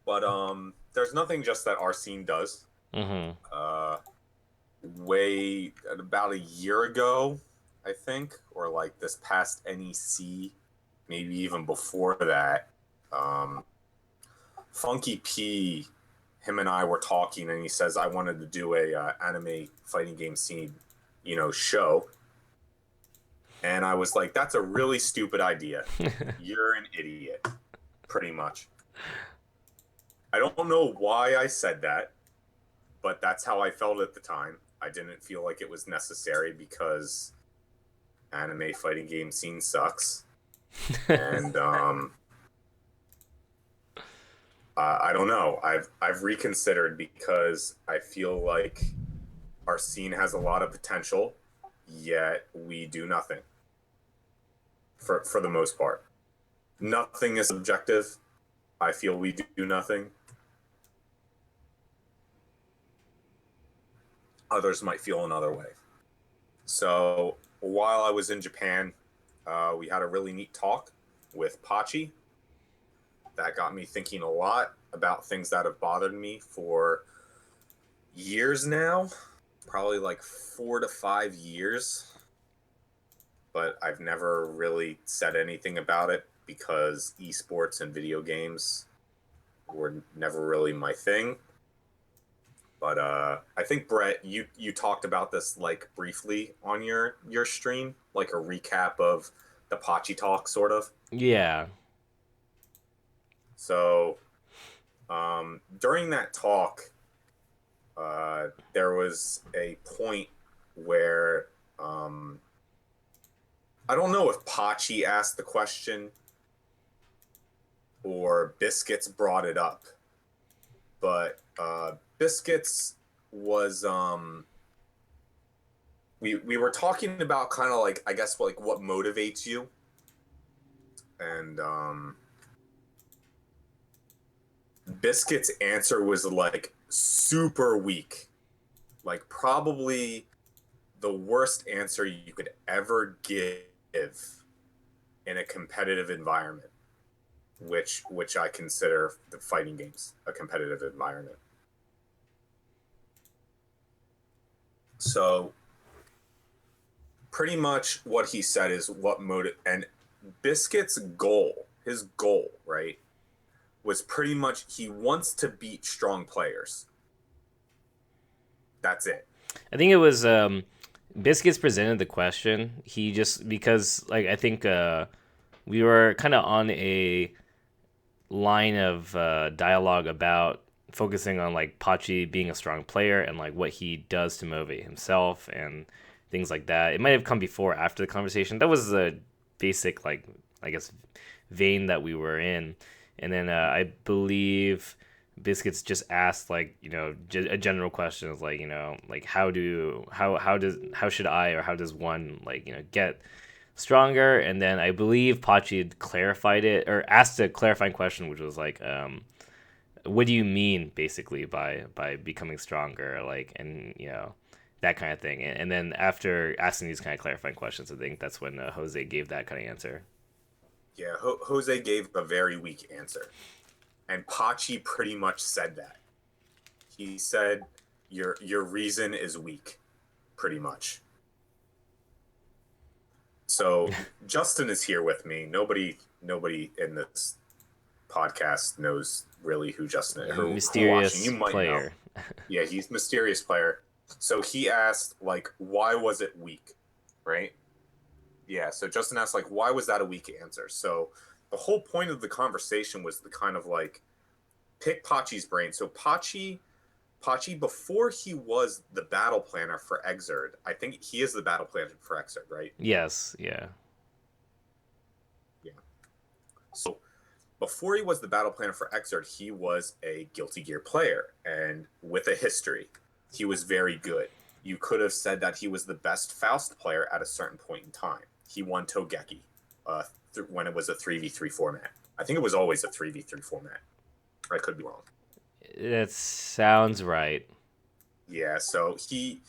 But there's nothing just that our scene does. Mm-hmm. Uh, way about a year ago, I think, or like this past NEC, maybe even before that. Um, Funky P, him and I were talking, and he says I wanted to do a anime fighting game scene, show. And I was like, that's a really stupid idea. You're an idiot, pretty much. I don't know why I said that, but that's how I felt at the time. I didn't feel like it was necessary because anime fighting game scene sucks. And I don't know. I've reconsidered because I feel like our scene has a lot of potential, yet we do nothing for the most part. Nothing is objective. I feel we do nothing. Others might feel another way. So while I was in Japan, we had a really neat talk with Pachi that got me thinking a lot about things that have bothered me for years now, probably like 4 to 5 years. But I've never really said anything about it because esports and video games were never really my thing. But I think Brett, you talked about this like briefly on your stream, like a recap of the Pachi talk, sort of. Yeah. So during that talk, there was a point where I don't know if Pachi asked the question or Biscuits brought it up, but Biscuits was we were talking about kind of like I guess like what motivates you, and Biscuits' answer was like super weak, like probably the worst answer you could ever give in a competitive environment, which I consider the fighting games a competitive environment. So pretty much what he said is what motive and Biscuit's goal, his goal, right, was pretty much he wants to beat strong players. That's it. I think it was Biscuits presented the question. He just because like I think we were kind of on a line of dialogue about focusing on like Pachi being a strong player and like what he does to motivate himself and things like that. It might have come before or after the conversation. That was the basic like I guess vein that we were in, and then I believe Biscuits just asked like a general question of like like how should I or how does one like get stronger, and then I believe Pachi had clarified it or asked a clarifying question, which was like, "What do you mean basically by becoming stronger?" Like, and that kind of thing. And then after asking these kind of clarifying questions, I think that's when Jose gave that kind of answer. Yeah, Jose gave a very weak answer, and Pachi pretty much said that. He said your reason is weak, pretty much. So Justin is here with me. Nobody in this podcast knows really who Justin is, who watching. You Mysterious might know. player. Yeah, he's mysterious player. So he asked like, why was it weak, right? Yeah. So Justin asked like, why was that a weak answer? So the whole point of the conversation was to kind of like pick Pachi's brain. So Pachi, before he was the battle planner for Exerd, I think he is the battle planner for Exerd, right? Yes, yeah. Yeah. So before he was the battle planner for Exerd, he was a Guilty Gear player and with a history. He was very good. You could have said that he was the best Faust player at a certain point in time. He won Togeki when it was a 3v3 format. I think it was always a 3v3 format. I could be wrong. That sounds right. Yeah, so he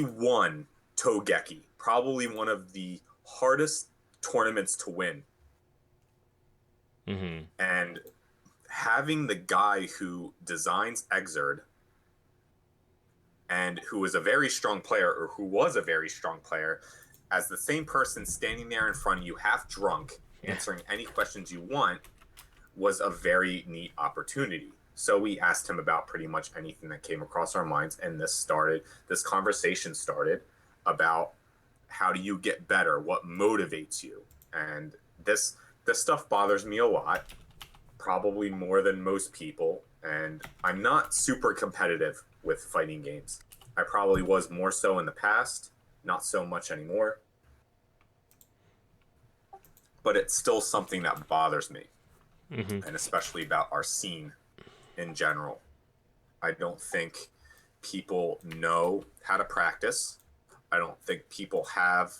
won Togeki, probably one of the hardest tournaments to win. Mm-hmm. And having the guy who designs Exerd and who is a very strong player, or who was a very strong player, as the same person standing there in front of you, half drunk, answering any questions you want, was a very neat opportunity. So we asked him about pretty much anything that came across our minds, and this conversation started about how do you get better, what motivates you. And this stuff bothers me a lot, probably more than most people, and I'm not super competitive with fighting games. I probably was more so in the past, not so much anymore. But it's still something that bothers me, and especially about our scene in general. I don't think people know how to practice. I don't think people have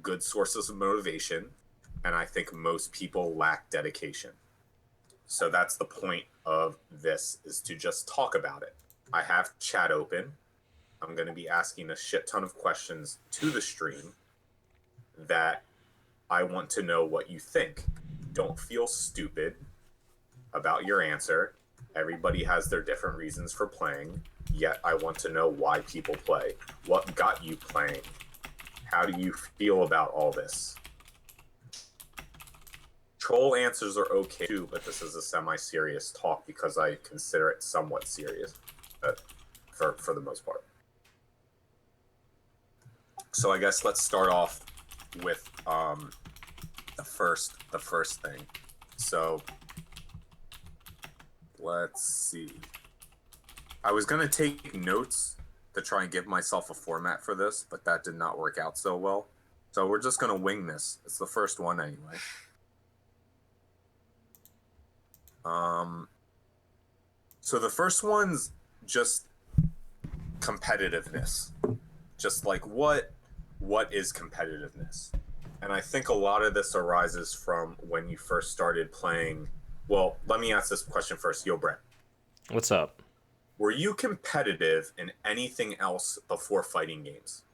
good sources of motivation, and I think most people lack dedication. So that's the point of this, is to just talk about it. I have chat open. I'm going to be asking a shit ton of questions to the stream that I want to know what you think. Don't feel stupid about your answer. Everybody has their different reasons for playing, yet I want to know why people play. What got you playing? How do you feel about all this? Troll answers are okay too, but this is a semi-serious talk because I consider it somewhat serious, for the most part. So I guess let's start off with the first thing. So let's see. I was gonna take notes to try and give myself a format for this, but that did not work out so well. So we're just gonna wing this. It's the first one anyway. So the first one's just competitiveness. Just like what is competitiveness? And I think a lot of this arises from when you first started playing. Well, let me ask this question first. Yo, Brett. What's up? Were you competitive in anything else before fighting games?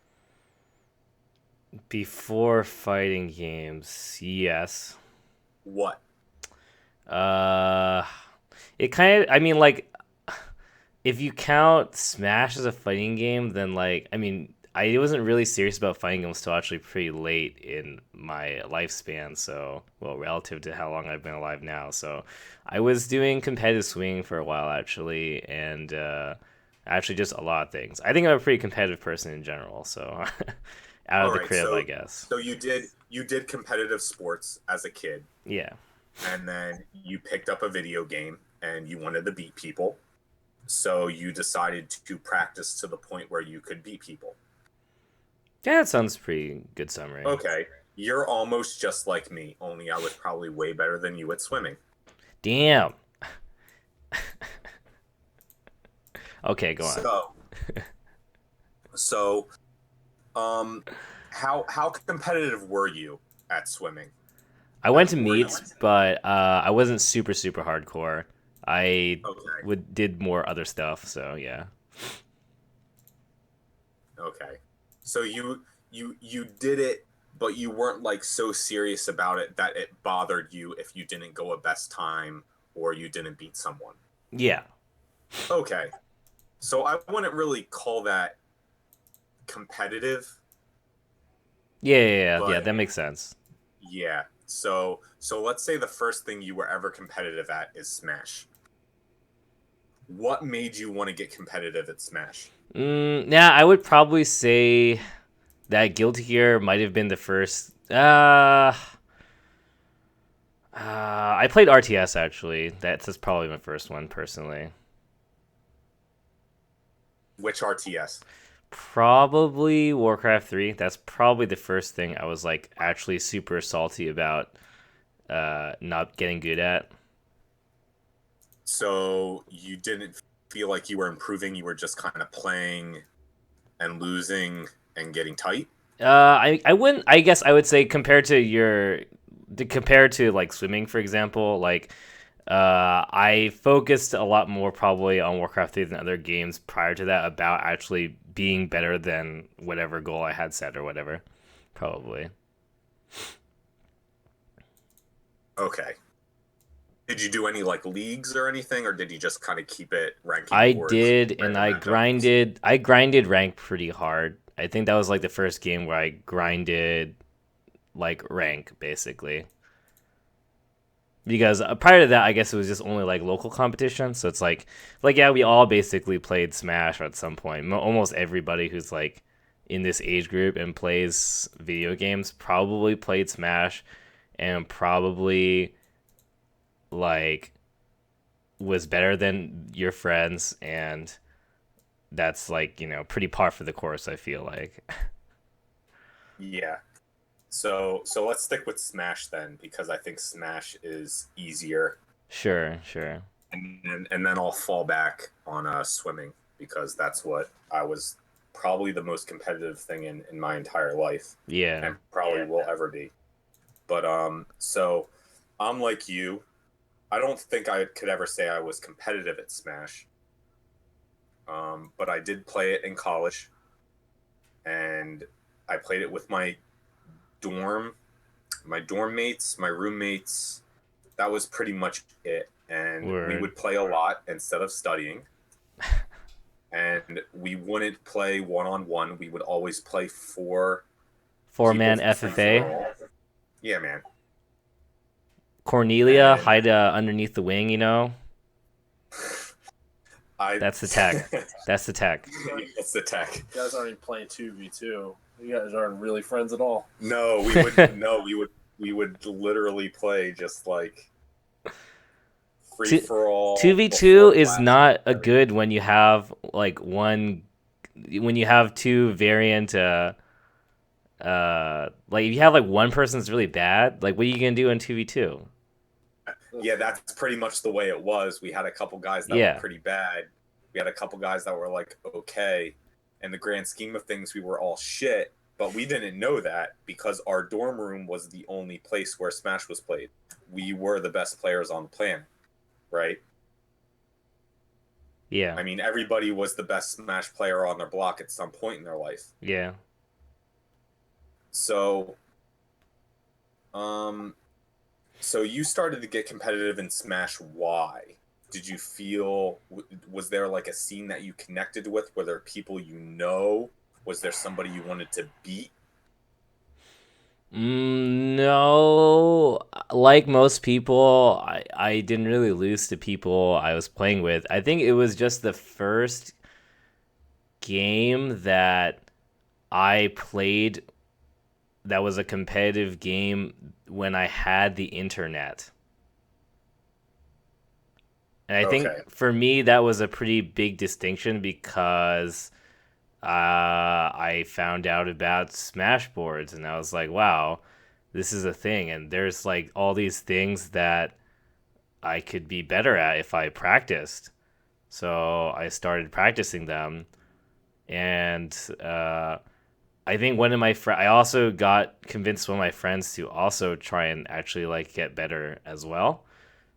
Before fighting games, yes. What? Uh, it kind of. I mean, like, if you count Smash as a fighting game, then like, I mean, I wasn't really serious about fighting games till actually pretty late in my lifespan. So, well, relative to how long I've been alive now. So, I was doing competitive swinging for a while actually, and actually just a lot of things. I think I'm a pretty competitive person in general. So, out All of the right. crib, I guess. So you did competitive sports as a kid, Yeah. and then you picked up a video game and you wanted to beat people. So you decided to practice to the point where you could beat people. Yeah, that sounds pretty good summary. Okay, you're almost just like me, only I was probably way better than you at swimming. Damn. Okay, go on. So, um, how competitive were you at swimming? I went to Were you meets, but I wasn't super hardcore. I okay? did more other stuff, so yeah. Okay, so you did it, but you weren't like so serious about it that it bothered you if you didn't go a best time or you didn't beat someone. Yeah. Okay, so I wouldn't really call that competitive, Yeah, but that makes sense. yeah. So let's say the first thing you were ever competitive at is Smash. What made you want to get competitive at Smash? Yeah, I would probably say that Guilty Gear might have been the first. I played RTS actually. That's probably my first one personally. Which RTS? Probably Warcraft 3. That's probably the first thing I was like actually super salty about not getting good at. So you didn't feel like you were improving, you were just kind of playing and losing and getting tight? I wouldn't. I guess I would say compared to like swimming, for example, like I focused a lot more probably on Warcraft 3 than other games prior to that about actually being better than whatever goal I had set or whatever. Probably. Okay. did you do any like leagues or anything, or did you just kind of keep it ranking I boards, did, and random matchups? I grinded rank pretty hard. I think that was like the first game where I grinded like rank basically. Because prior to that, I guess it was just only like local competition. So it's like yeah, we all basically played Smash at some point. Almost everybody who's like in this age group and plays video games probably played Smash, and probably like was better than your friends, and that's like pretty par for the course. I feel like. Yeah. So let's stick with Smash then, because I think Smash is easier, Sure, sure. and then I'll fall back on swimming, because that's what I was probably the most competitive thing in my entire life, Yeah. and probably will ever be. But so I'm like you. I don't think I could ever say I was competitive at Smash, but I did play it in college, and I played it with dorm, my dorm mates, my roommates. That was pretty much it. And we Word. would play a lot instead of studying. And we wouldn't play one on one. We would always play four Four people man free for FFA. all. Yeah, man. Cornelia And hide underneath the wing. I, That's the tech. That's the tech. it's the tech. You guys aren't even playing 2v2. You guys aren't really friends at all. No, we would no, we would literally play just like free Two for all two v before two is class. not a good when you have like when you have two variant like if you have like one person's really bad, like what are you gonna do in 2v2? Yeah, that's pretty much the way it was. We had a couple guys that were Yeah. pretty bad. We had a couple guys that were like okay. In the grand scheme of things, we were all shit, but we didn't know that because our dorm room was the only place where Smash was played. We were the best players on the planet, right? Yeah. I mean, everybody was the best Smash player on their block at some point in their life. Yeah. So, um, so you started to get competitive in Smash. Why? Did you feel, was there like a scene that you connected with? Were there people you know? Was there somebody you wanted to beat? No, like most people, I didn't really lose to people I was playing with. I think it was just the first game that I played that was a competitive game when I had the internet. And I think Okay. for me, that was a pretty big distinction because I found out about Smash boards and I was like, wow, this is a thing. And there's like all these things that I could be better at if I practiced. So I started practicing them. And I think one of my friends, I also got convinced one of my friends to also try and actually like get better as well.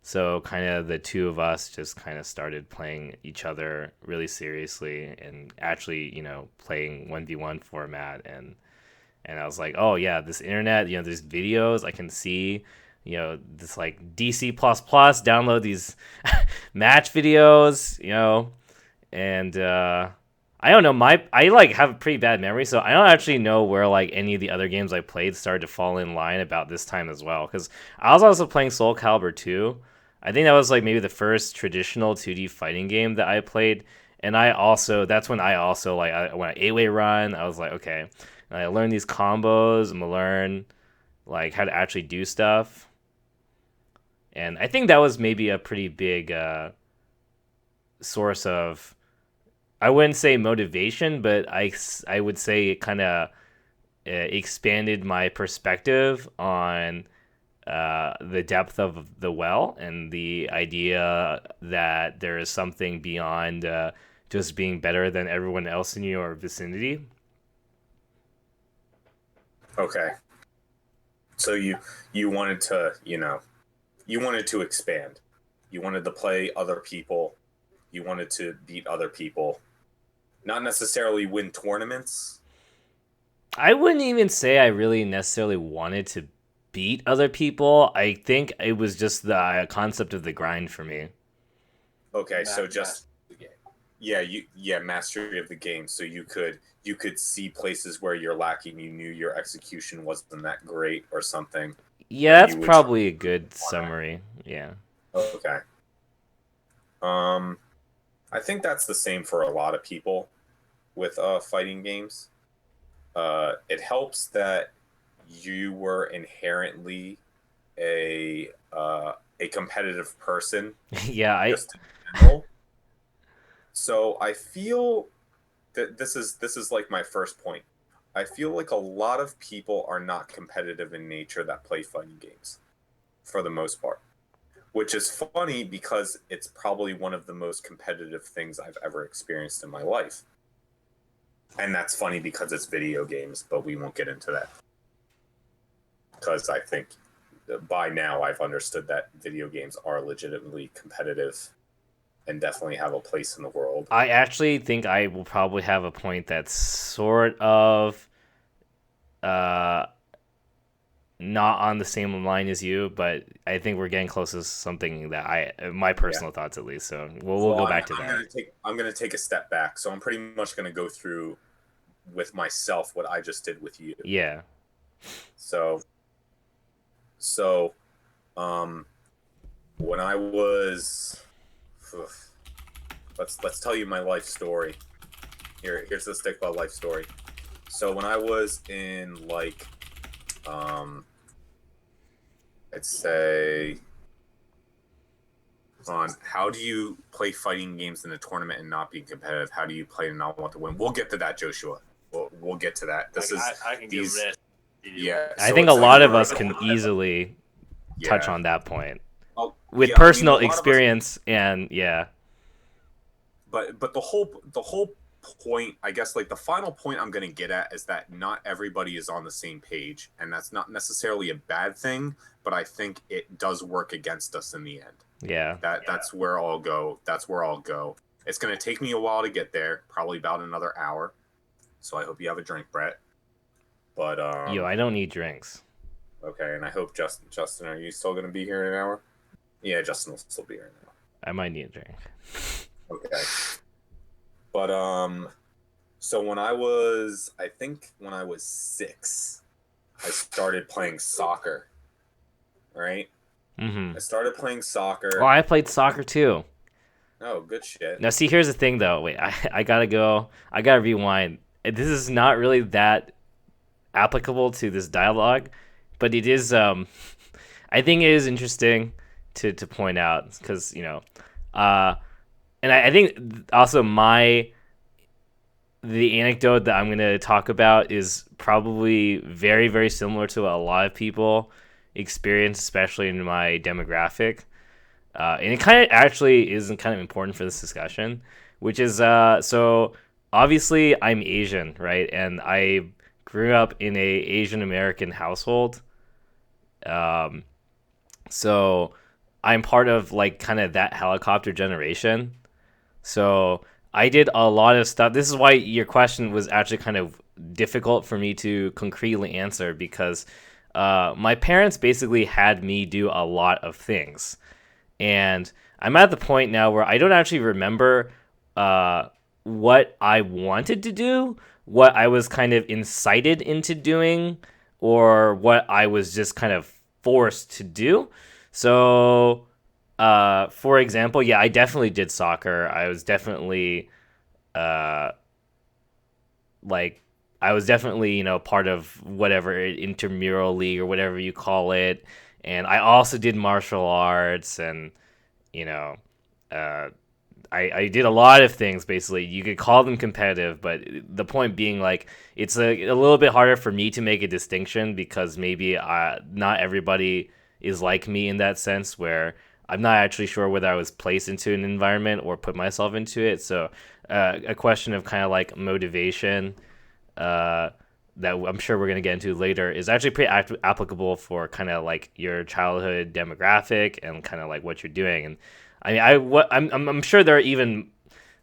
So kind of the two of us just kind of started playing each other really seriously and actually, playing 1v1 format and I was like, "Oh yeah, this internet, there's videos I can see, this like DC++, download these match videos, and I don't know, I like have a pretty bad memory, so I don't actually know where like any of the other games I played started to fall in line about this time as well cuz I was also playing Soul Calibur 2. I think that was like maybe the first traditional 2D fighting game that I played. And that's when I also like, I went 8-way run. I was like, okay, I learned these combos. I'm gonna learn like how to actually do stuff. And I think that was maybe a pretty big source of, I wouldn't say motivation, but I would say it kind of expanded my perspective on the depth of the well and the idea that there is something beyond just being better than everyone else in your vicinity. Okay. So you wanted to, you wanted to expand. You wanted to play other people. You wanted to beat other people. Not necessarily win tournaments. I wouldn't even say I really necessarily wanted to beat other people. I think it was just the concept of the grind for me. Okay, so just Master the game. mastery of the game. So you could see places where you're lacking. You knew your execution wasn't that great or something. Yeah, that's You would probably a good summary. Yeah. Okay. I think that's the same for a lot of people with fighting games. It helps that you were inherently a competitive person, Yeah, just in general. So I feel that this is like my first point. I feel like a lot of people are not competitive in nature that play fighting games, for the most part. Which is funny because it's probably one of the most competitive things I've ever experienced in my life. And that's funny because it's video games, but we won't get into that. Because I think by now I've understood that video games are legitimately competitive and definitely have a place in the world. I actually think I will probably have a point that's sort of uh not on the same line as you, but I think we're getting close to something that my personal thoughts at least. So we'll go back to that. I'm gonna take a step back. So I'm pretty much gonna go through with myself what I just did with you. Yeah. So when I was let's tell you my life story. Here's the Stickball life story. So when I was in like I'd say on how do you play fighting games in a tournament and not be competitive? How do you play and not want to win? We'll get to that, Joshua. We'll get to that. I can these, get rest. Yeah. I think a lot of us can easily touch on that point with personal experience and yeah. But the whole point, I guess, like the final point I'm going to get at is that not everybody is on the same page, and that's not necessarily a bad thing, but I think it does work against us in the end. Yeah. That's where I'll go. That's where I'll go. It's going to take me a while to get there, probably about another hour. So I hope you have a drink, Brett. But I don't need drinks. Okay, and I hope Justin, are you still going to be here in an hour? Yeah, Justin will still be here in an hour. I might need a drink. Okay. But so when I was 6, I started playing soccer. Right? Mm-hmm. I started playing soccer. Oh, I played soccer too. Oh, good shit. Now, see, here's the thing, though. Wait, I gotta go. I gotta rewind. This is not really that applicable to this dialogue, but it is. I think it is interesting to point out because and I think also the anecdote that I'm gonna talk about is probably very, very similar to what a lot of people experience, especially in my demographic. And it kind of actually is kind of important for this discussion, which is so obviously I'm Asian, right? And I grew up in a Asian American household. So I'm part of like kind of that helicopter generation. So I did a lot of stuff. This is why your question was actually kind of difficult for me to concretely answer because my parents basically had me do a lot of things. And I'm at the point now where I don't actually remember what I wanted to do, what I was kind of incited into doing, or what I was just kind of forced to do. So, for example, yeah, I definitely did soccer. I was definitely, part of whatever intramural league or whatever you call it. And I also did martial arts and, I did a lot of things, basically. You could call them competitive, but the point being, like, it's a little bit harder for me to make a distinction because maybe not everybody is like me in that sense where I'm not actually sure whether I was placed into an environment or put myself into it. So a question of kind of like motivation that I'm sure we're going to get into later is actually pretty applicable for kind of like your childhood demographic and kind of like what you're doing. And I mean, I'm sure there are even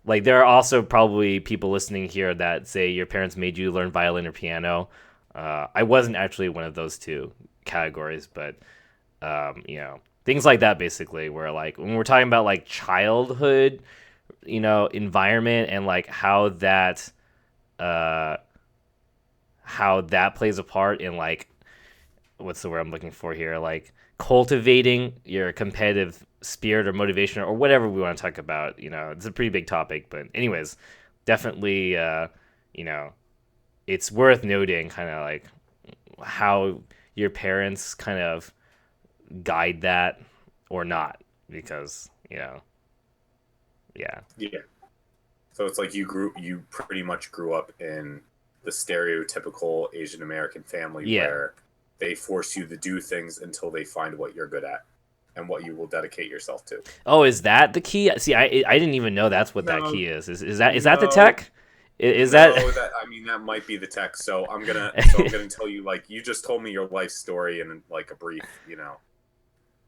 like there are also probably people listening here that say your parents made you learn violin or piano. I wasn't actually one of those two. categories, but things like that basically, where like when we're talking about like childhood, environment and like uh how that plays a part in like what's the word I'm looking for here, like cultivating your competitive spirit or motivation or whatever we want to talk about. It's a pretty big topic, but anyways, definitely you know it's worth noting kind of like how your parents kind of guide that or not, because yeah. Yeah. So it's like you pretty much grew up in the stereotypical Asian American family Yeah. where they force you to do things until they find what you're good at and what you will dedicate yourself to. Oh, is that the key? See, I didn't even know that's what that No, key is. Is that the no, tech? Is that no. That I mean, that might be the text. So I'm gonna tell you, like, you just told me your life story in like a brief,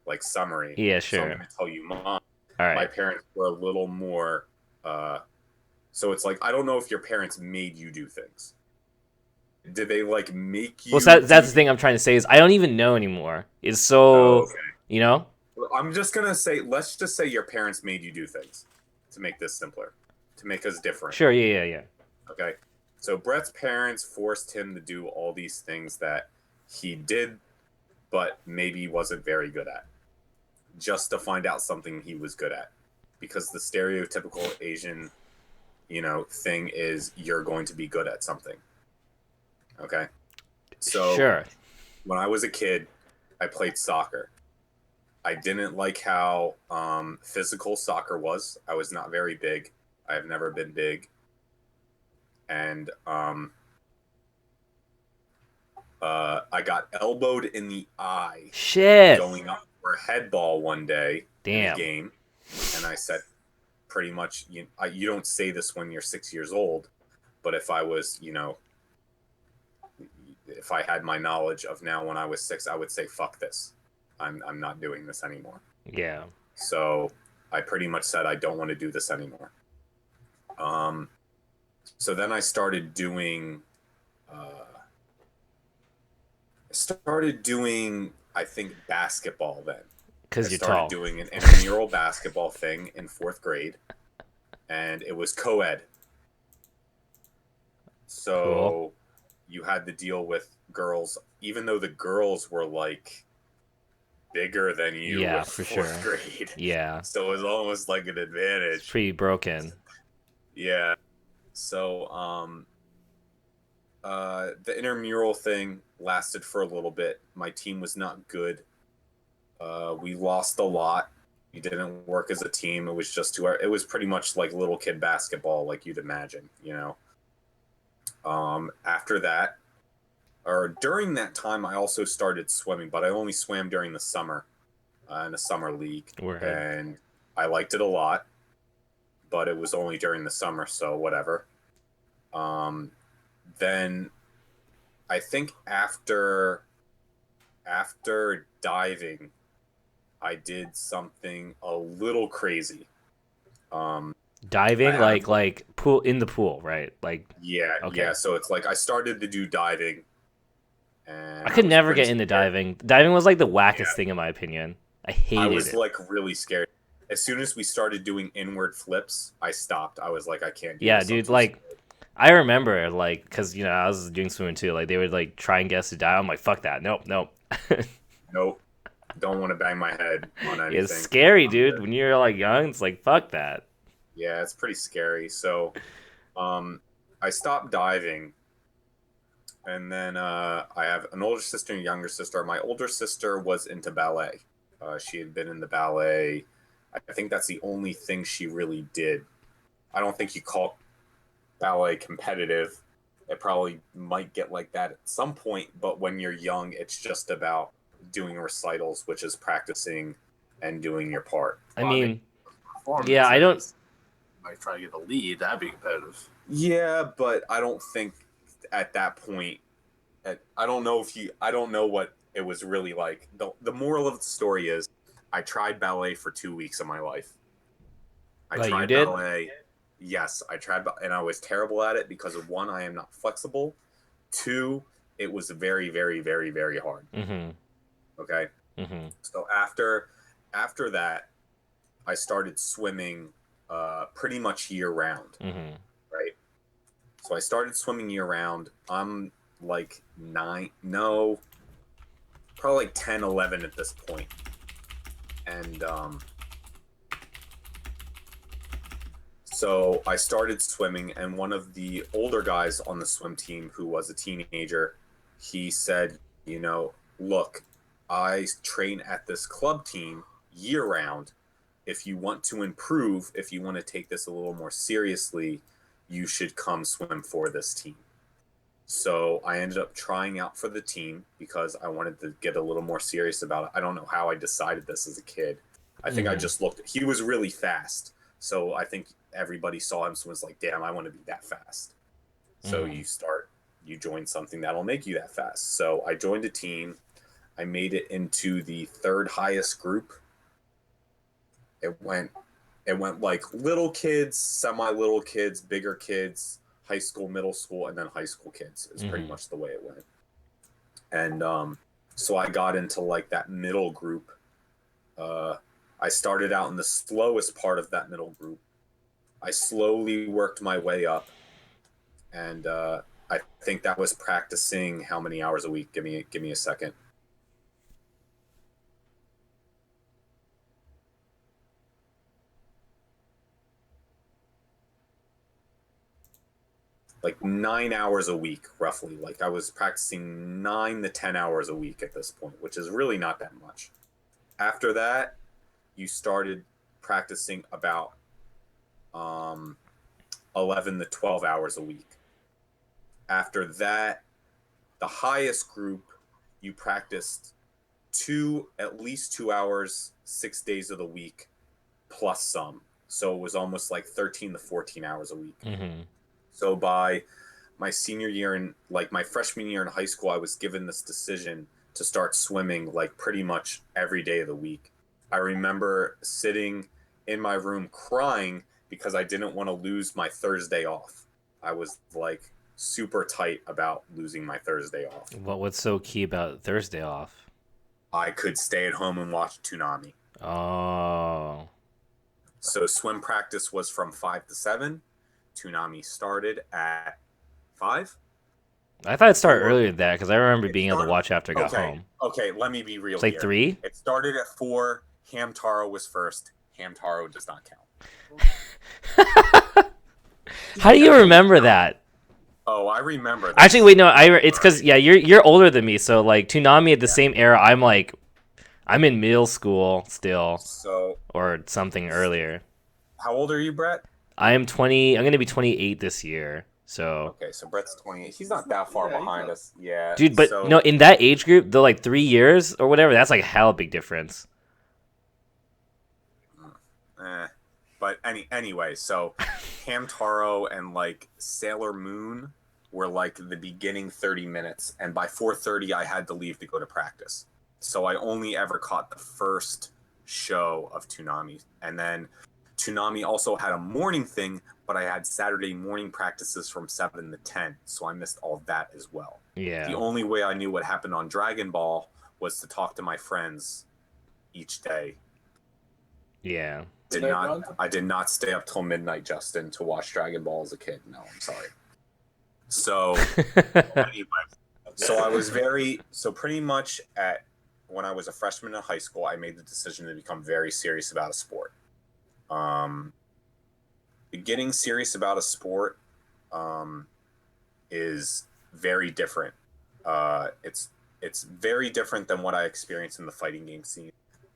like summary. Yeah, So I'm sure. gonna tell you mine. All My right. parents were a little more. So it's like I don't know if your parents made you do things. Did they like make Well, you so that's do? the thing I'm trying to say is I don't even know anymore. It's Oh, so, okay. you know? Well, I'm just gonna say, let's just say your parents made you do things to make this simpler, to make us different. Sure, yeah. Okay. So Brett's parents forced him to do all these things that he did, but maybe wasn't very good at, just to find out something he was good at. Because the stereotypical Asian, thing is you're going to be good at something. Okay. So Sure. when I was a kid, I played soccer. I didn't like how physical soccer was. I was not very big. I have never been big. And I got elbowed in the eye Shit. going up for a head ball one day in a Damn. game. And I said, pretty much, you don't say this when you're 6 years old, but if I was, if I had my knowledge of now when I was 6, I would say, fuck this. I'm not doing this anymore. Yeah. So I pretty much said I don't want to do this anymore. So then I started doing, I think, basketball then. I Because you're started tall. doing an intramural basketball thing in 4th grade, and it was co-ed. Cool. So you had to deal with girls, even though the girls were like bigger than you Yeah, with for 4th sure. grade. Yeah. So it was almost like an It's advantage. pretty broken. Yeah. So the intramural thing lasted for a little bit. My team was not good. We lost a lot. We didn't work as a team. It was just it was pretty much like little kid basketball, like you'd imagine, After that, or during that time, I also started swimming, but I only swam during the summer in a summer league, Word. and I liked it a lot, but it was only during the summer, so whatever. Then I think after diving, I did something a little crazy. I Diving, had a like pool in the pool, right? Like, Yeah, okay. yeah. So it's like I started to do diving, I and I could was never pretty get into scared. diving. Diving was like the wackest Yeah, thing in my opinion. I I hated was it. like really scared. As soon as we started doing inward flips, I stopped. I was like, I can't do Yeah, this. I'm dude, too like scared. I remember like cuz I was doing swimming too. Like they would like try and get us to dive. I'm like, "Fuck that. Nope." Nope. Don't want to bang my head on It's anything. scary, I'm dude. good. When you're like young, it's like, "Fuck that." Yeah, it's pretty scary. So, um, I stopped diving, and then I have an older sister and a younger sister. My older sister was into ballet. She had been in the ballet. I think that's the only thing she really did. I don't think you call ballet competitive. It probably might get like that at some point, but when you're young, it's just about doing recitals, which is practicing and doing your part. I Well, I mean, mean, yeah, performance I don't is might try to get the lead. That'd be competitive. Yeah, but I don't think at that point. I don't know what it was really like. The moral of the story is, I tried ballet for 2 weeks of my life. I But you tried did? ballet. Yes, I tried, and I was terrible at it because of one, I am not flexible. Two, it was very, very, very, very hard. Mhm. Okay. Mm-hmm. So after that, I started swimming pretty much year round, Mm-hmm. right? So I started swimming year round. I'm like no, probably like 10, 11 at this point. And so I started swimming, and one of the older guys on the swim team who was a teenager, he said, look, I train at this club team year round. If you want to improve, if you want to take this a little more seriously, you should come swim for this team. So I ended up trying out for the team because I wanted to get a little more serious about it. I don't know how I decided this as a kid. I think I Mm-hmm. just looked. He was really fast, so I think everybody saw him and was like, "Damn, I want to be that fast." So Mm-hmm. you join something that'll make you that fast. So I joined a team. I made it into the third highest group. It went it went like little kids, semi little kids, bigger kids, high school, middle school, and then high school kids is pretty Mm-hmm. much the way it went. And so I got into like that middle group. Uh, I started out in the slowest part of that middle group. I slowly worked my way up, and I think that was practicing how many hours a week? Give me a second. Like 9 hours a week, roughly. Like I was practicing 9 to 10 hours a week at this point, which is really not that much. After that, you started practicing about um, 11 to 12 hours a week. After that, the highest group, you practiced at least 2 hours, 6 days of the week, plus some. So it was almost like 13 to 14 hours a week. Mm-hmm. So by my senior year and like my freshman year in high school, I was given this decision to start swimming like pretty much every day of the week. I remember sitting in my room crying because I didn't want to lose my Thursday off. I was like super tight about losing my Thursday off. What's so key about Thursday off? I could stay at home and watch Toonami. Oh. So swim practice was from 5 to 7. Toonami started at 5. I thought it started Or earlier than that because I remember it being able to started. watch after I got Okay, home. okay. Let me be real It's like here. 3? It started at 4. Hamtaro was first. Hamtaro does not count. How do you remember that? Oh, I remember this. Actually, wait, no. It's because yeah, you're older than me, so like Toonami at the same era. I'm in middle school still, So, or something earlier. how old are you, Brett? I am 20. I'm gonna be 28 this year. So, Okay, so Brett's 28. He's not that far behind us. Yeah. dude, but So, no, in that age group, the like 3 years or whatever, that's like a hell big difference. eh. But anyway, so Hamtaro and like Sailor Moon were like the beginning 30 minutes, and by 4:30 I had to leave to go to practice. So I only ever caught the first show of Toonami, and then Toonami also had a morning thing, but I had Saturday morning practices from 7 to 10, so I missed all of that as well. The Yeah. only way I knew what happened on Dragon Ball was to talk to my friends each day. Yeah. I did not stay up till midnight, Justin, to watch Dragon Ball as a kid. No, I'm sorry. So anyway, so I was pretty much when I was a freshman in high school, I made the decision to become very serious about a sport. Um, Getting serious about a sport is very different. It's very different than what I experienced in the fighting game scene.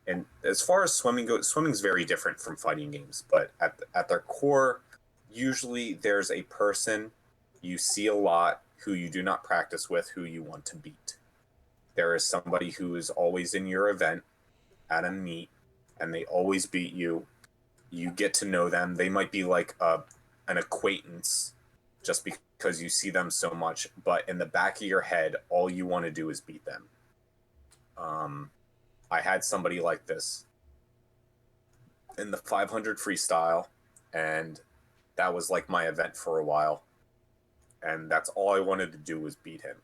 And as far as swimming goes, swimming's very different from fighting games. But at their core, usually there's a person you see a lot who you do not practice with, who you want to beat. There is somebody who is always in your event at a meet, and they always beat you. You get to know them. They might be like an acquaintance just because you see them so much, but in the back of your head, all you want to do is beat them. I had somebody like this in the 500 freestyle, and that was like my event for a while. And that's all I wanted to do was beat him.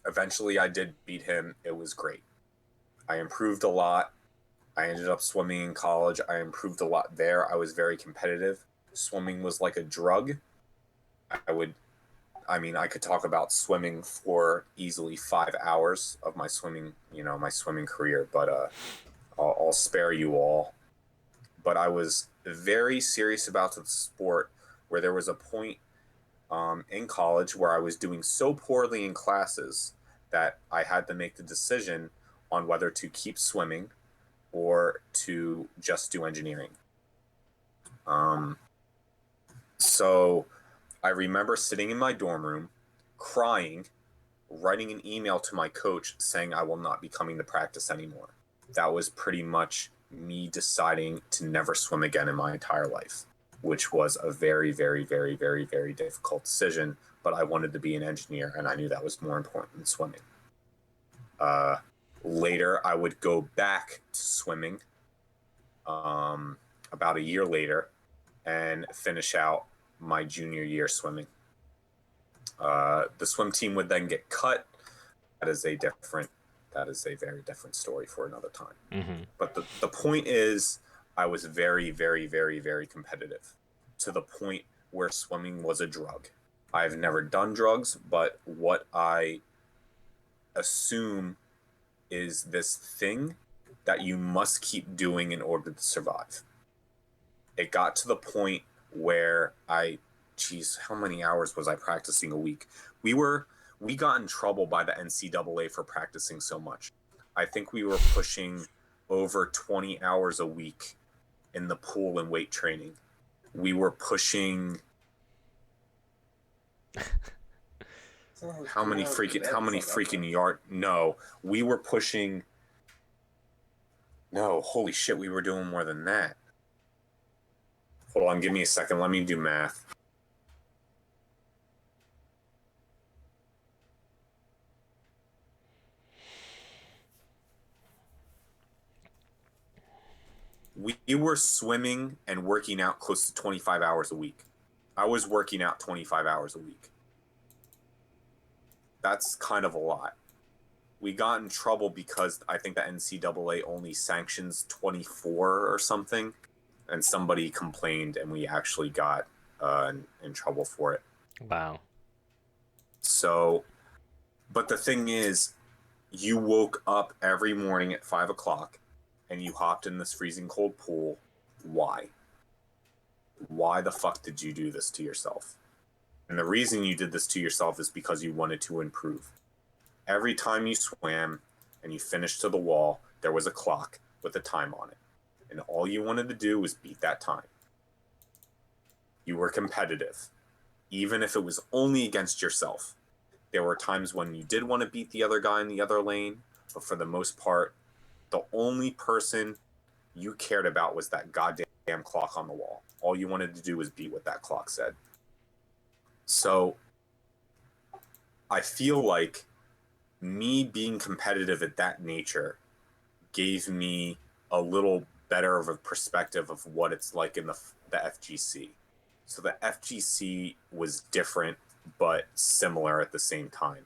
Eventually, I did beat him. It was great. I improved a lot. I ended up swimming in college. I improved a lot there. I was very competitive. Swimming was like a drug. I could talk about swimming for easily 5 hours of my swimming, my swimming career, but I'll spare you all. But I was very serious about the sport where there was a point in college where I was doing so poorly in classes that I had to make the decision on whether to keep swimming or to just do engineering. So I remember sitting in my dorm room, crying, writing an email to my coach saying I will not be coming to practice anymore. That was pretty much me deciding to never swim again in my entire life, which was a very, very, very, very, very difficult decision. But I wanted to be an engineer, and I knew that was more important than swimming. Later, I would go back to swimming about a year later and finish out my junior year swimming. The swim team would then get cut. That is a very different story for another time. Mm-hmm. But the point is, I was very, very, very, very competitive to the point where swimming was a drug. I've never done drugs, but what I assume is this thing that you must keep doing in order to survive. It got to the point where how many hours was I practicing a week? We got in trouble by the NCAA for practicing so much. I think we were pushing over 20 hours a week in the pool and weight training. We were pushing how many freaking yard? No, we were pushing. No, holy shit, we were doing more than that. Hold on, give me a second. Let me do math. We were swimming and working out close to 25 hours a week. I was working out 25 hours a week. That's kind of a lot. We got in trouble because I think the NCAA only sanctions 24 or something, and somebody complained, and we actually got in trouble for it. Wow. So, but the thing is, you woke up every morning at 5 o'clock, and you hopped in this freezing cold pool. Why? Why the fuck did you do this to yourself? And the reason you did this to yourself is because you wanted to improve. Every time you swam and you finished to the wall, there was a clock with a time on it. And all you wanted to do was beat that time. You were competitive, even if it was only against yourself. There were times when you did want to beat the other guy in the other lane, but for the most part, the only person you cared about was that goddamn clock on the wall. All you wanted to do was beat what that clock said. So I feel like me being competitive at that nature gave me a little better of a perspective of what it's like in the FGC. So the FGC was different but similar at the same time.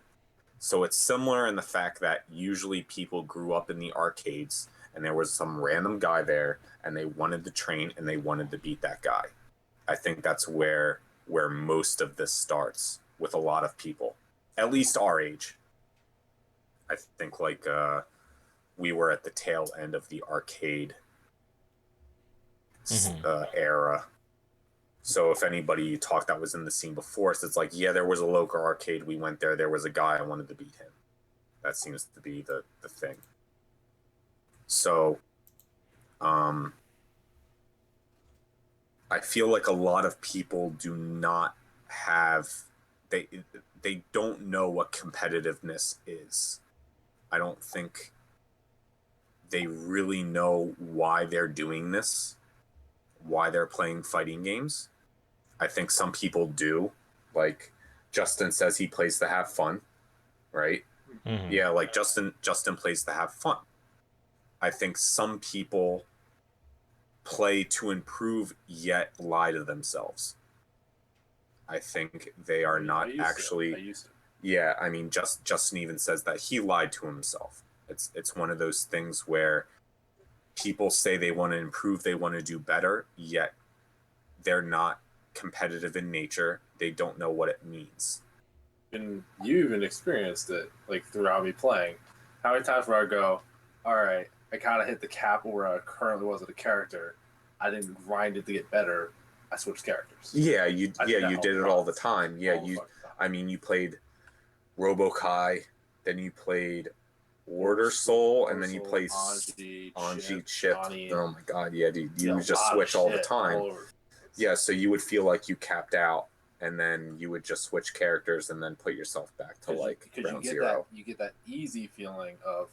So it's similar in the fact that usually people grew up in the arcades and there was some random guy there and they wanted to train and they wanted to beat that guy. I think that's where most of this starts with a lot of people, at least our age. I think we were at the tail end of the arcade era. So if anybody you talk that was in the scene before us, it's like, yeah, there was a local arcade. We went there. There was a guy. I wanted to beat him. That seems to be the thing. So I feel like a lot of people do not have, they don't know what competitiveness is. I don't think they really know why they're doing this, why they're playing fighting games. I think some people do. Like Justin says he plays to have fun, right? Mm-hmm. Yeah, like Justin plays to have fun. I think some people play to improve yet lie to themselves. I think they are not actually. Yeah, I mean, Justin even says that he lied to himself. It's one of those things where people say they want to improve, they want to do better, yet they're not competitive in nature. They don't know what it means. And you even experienced it, like throughout me playing. How many times where I go, all right, I kind of hit the cap where I currently was at a character. I didn't grind it to get better. I switched characters. Yeah, you did it all the time. Yeah, All the fucking time. I mean, you played Robokai, then you played Order Soul, and then you played Anji, Chip. Oh my god, yeah, dude, you just switch all the time. Yeah, so you would feel like you capped out, and then you would just switch characters and then put yourself back to like ground zero. You get that easy feeling of,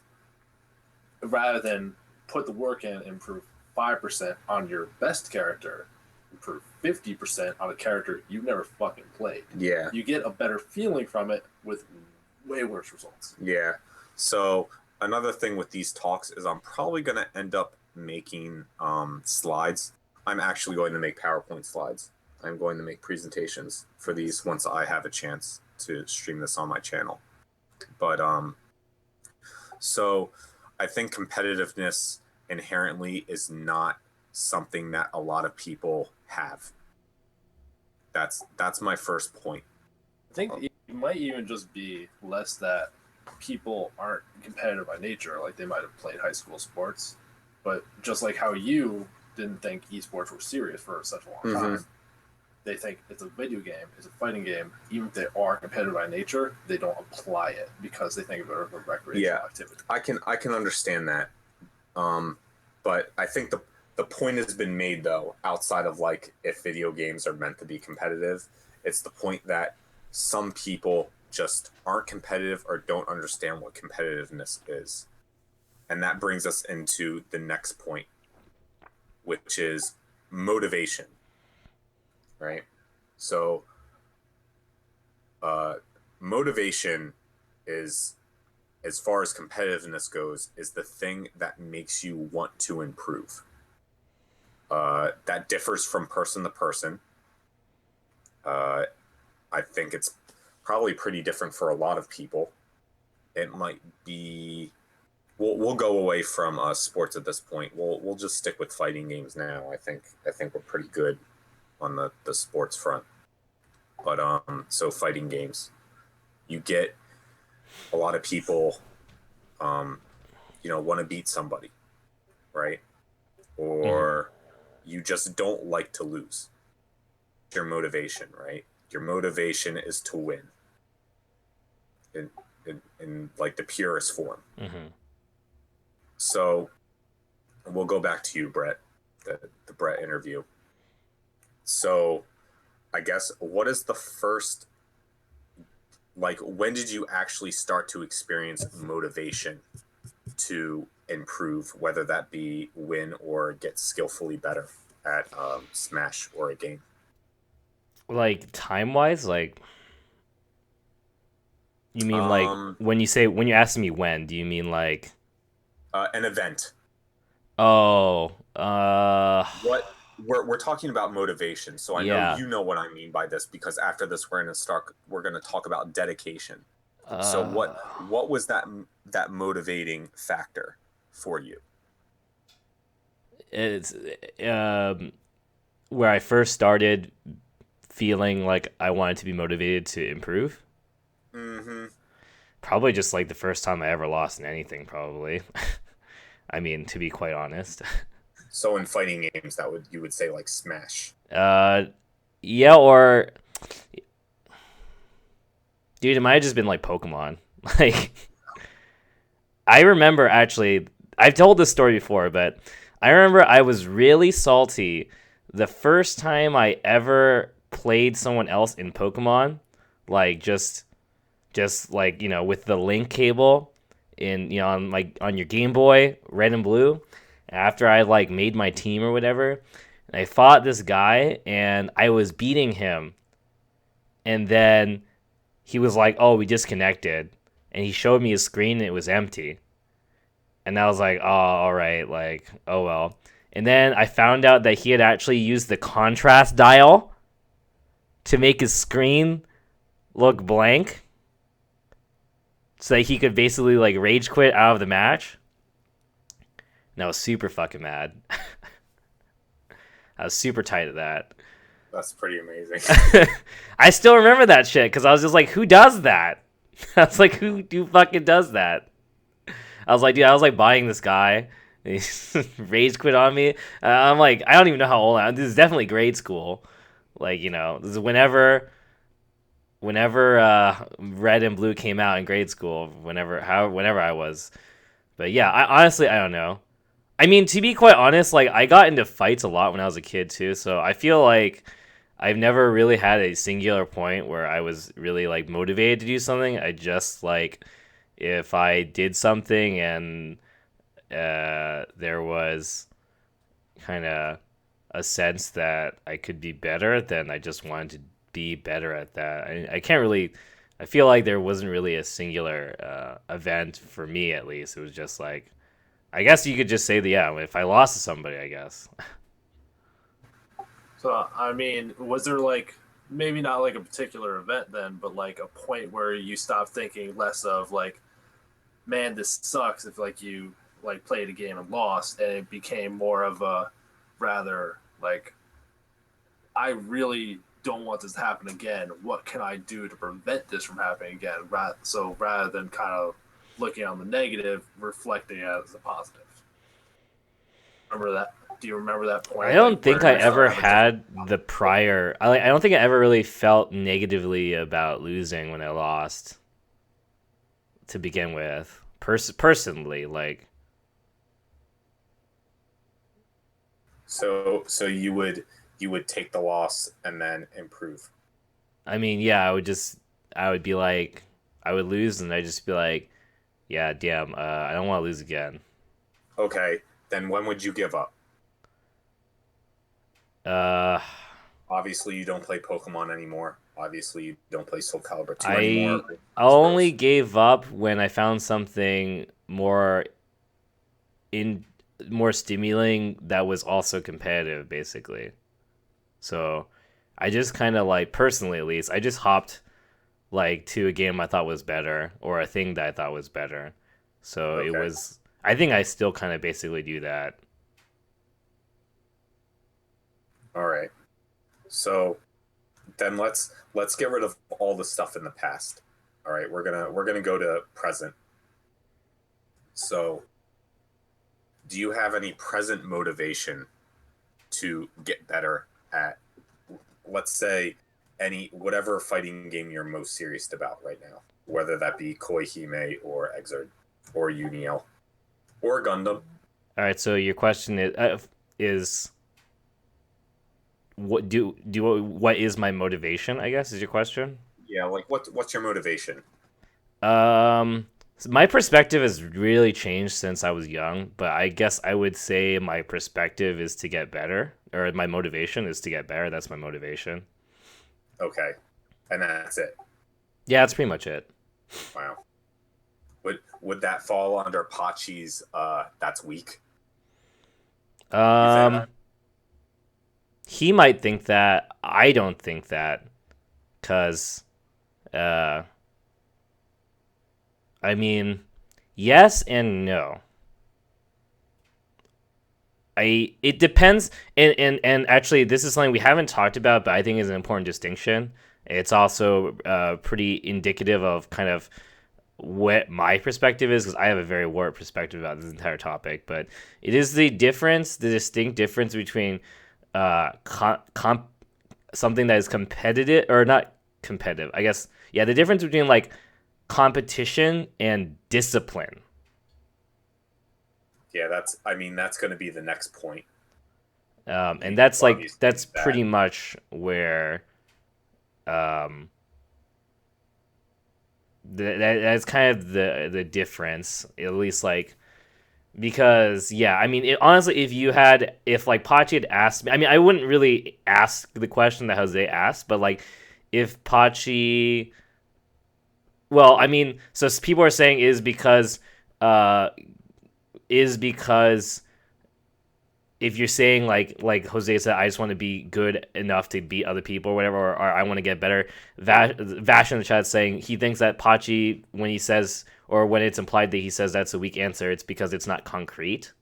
rather than put the work in, improve 5% on your best character, improve 50% on a character you've never fucking played. Yeah. You get a better feeling from it with way worse results. Yeah. So another thing with these talks is I'm probably going to end up making slides. I'm actually going to make PowerPoint slides. I'm going to make presentations for these once I have a chance to stream this on my channel. But so I think competitiveness inherently is not something that a lot of people have. That's my first point. I think it might even just be less that people aren't competitive by nature, like they might have played high school sports, but just like how you didn't think esports were serious for such a long time, they think it's a video game, it's a fighting game. Even if they are competitive by nature, they don't apply it because they think of it as a recreational activity. I can understand that, but I think the point has been made though. Outside of like if video games are meant to be competitive, it's the point that some people just aren't competitive or don't understand what competitiveness is, and that brings us into the next point, which is motivation. Right? So motivation is, as far as competitiveness goes, is the thing that makes you want to improve. That differs from person to person. I think it's probably pretty different for a lot of people. It might be... We'll go away from sports at this point. We'll just stick with fighting games now. I think we're pretty good on the sports front. But so fighting games, you get a lot of people want to beat somebody, right? Or you just don't like to lose. Your motivation, right? Your motivation is to win in like the purest form. So we'll go back to you, Brett, the Brett interview. So I guess what is the first, like, when did you actually start to experience motivation to improve, whether that be win or get skillfully better at Smash or a game? Like time-wise, like you mean like when you ask me when, do you mean like an event? Oh, what we're talking about motivation, so I know you know what I mean by this, because after this we're gonna talk about dedication. So what was that motivating factor for you? It's where I first started feeling like I wanted to be motivated to improve. Probably just like the first time I ever lost in anything, probably. I mean, to be quite honest. So in fighting games, you would say like Smash. Yeah, or dude, it might have just been like Pokemon. Like, I remember actually, I've told this story before, but I remember I was really salty the first time I ever played someone else in Pokemon, like just like, with the link cable on your Game Boy, Red and Blue. After I like made my team or whatever, and I fought this guy and I was beating him, and then he was like, "Oh, we disconnected," and he showed me his screen and it was empty, and I was like, "Oh, all right, like, oh well." And then I found out that he had actually used the contrast dial to make his screen look blank. so that he could basically like rage quit out of the match. And I was super fucking mad. I was super tight at that. That's pretty amazing. I still remember that shit because I was just like, who does that? I was like, who fucking does that? I was like, dude, I was like buying this guy. He rage quit on me. I'm like, I don't even know how old I am. This is definitely grade school. Like, you know, this is whenever Red and Blue came out in grade school, whenever I was. But yeah, I honestly I don't know. I mean, to be quite honest, like I got into fights a lot when I was a kid too, so I feel like I've never really had a singular point where I was really like motivated to do something. I just like if I did something and there was kind of a sense that I could be better, then I just wanted to be better at that. I can't really. I feel like there wasn't really a singular event for me, at least. It was just like, I guess you could just say if I lost to somebody, I guess. So, I mean, was there like maybe not like a particular event then, but like a point where you stopped thinking less of like, man, this sucks if like you like played a game and lost, and it became more of a rather like, I really don't want this to happen again. What can I do to prevent this from happening again? So rather than kind of looking on the negative, reflecting it as a positive. Remember that? Do you remember that point? I don't like, think where I you started ever having had different- the prior. I don't think I ever really felt negatively about losing when I lost. To begin with, personally, like. So you would take the loss and then improve. I mean, yeah, I would be like, I would lose, and I'd just be like, yeah, damn, I don't want to lose again. Okay, then when would you give up? Uh, Obviously, you don't play Pokemon anymore. Obviously, you don't play Soul Calibur 2 I anymore. only gave up when I found something in more stimulating that was also competitive, basically. So, I just kind of like personally, at least, I just hopped like to a game I thought was better or a thing that I thought was better. So it Okay. was. I think I still kind of basically do that. All right. So then let's get rid of all the stuff in the past. All right, we're gonna go to present. So, do you have any present motivation to get better at, let's say, any whatever fighting game you're most serious about right now, whether that be Koihime or Exerd or Uniel or Gundam? All right. So your question is what is my motivation? I guess is your question. Yeah, like what's your motivation? So my perspective has really changed since I was young, but I guess I would say my perspective is to get better, or my motivation is to get better. That's my motivation. Okay, and that's it. Yeah, that's pretty much it. Wow. Would that fall under Pachi's that's weak? You think? Um, he might think that. I don't think that, cause, uh, I mean, yes and no. It depends, and actually, this is something we haven't talked about, but I think is an important distinction. It's also pretty indicative of kind of what my perspective is, because I have a very warped perspective about this entire topic. But it is the distinct difference between something that is competitive or not competitive. I guess yeah, the difference between like competition and discipline. Yeah, that's going to be the next point. And that's like Obviously that's that. pretty much where um, that's kind of the difference, at least like because yeah, I mean honestly, if like Pachi had asked me, I mean I wouldn't really ask the question that Jose asked, but like if Pachi, well, I mean, so people are saying is because if you're saying like Jose said, I just want to be good enough to beat other people or whatever, or I want to get better. Vash in the chat saying he thinks that Pachi, when he says, or when it's implied that he says that's a weak answer, it's because it's not concrete.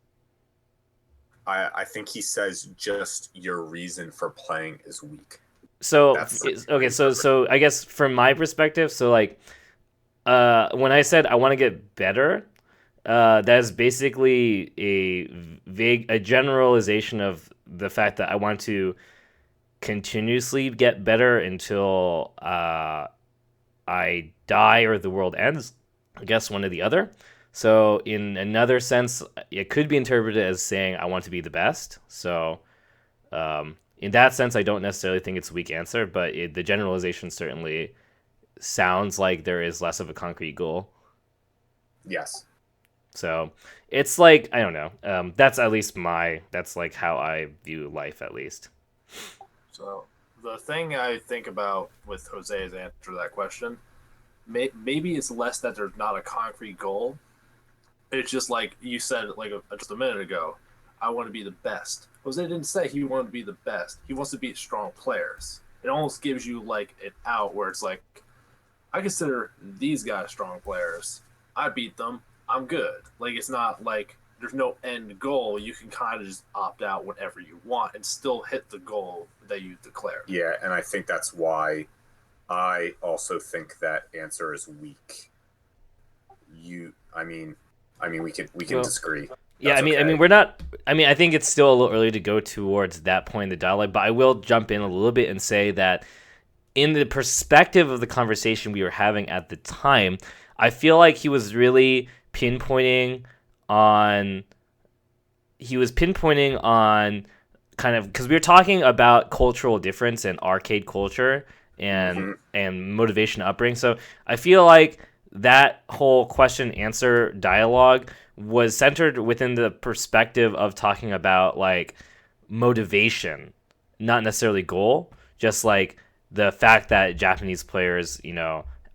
I think he says just your reason for playing is weak. So okay, so I guess from my perspective, so like when I said I want to get better, that's basically a generalization of the fact that I want to continuously get better until I die or the world ends. I guess one or the other. So in another sense, it could be interpreted as saying I want to be the best. So in that sense, I don't necessarily think it's a weak answer, but the generalization certainly sounds like there is less of a concrete goal. Yes. So it's like, I don't know. That's at least that's like how I view life, at least. So the thing I think about with Jose's answer to that question, maybe it's less that there's not a concrete goal. It's just like you said, like just a minute ago, I want to be the best. Jose didn't say he wanted to be the best. He wants to beat strong players. It almost gives you like an out where it's like, I consider these guys strong players. I beat them. I'm good. Like, it's not like there's no end goal. You can kind of just opt out whenever you want and still hit the goal that you declared. Yeah, and I think that's why I also think that answer is weak. I mean, we can disagree. Yeah, I mean, we're not. I mean, I think it's still a little early to go towards that point in the dialogue, but I will jump in a little bit and say that in the perspective of the conversation we were having at the time, I feel like he was really pinpointing on kind of, because we were talking about cultural difference and arcade culture and motivation upbringing. So I feel like that whole question answer dialogue was centered within the perspective of talking about like motivation, not necessarily goal, just like the fact that Japanese players,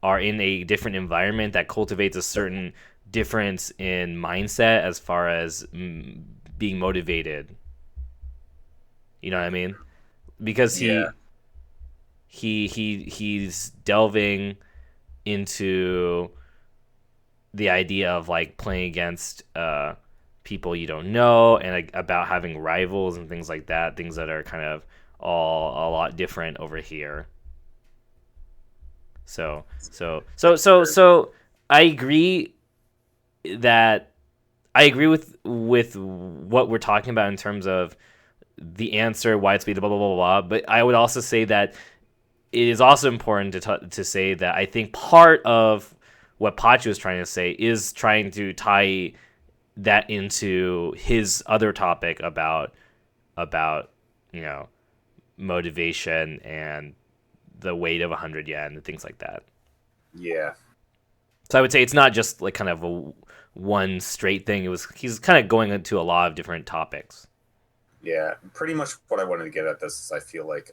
are in a different environment that cultivates a certain difference in mindset as far as being motivated. You know what I mean? Because he's delving into the idea of like playing against people you don't know, and like, about having rivals and things like that, things that are kind of all a lot different over here. So I agree with what we're talking about in terms of the answer, why it's blah blah blah blah blah. But I would also say that it is also important to say that I think part of what Pachi was trying to say is trying to tie that into his other topic about motivation and the weight of 100 yen and things like that. Yeah. So I would say it's not just like kind of a one straight thing. He's kind of going into a lot of different topics. Yeah, pretty much what I wanted to get at this is I feel like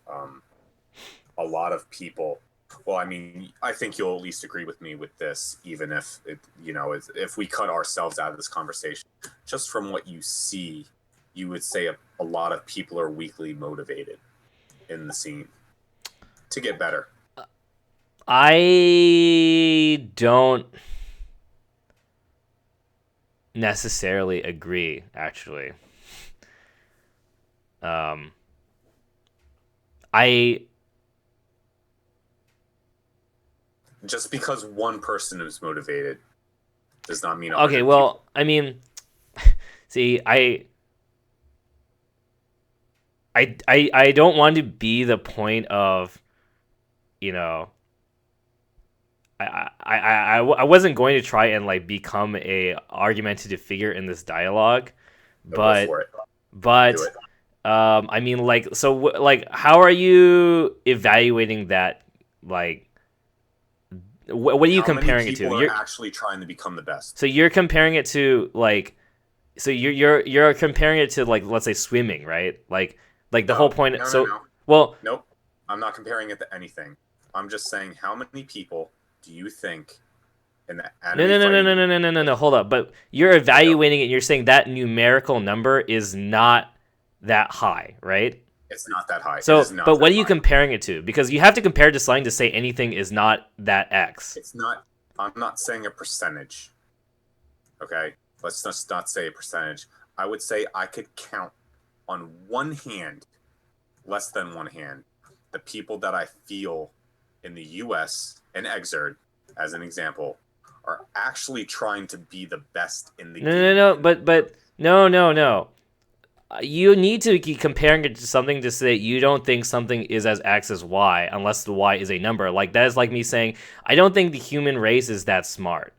a lot of people. Well, I mean, I think you'll at least agree with me with this, even if if we cut ourselves out of this conversation, just from what you see, you would say a lot of people are weakly motivated in the scene to get better. I don't necessarily agree, actually. Just because one person is motivated does not mean okay. Well, people. I mean, see, I don't want to be the point of, I wasn't going to try and like become a argumentative figure in this dialogue, but I mean, like, so like, how are you evaluating that? Like, what are you comparing it to? You're actually trying to become the best. So you're comparing it to like, so you're comparing it to like, let's say swimming, right? Like the whole point. No. Well, nope. I'm not comparing it to anything. I'm just saying, how many people do you think in the anime no, hold up. But you're evaluating it and you're saying that numerical number is not that high, right? It's not that high. It So, is not but that what are you high. comparing it to? Because you have to compare it to something to say anything is not that X. It's not. I'm not saying a percentage. Okay, let's just not say a percentage. I would say I could count on one hand, less than one hand, the people that I feel in the U.S. and Exerd, as an example, are actually trying to be the best in the No, game. no, no, but no, no, no. You need to be comparing it to something to say you don't think something is as X as Y unless the Y is a number. Like that is like me saying I don't think the human race is that smart.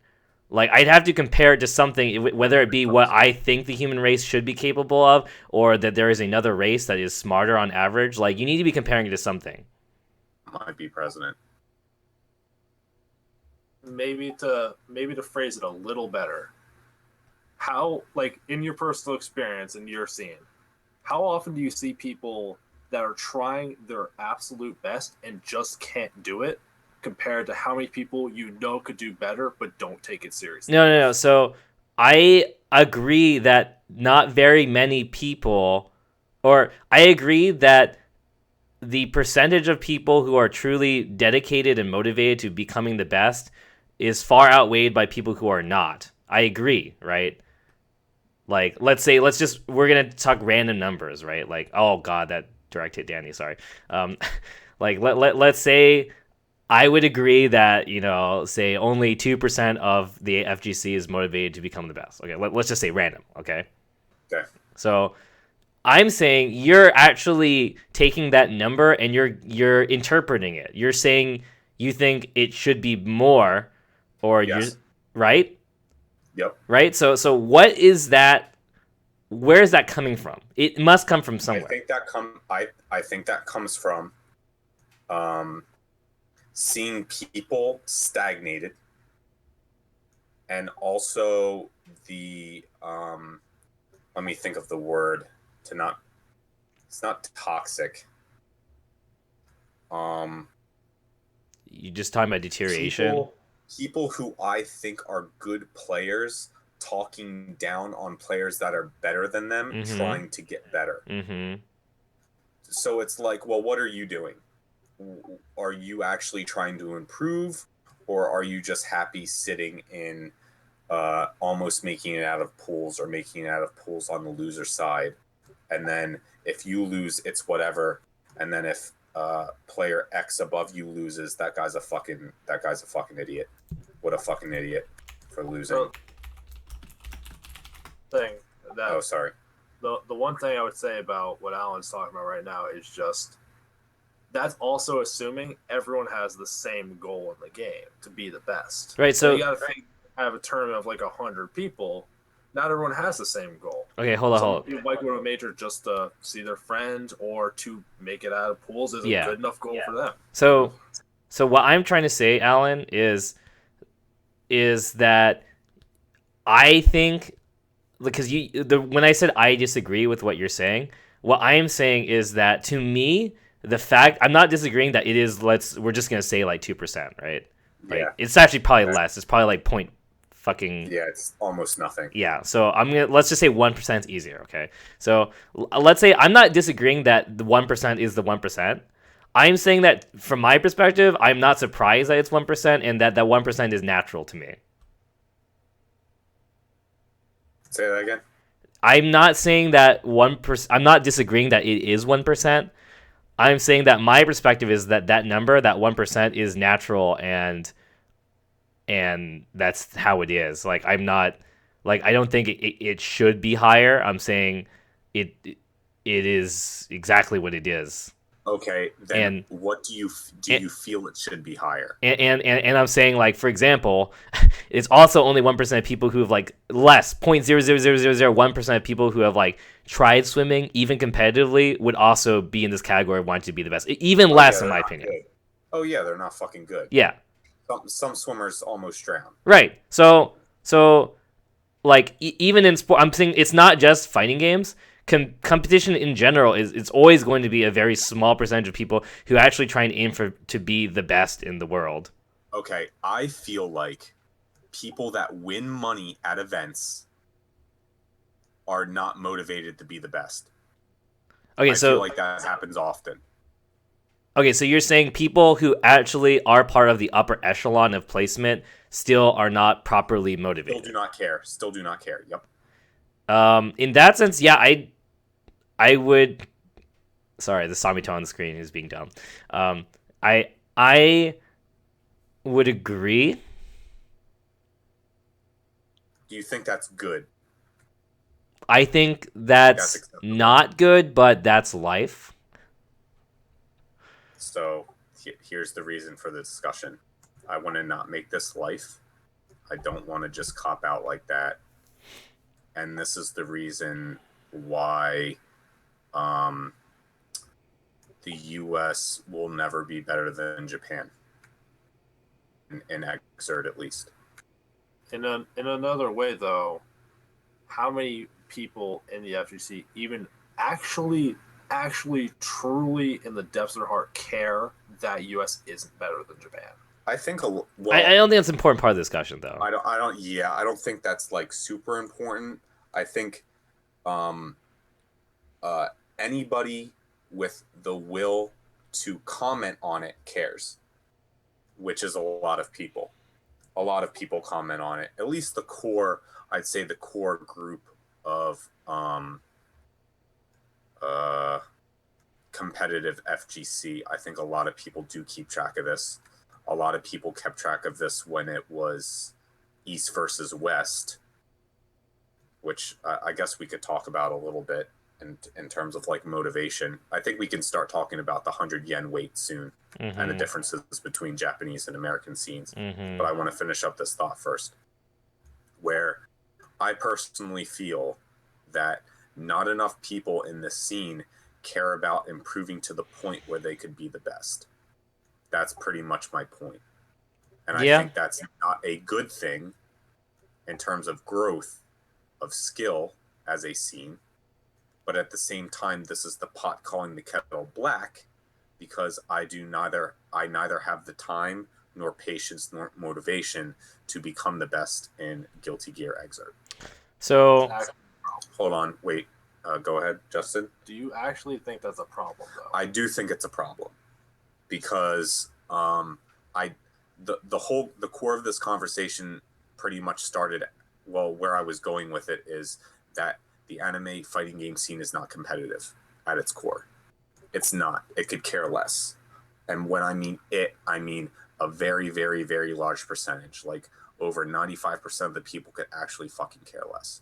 Like I'd have to compare it to something, whether it be what I think the human race should be capable of, or that there is another race that is smarter on average. Like you need to be comparing it to something. Might be president. Maybe to phrase it a little better, how, like, in your personal experience and your scene, how often do you see people that are trying their absolute best and just can't do it, compared to how many people you know could do better but don't take it seriously? No, no, no. So I agree that not very many people, or I agree that the percentage of people who are truly dedicated and motivated to becoming the best is far outweighed by people who are not. I agree, right? Like, we're gonna talk random numbers, right? Like, oh god, that direct hit Danny. Sorry. Um, like let's say I would agree that say only 2% of the FGC is motivated to become the best. Okay, let's just say random. Okay, Okay. so I'm saying you're actually taking that number and you're interpreting it. You're saying you think it should be more, or you're Yes. right, Yep. right. So what is that? Where is that coming from? It must come from I somewhere. think that I think that comes from seeing people stagnated, and also the let me think of the word to not. It's not toxic. Um, You just talking about deterioration. people who I think are good players talking down on players that are better than them, Mm-hmm. trying to get better. Mm-hmm. So it's like, well, what are you doing? Are you actually trying to improve, or are you just happy sitting in almost making it out of pools, or making it out of pools on the loser side? And then if you lose, it's whatever. And then if player X above you loses, that guy's a fucking idiot. What a fucking idiot for losing. So, thing that Oh, sorry. the one thing I would say about what Alan's talking about right now is just that's also assuming everyone has the same goal in the game to be the best. Right. So So you got to have a tournament of like 100 people. Not everyone has the same goal. okay, hold on, Some hold on. people might go to a major just to see their friend or to make it out of pools is Yeah. a good enough goal for them. So what I'm trying to say, Alan, is that I think because when I said I disagree with what you're saying, what I am saying is that to me, the fact I'm not disagreeing that it is we're just gonna say like 2%, right? Like Yeah. it's actually probably less. It's probably like point fucking Yeah, it's almost nothing. yeah. So let's just say 1% is easier, okay? So let's say I'm not disagreeing that the 1% is the 1%. I'm saying that from my perspective, I'm not surprised that it's 1% and that 1% is natural to me. Say that again. I'm not saying that 1%. I'm not disagreeing that it is 1%. I'm saying that my perspective is that number, that 1%, is natural and that's how it is. Like I'm not like I don't think it should be higher. I'm saying it is exactly what it is. Okay, then And what do you feel it should be higher? and I'm saying, like, for example, it's also only 1% of people who have like less 0.00001% of people who have like tried swimming even competitively would also be in this category of wanting to be the best. Even less, in my opinion. Good. Oh yeah, they're not fucking good. Yeah. Some swimmers almost drown. Right. So like even in sport, I'm saying it's not just fighting games. Competition in general it's always going to be a very small percentage of people who actually try and aim to be the best in the world. Okay, I feel like people that win money at events are not motivated to be the best. Okay, I feel like that happens often. Okay, so you're saying people who actually are part of the upper echelon of placement still are not properly motivated. Still do not care. Still do not care. Yep. In that sense, yeah, I would. Sorry, the Samito on the screen is being dumb. Um, I would agree. Do you think that's good? I think That's that's acceptable. not good, but that's life. So here's the reason for the discussion. I want to not make this life. I don't want to just cop out like that. And this is the reason why um, the U.S. will never be better than Japan in exert, at least. In another way, though, how many people in the FGC even actually, truly, in the depths of their heart, care that U.S. isn't better than Japan? I think I don't think that's an important part of the discussion, though. I don't think that's like super important. I think um, anybody with the will to comment on it cares, which is a lot of people. A lot of people comment on it. At least the core, I'd say the core group of uh, competitive FGC. I think a lot of people do keep track of this. A lot of people kept track of this when it was East versus West, which I guess we could talk about a little bit in terms of like motivation. I think we can start talking about the 100 yen weight soon and the differences between Japanese and American scenes. But I want to finish up this thought first, where I personally feel that not enough people in this scene care about improving to the point where they could be the best. That's pretty much my point. And I think that's not a good thing in terms of growth of skill as a scene. But at the same time, this is the pot calling the kettle black, because I neither have the time nor patience nor motivation to become the best in Guilty Gear Exert. So hold on, wait. Go ahead, Justin. Do you actually think that's a problem, though? I do think it's a problem because the core of this conversation pretty much started. Well, where I was going with it is that the anime fighting game scene is not competitive at its core. It's not. It could care less. And when I mean it, I mean a very, very, very large percentage. Like over 95% of the people could actually fucking care less.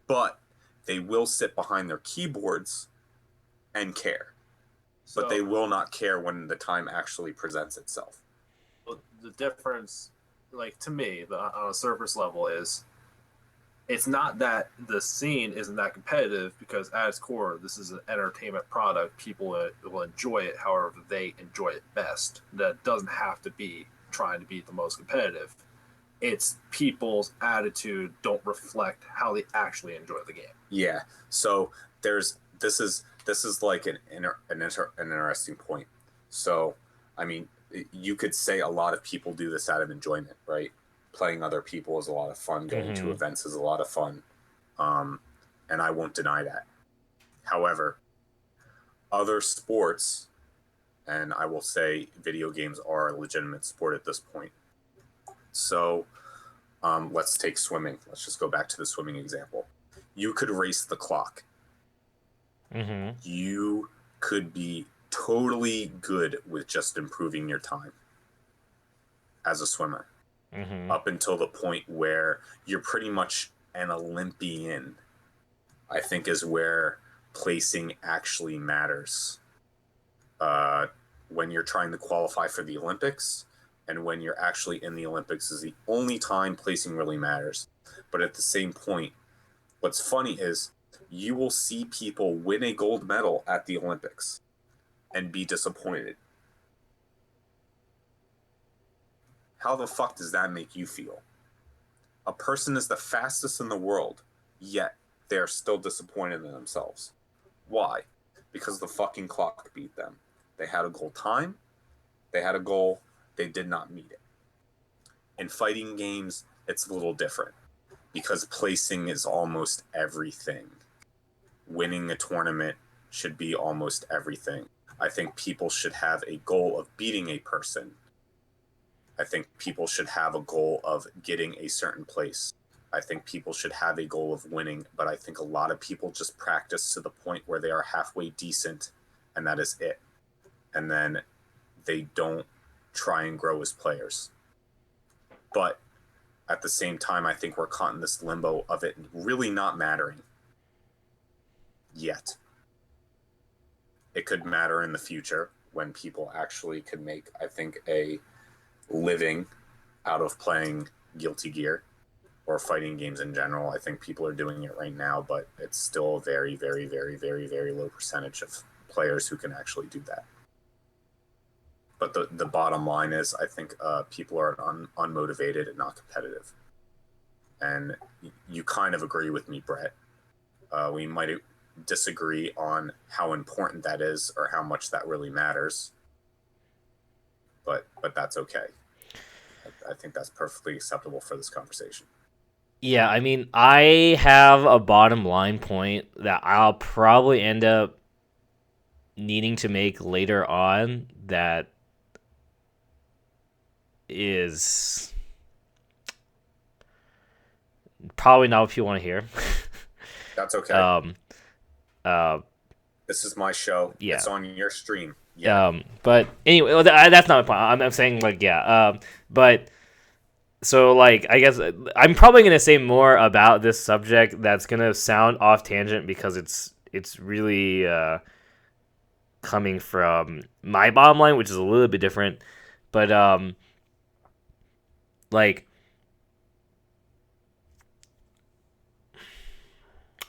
But they will sit behind their keyboards and care. But they will not care when the time actually presents itself. The difference, like to me, on a surface level, is it's not that the scene isn't that competitive, because at its core, this is an entertainment product. People will enjoy it however they enjoy it best. That doesn't have to be trying to be the most competitive. It's people's attitude don't reflect how they actually enjoy the game. Yeah. So this is like an interesting point. So, I mean, you could say a lot of people do this out of enjoyment, right? Playing other people is a lot of fun. Going to events is a lot of fun. And I won't deny that. However, other sports, and I will say video games are a legitimate sport at this point. So let's take swimming. Let's just go back to the swimming example. You could race the clock. You could be totally good with just improving your time as a swimmer. Up until the point where you're pretty much an Olympian, I think is where placing actually matters. When you're trying to qualify for the Olympics and when you're actually in the Olympics is the only time placing really matters. But at the same point, what's funny is you will see people win a gold medal at the Olympics and be disappointed. How the fuck does that make you feel? A person is the fastest in the world, yet they're still disappointed in themselves. Why? Because the fucking clock beat them. They had a goal time, they had a goal, they did not meet it. In fighting games, it's a little different because placing is almost everything. Winning a tournament should be almost everything. I think people should have a goal of beating a person. I think people should have a goal of getting a certain place. I think people should have a goal of winning, but I think a lot of people just practice to the point where they are halfway decent, and that is it. And then they don't try and grow as players. But at the same time, I think we're caught in this limbo of it really not mattering yet. It could matter in the future when people actually could make, I think, a living out of playing Guilty Gear or fighting games in general. I think people are doing it right now, but it's still a very, very, very, very, very low percentage of players who can actually do that. But the bottom line is, I think people are unmotivated and not competitive. And you kind of agree with me, Brett. We might disagree on how important that is or how much that really matters. But that's okay. I think that's perfectly acceptable for this conversation. Yeah, I mean, I have a bottom line point that I'll probably end up needing to make later on that is probably not what you want to hear. That's okay. Uh, this is my show. Yeah. It's on your stream. Yeah. But anyway, well, that's not my point. I'm saying, like, yeah. But so, like, I guess I'm probably gonna say more about this subject that's gonna sound off tangent because it's really coming from my bottom line, which is a little bit different. But like,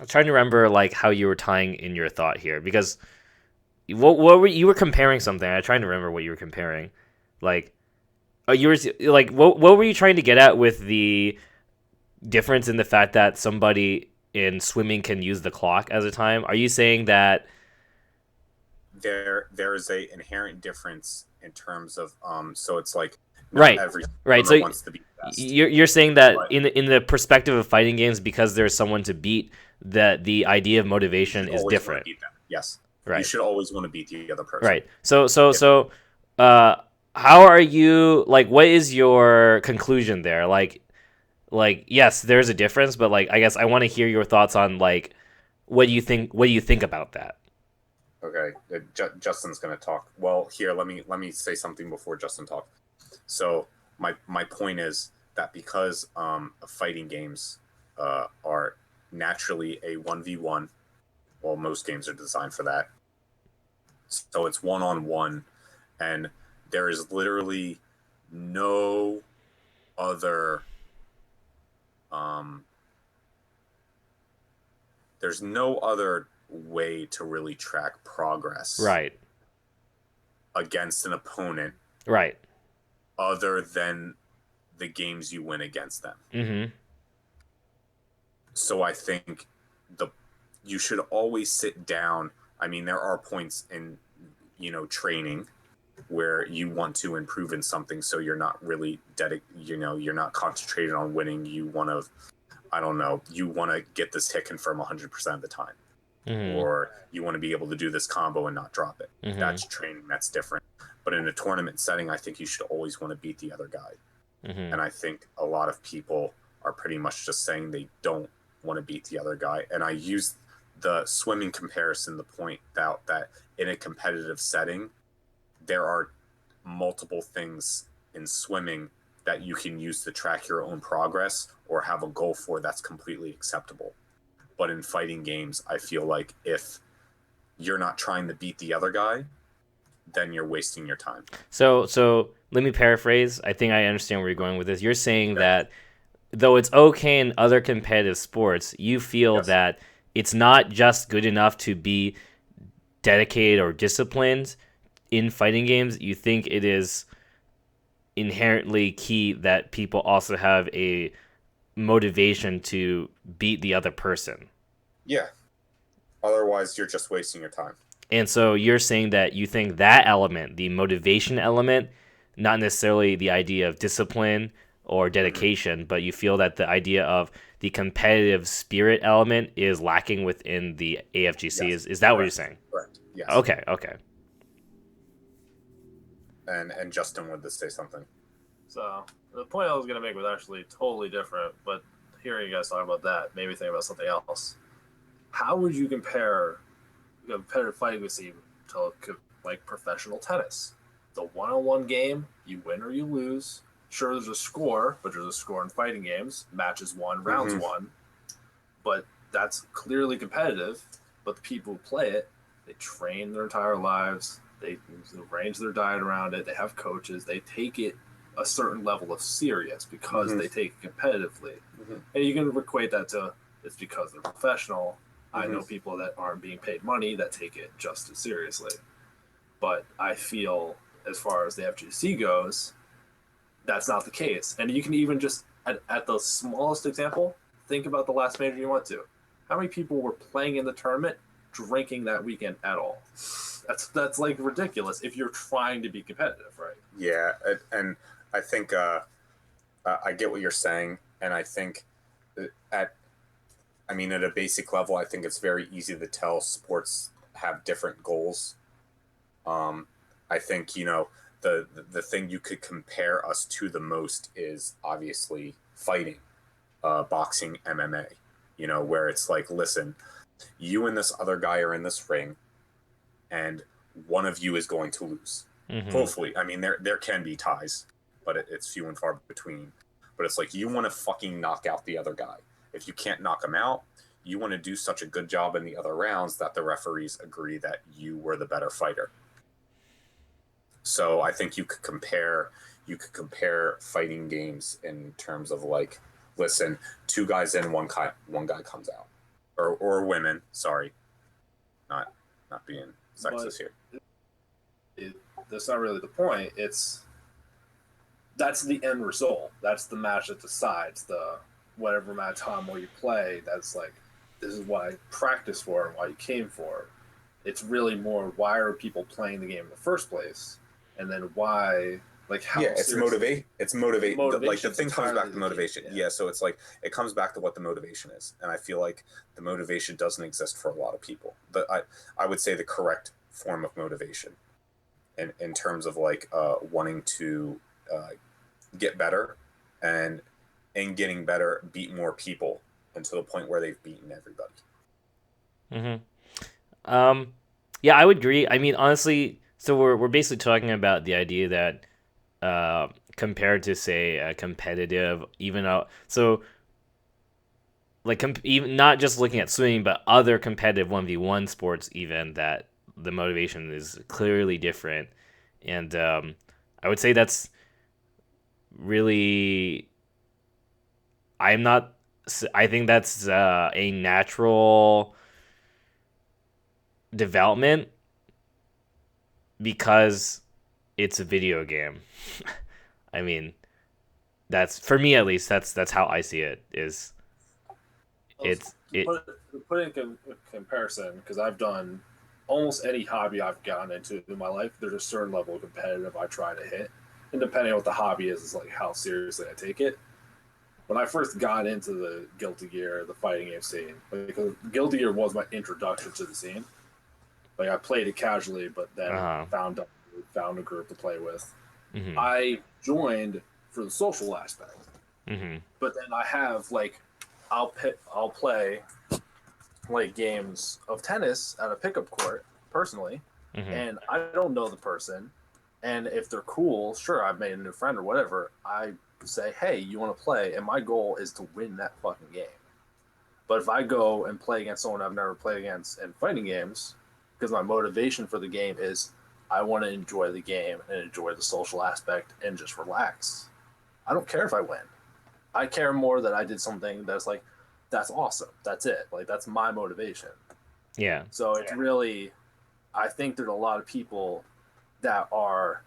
I'm trying to remember like how you were tying in your thought here because what were you were comparing something. I'm trying to remember what you were comparing. Like, you were like what were you trying to get at with the difference in the fact that somebody in swimming can use the clock as a time? Are you saying that there is a inherent difference in terms of so it's like right so wants to be best. You're saying that but in the perspective of fighting games, because there's someone to beat, that the idea of motivation is different? Yes, right. You should always want to beat the other person. Right. So how are you, like, what is your conclusion there? Like yes, there's a difference, but like I guess I want to hear your thoughts on like what do you think about that? Okay, Justin's going to talk. Well, here, let me say something before Justin talks. So my point is that because fighting games are naturally a 1v1, well, most games are designed for that. So it's one-on-one, and there is literally no other there's no other way to really track progress right against an opponent right other than the games you win against them. Mm-hmm. So I think you should always sit down. I mean, there are points in training where you want to improve in something, so you're not really you're not concentrated on winning. You want to, I don't know, you want to get this hit confirm 100% of the time. Mm-hmm. Or you want to be able to do this combo and not drop it. Mm-hmm. That's training. That's different. But in a tournament setting, I think you should always want to beat the other guy. Mm-hmm. And I think a lot of people are pretty much just saying they don't want to beat the other guy. And I use the swimming comparison to point out that in a competitive setting, there are multiple things in swimming that you can use to track your own progress or have a goal for that's completely acceptable. But in fighting games, I feel like if you're not trying to beat the other guy, then you're wasting your time. So let me paraphrase. I think I understand where you're going with this. You're saying that though it's okay in other competitive sports, you feel that it's not just good enough to be dedicated or disciplined in fighting games. You think it is inherently key that people also have a motivation to beat the other person. Yeah. Otherwise, you're just wasting your time. And so you're saying that you think that element, the motivation element, not necessarily the idea of discipline or dedication, but you feel that the idea of the competitive spirit element is lacking within the AFGC. Yes. Is that what you're Correct. saying? Correct. Yes. Okay. And Justin wanted to say something. So the point I was going to make was actually totally different, but hearing you guys talk about that made me think about something else. How would you compare a competitive fighting scene to like professional tennis? The one-on-one game, you win or you lose. Sure, there's a score, but there's a score in fighting games. Matches won, rounds won. But that's clearly competitive. But the people who play it, they train their entire lives. They arrange their diet around it. They have coaches. They take it a certain level of serious because they take it competitively. And you can equate that to it's because they're professional. I know people that aren't being paid money that take it just as seriously. But I feel, as far as the FGC goes, that's not the case. And you can even just, at the smallest example, think about the last major you went to. How many people were playing in the tournament drinking that weekend at all? That's like ridiculous if you're trying to be competitive, right? Yeah, and I think I get what you're saying, and I think at a basic level, I think it's very easy to tell sports have different goals. I think the thing you could compare us to the most is obviously fighting, boxing, MMA. Where it's like, listen, you and this other guy are in this ring, and one of you is going to lose. Hopefully, there can be ties, but it's few and far between. But it's like you want to fucking knock out the other guy. If you can't knock him out, you want to do such a good job in the other rounds that the referees agree that you were the better fighter. So I think you could compare fighting games in terms of like, listen, two guys in, one guy comes out, or women. Sorry, not being sexist here. That's not really the point. That's the end result. That's the match that decides the whatever amount of time where you play. That's like, this is what I practiced for and why you came for. It's really more, why are people playing the game in the first place, and then why, like, how. Yeah, it's motivate. Like the thing comes back to motivation. Yeah, so it's like it comes back to what the motivation is, and I feel like the motivation doesn't exist for a lot of people. I would say the correct form of motivation, in terms of like wanting to get better, and in getting better, beat more people, and to the point where they've beaten everybody. Yeah, I would agree. I mean, honestly, so we're basically talking about the idea that compared to, say, a competitive, even out, so like even not just looking at swimming, but other competitive 1v1 sports, even, that the motivation is clearly different. And I would say that's really, I think that's a natural development because it's a video game. I mean, that's, for me at least, that's how I see it. Put it in comparison, because I've done almost any hobby I've gotten into in my life. There's a certain level of competitive I try to hit, and depending on what the hobby is like how seriously I take it. When I first got into the Guilty Gear, the fighting game scene, because Guilty Gear was my introduction to the scene. Like, I played it casually, but then found a group to play with. I joined for the social aspect, but then I have like, I'll play like games of tennis at a pickup court personally, and I don't know the person, and if they're cool, sure, I've made a new friend or whatever. I say, hey, you want to play? And my goal is to win that fucking game. But if I go and play against someone I've never played against in fighting games, because my motivation for the game is I want to enjoy the game and enjoy the social aspect and just relax, I don't care if I win. I care more that I did something that's like, that's awesome. That's it. Like, that's my motivation. Yeah. So it's really, I think there's a lot of people that are,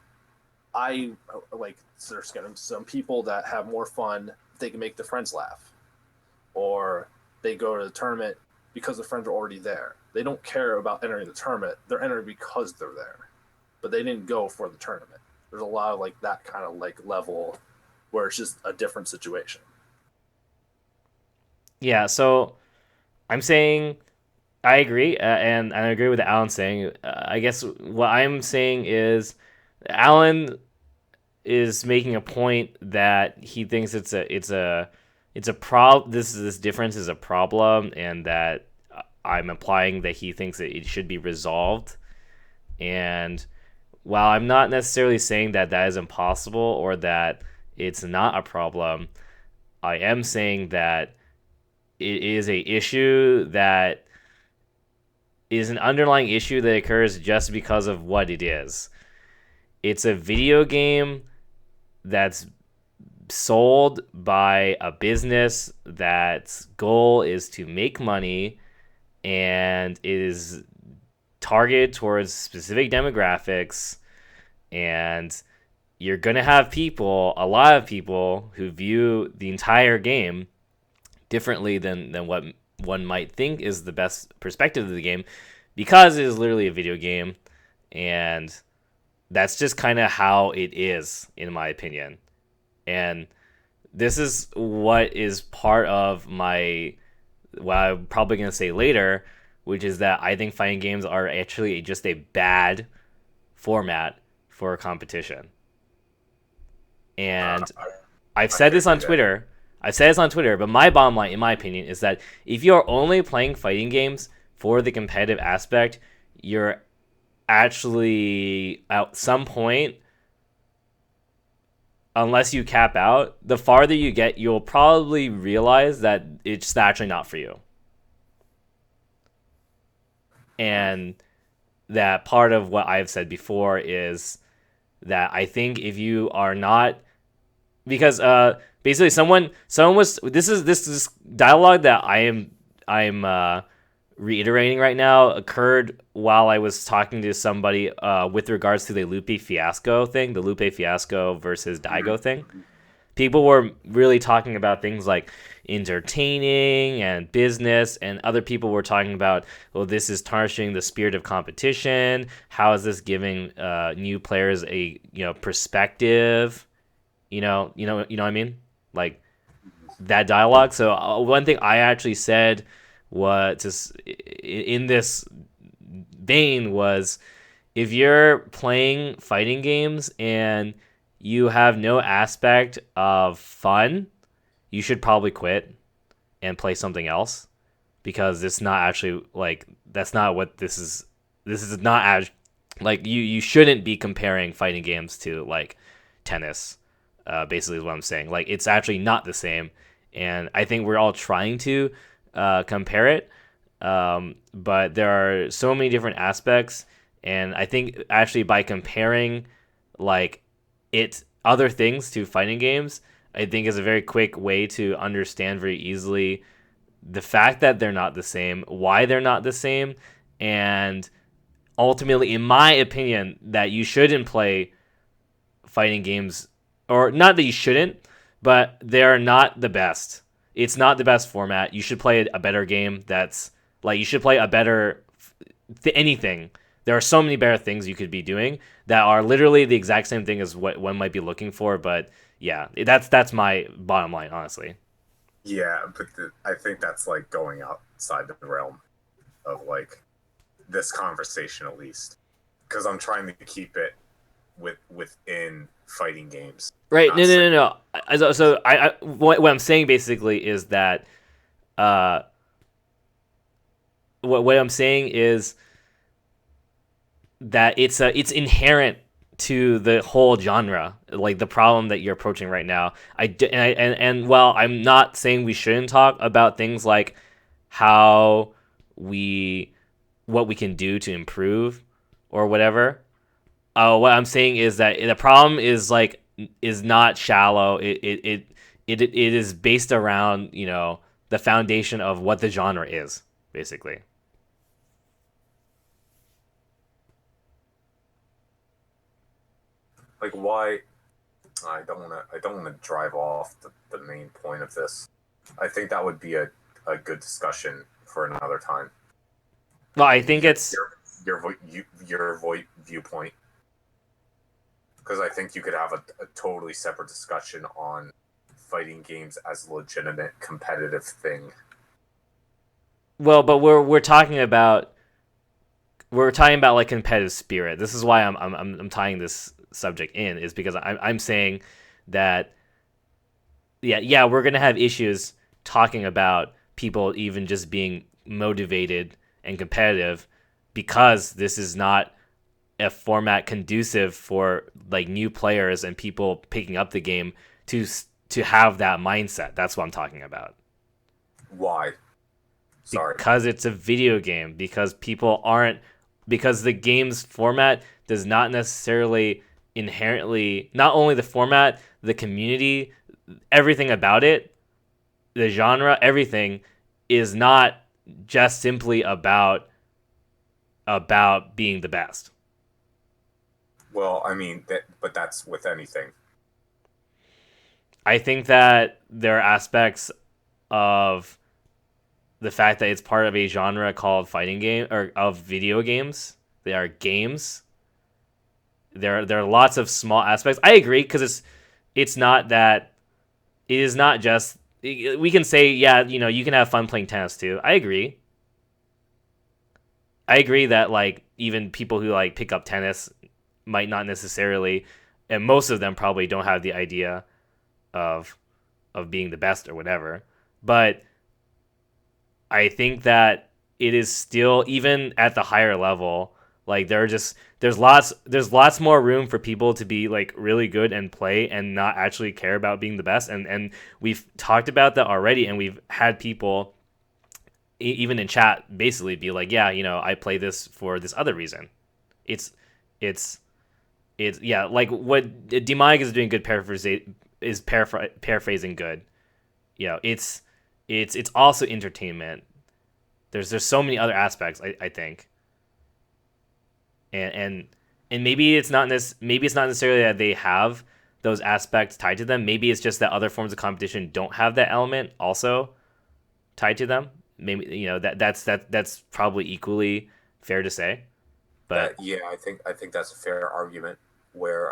there's some people that have more fun if they can make their friends laugh, or they go to the tournament because the friends are already there. They don't care about entering the tournament. They're entering because they're there, but they didn't go for the tournament. There's a lot of like that kind of like level where it's just a different situation. Yeah, so I'm saying I agree, and I agree with Alan saying. I guess what I'm saying is Alan is making a point that he thinks this difference is a problem, and that I'm implying that he thinks that it should be resolved. And while I'm not necessarily saying that that is impossible or that it's not a problem, I am saying that it is a issue that is an underlying issue that occurs just because of what it is. It's a video game that's sold by a business that's goal is to make money, and it is targeted towards specific demographics, and you're going to have a lot of people who view the entire game differently than what one might think is the best perspective of the game, because it is literally a video game, and that's just kind of how it is, in my opinion. And this is what is part of what I'm probably going to say later, which is that I think fighting games are actually just a bad format for a competition. And I've said this on Twitter. I've said this on Twitter, but my bottom line, in my opinion, is that if you're only playing fighting games for the competitive aspect, you're actually at some point, unless you cap out, the farther you get, you'll probably realize that it's actually not for you. And that part of what I've said before is that I think if you are not, because basically someone was, this dialogue that I'm reiterating right now occurred while I was talking to somebody with regards to the Lupe Fiasco thing, the Lupe Fiasco versus Daigo thing. People were really talking about things like entertaining and business, and other people were talking about, well, this is tarnishing the spirit of competition. How is this giving new players a perspective? You know what I mean? Like that dialogue. So one thing I actually said was in this vein was, if you're playing fighting games and you have no aspect of fun, you should probably quit and play something else, because it's not actually like, that's not what this is. This is not as like, you shouldn't be comparing fighting games to like tennis. Basically is what I'm saying. Like, it's actually not the same, and I think we're all trying to compare it, but there are so many different aspects, and I think actually by comparing like other things to fighting games, I think is a very quick way to understand very easily the fact that they're not the same, why they're not the same, and ultimately, in my opinion, that you shouldn't play fighting games, or not that you shouldn't, but they're not the best. It's not the best format. You should play a better game. That's like, you should play a better anything. There are so many better things you could be doing that are literally the exact same thing as what one might be looking for. But yeah, that's my bottom line, honestly. Yeah, but I think that's like going outside the realm of like this conversation, at least, because I'm trying to keep it within fighting games. Right? No. So what I'm saying basically is that what I'm saying is that it's inherent to the whole genre, like the problem that you're approaching right now. And while I'm not saying we shouldn't talk about things like how what we can do to improve or whatever, what I'm saying is that the problem is not shallow. It is based around the foundation of what the genre is, basically. Like, why? I don't want to drive off the main point of this. I think that would be a good discussion for another time. Well, I think it's your viewpoint, because I think you could have a totally separate discussion on fighting games as a legitimate competitive thing. Well, but we're talking about like competitive spirit. This is why I'm tying this subject in, is because I'm saying that yeah, we're gonna have issues talking about people even just being motivated and competitive because this is not a format conducive for like new players and people picking up the game to have that mindset. That's what I'm talking about. Why? Sorry. Because it's a video game. Because people aren't. Because the game's format does not necessarily inherently, not only the format, the community, everything about it, the genre, everything is not just simply about being the best. Well, I mean, but that's with anything. I think that there are aspects of the fact that it's part of a genre called fighting game or of video games. They are games. There are lots of small aspects. I agree, because it's not that it is not just, we can say, yeah, you can have fun playing tennis too. I agree that like even people who like pick up tennis might not necessarily, and most of them probably don't have the idea of being the best or whatever. But I think that it is still, even at the higher level, like there's lots more room for people to be like really good and play and not actually care about being the best. And we've talked about that already, and we've had people even in chat basically be like, yeah, I play this for this other reason. It's yeah, like what Demonic is doing good paraphrasing good. It's also entertainment. There's so many other aspects, I think. And maybe it's not necessarily that they have those aspects tied to them. Maybe it's just that other forms of competition don't have that element also tied to them. Maybe that's probably equally fair to say. But yeah, I think that's a fair argument where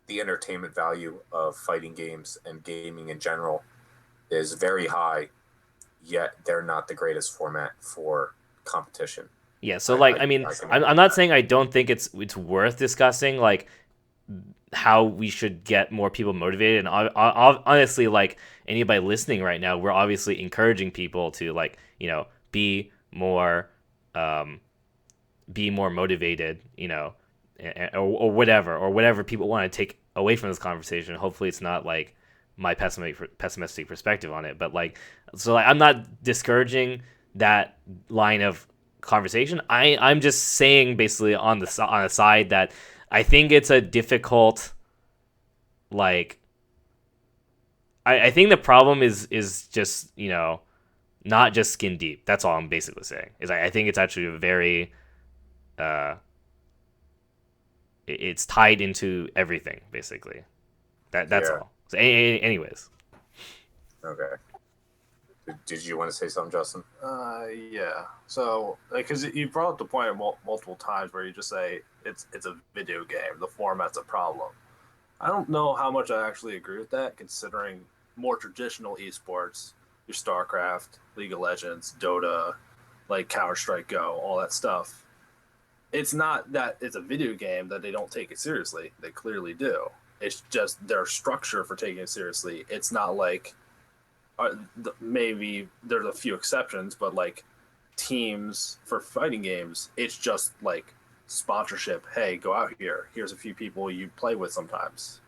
the entertainment value of fighting games and gaming in general is very high, yet they're not the greatest format for competition. yeah, so I mean, I'm not saying I don't think it's worth discussing like how we should get more people motivated. And honestly, like anybody listening right now, we're obviously encouraging people to like be more motivated, or whatever people want to take away from this conversation. Hopefully, it's not like my pessimistic perspective on it, but like, so like I'm not discouraging that line of conversation. I'm just saying basically on the side that I think it's a difficult, like, I think the problem is just not just skin deep. That's all I'm basically saying. Is I think it's actually a very it's tied into everything basically. That's all. So anyways. Okay. Did you want to say something, Justin? Yeah. So, because you brought up the point multiple times where you just say it's a video game, the format's a problem. I don't know how much I actually agree with that, considering more traditional esports, your StarCraft, League of Legends, Dota, like Counter-Strike Go, all that stuff. It's not that it's a video game that they don't take it seriously. They clearly do. It's just their structure for taking it seriously. It's not like maybe there's a few exceptions, but like teams for fighting games, it's just like sponsorship. Hey, go out here. Here's a few people you play with sometimes.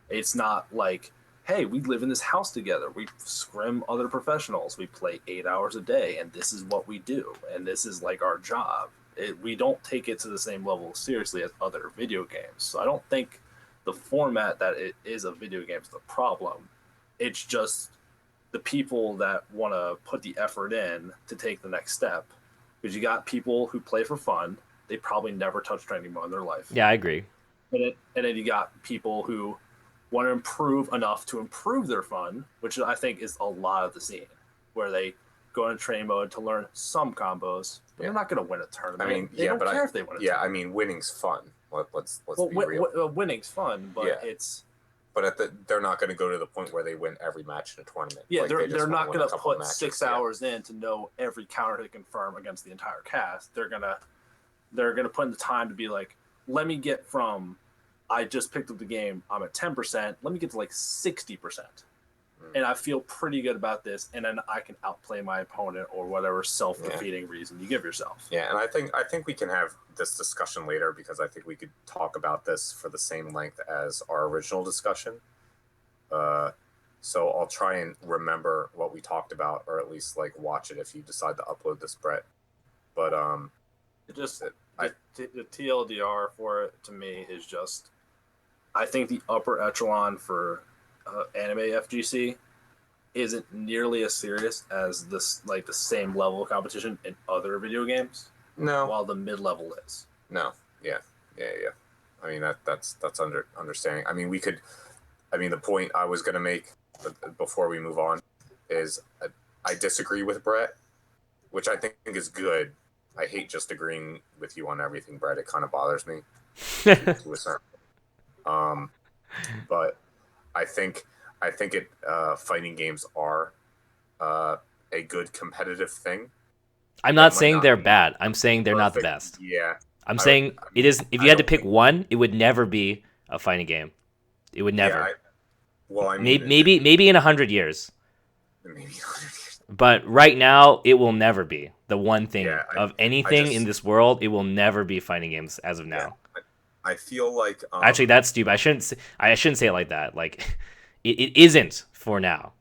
It's not like, hey, we live in this house together. We scrim other professionals. We play 8 hours a day, and this is what we do. And this is like our job. We don't take it to the same level seriously as other video games. So I don't think the format that it is a video game is the problem. It's just the people that want to put the effort in to take the next step. Because you got people who play for fun. They probably never touched training mode in their life. Yeah, I agree. And then you got people who want to improve enough to improve their fun, which I think is a lot of the scene, where they go into training mode to learn some combos. But they're not going to win a tournament. I mean, they don't care if they win a tournament. I mean, winning's fun. Let's Well, be real. winning's fun, but Yeah. it's But they're not going to go to the point where they win every match in a tournament. yeah, Like, they're not win gonna a couple put matches. 6 hours in to know every counter to confirm against the entire cast. They're gonna put in the time to be like, let me get from I just picked up the game, I'm at 10%, let me get to like 60%. And I feel pretty good about this, and then I can outplay my opponent or whatever self-defeating reason you give yourself. Yeah, and I think we can have this discussion later, because I think we could talk about this for the same length as our original discussion. So I'll try and remember what we talked about, or at least like watch it if you decide to upload this, Brett. But the TLDR for it to me is just, I think the upper echelon for anime FGC isn't nearly as serious as this, like the same level of competition in other video games. No, while the mid level is. No, yeah. I mean that's understanding. I mean the point I was gonna make before we move on is I disagree with Brett, which I think is good. I hate just agreeing with you on everything, Brett. It kind of bothers me to a certain. But I think fighting games are a good competitive thing. I'm not saying they're bad. I'm saying they're not the best. Yeah. I'm saying it is. If you had to pick one, it would never be a fighting game. It would never. I mean, maybe in 100 years. Maybe 100 years. But right now, it will never be the one thing of anything in this world. It will never be fighting games as of now. Yeah, I feel like actually that's stupid. I shouldn't say it like that. Like it isn't for now.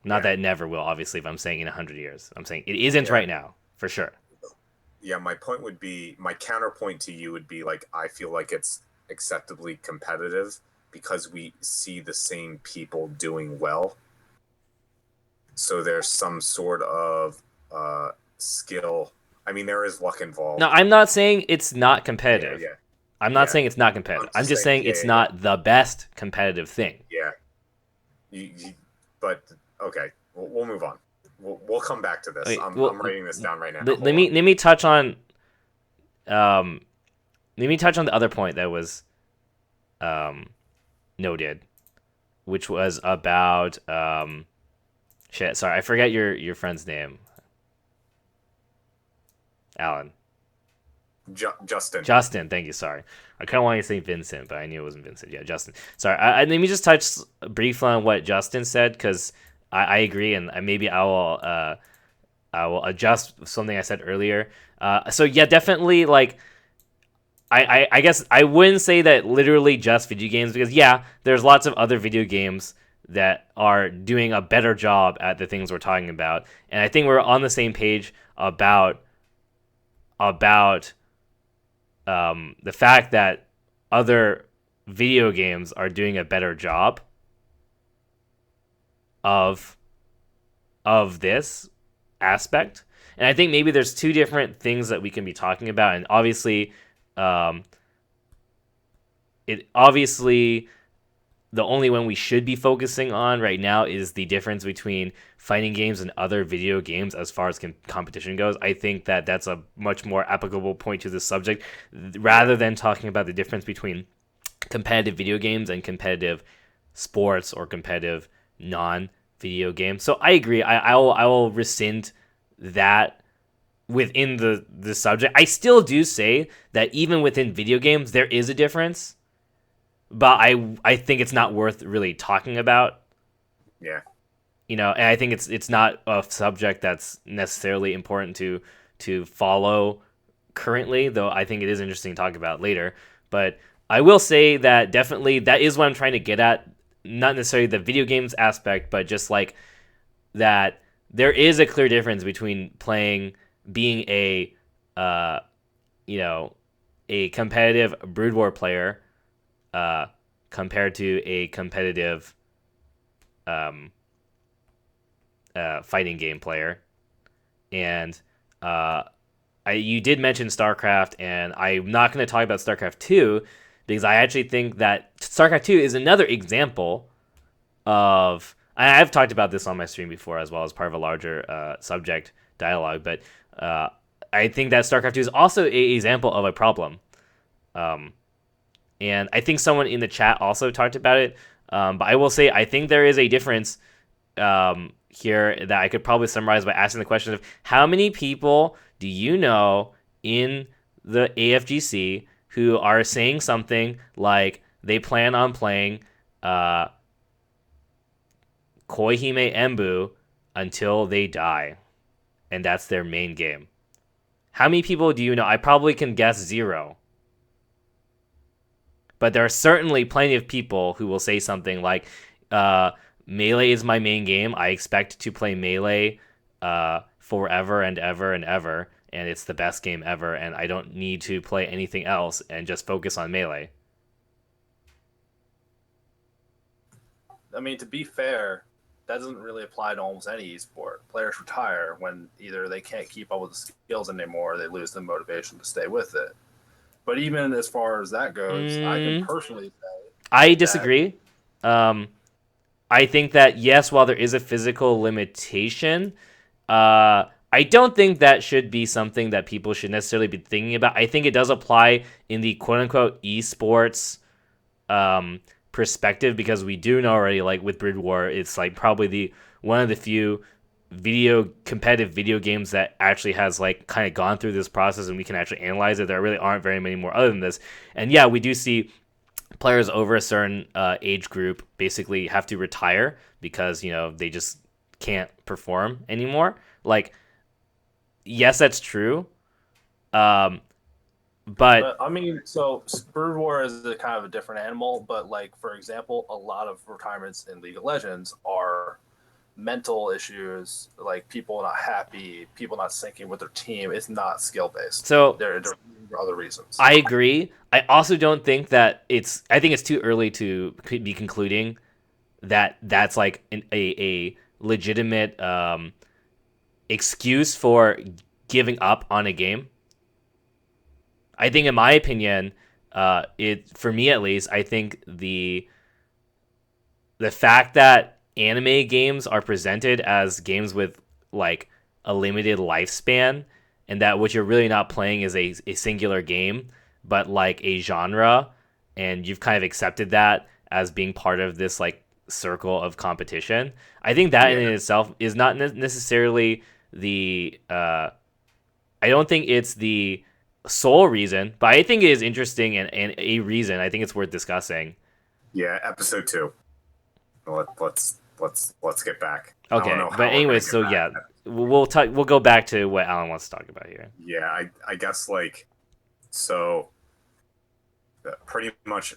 Not that it never will. Obviously, if I'm saying in 100 years, I'm saying it isn't right now for sure. Yeah, my counterpoint to you would be like, I feel like it's acceptably competitive because we see the same people doing well. So there's some sort of skill. I mean, there is luck involved. No, I'm not saying it's not competitive. Yeah. I'm not saying it's not competitive. I'm just saying it's not the best competitive thing. Yeah. But okay, we'll move on. We'll come back to this. I'm writing this down right now. Let me touch on the other point that was noted, which was about shit. Sorry, I forget your friend's name. Alan. Justin, thank you. Sorry, I kind of wanted to say Vincent, but I knew it wasn't Vincent. Yeah, Justin. Sorry. Let me just touch briefly on what Justin said, because I agree, and maybe I will adjust something I said earlier. So yeah, definitely, like, I guess I wouldn't say that literally just video games, because yeah, there's lots of other video games that are doing a better job at the things we're talking about, and I think we're on the same page about the fact that other video games are doing a better job of this aspect. And I think maybe there's two different things that we can be talking about, and obviously the only one we should be focusing on right now is the difference between fighting games and other video games as far as competition goes. I think that that's a much more applicable point to this subject, rather than talking about the difference between competitive video games and competitive sports or competitive non-video games. So I agree. I will rescind that within the subject. I still do say that even within video games, there is a difference, but I think it's not worth really talking about. Yeah. And I think it's not a subject that's necessarily important to follow currently, though I think it is interesting to talk about later. But I will say that definitely that is what I'm trying to get at. Not necessarily the video games aspect, but just like that there is a clear difference between being a competitive Brood War player compared to a competitive fighting game player. And you did mention StarCraft, and I'm not going to talk about StarCraft 2 because I actually think that StarCraft 2 is another example of... I've talked about this on my stream before as well as part of a larger subject dialogue, but I think that StarCraft 2 is also an example of a problem. And I think someone in the chat also talked about it. But I will say I think there is a difference here that I could probably summarize by asking the question of how many people do you know in the AFGC who are saying something like they plan on playing Koihime Embu until they die, and that's their main game. How many people do you know? I probably can guess 0. But there are certainly plenty of people who will say something like, Melee is my main game. I expect to play Melee forever and ever and ever, and it's the best game ever, and I don't need to play anything else and just focus on Melee. I mean, to be fair, that doesn't really apply to almost any esport. Players retire when either they can't keep up with the skills anymore or they lose the motivation to stay with it. But even as far as that goes, I can personally say I disagree. I think that, yes, while there is a physical limitation, I don't think that should be something that people should necessarily be thinking about. I think it does apply in the quote-unquote esports perspective, because we do know already, like with Brood War, it's like probably one of the few competitive video games that actually has like kind of gone through this process and we can actually analyze it. There really aren't very many more other than this. And yeah, we do see players over a certain age group basically have to retire because, they just can't perform anymore. Like, yes, that's true. But I mean, so Brood War is a kind of a different animal, but like for example, a lot of retirements in League of Legends are mental issues, like people not happy, people not syncing with their team. It's not skill based. So There are other reasons. I agree. I also don't think that I think it's too early to be concluding that that's like a legitimate excuse for giving up on a game. I think, in my opinion, for me at least, I think the fact that anime games are presented as games with like a limited lifespan, and that what you're really not playing is a singular game, but like a genre, and you've kind of accepted that as being part of this like circle of competition. I think that in itself is not necessarily the. I don't think it's the sole reason, but I think it is interesting and a reason. I think it's worth discussing. Yeah, episode 2. Let's get back. Okay, but anyways, so yeah, we'll go back to what Alan wants to talk about here. Yeah, I guess like so. Pretty much.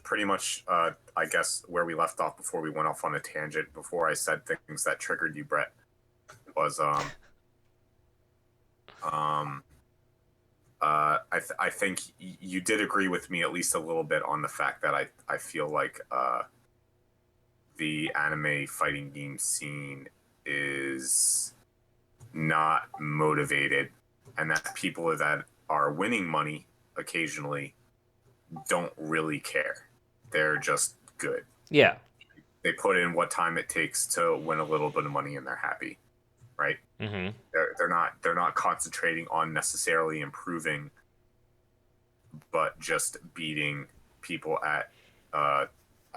I guess where we left off before we went off on a tangent. Before I said things that triggered you, Brett, was I think you did agree with me at least a little bit on the fact that I feel like the anime fighting game scene is not motivated, and that people that are winning money occasionally don't really care. They're just good. Yeah. They put in what time it takes to win a little bit of money and they're happy. Right? Mm-hmm. They're not concentrating on necessarily improving, but just beating people at I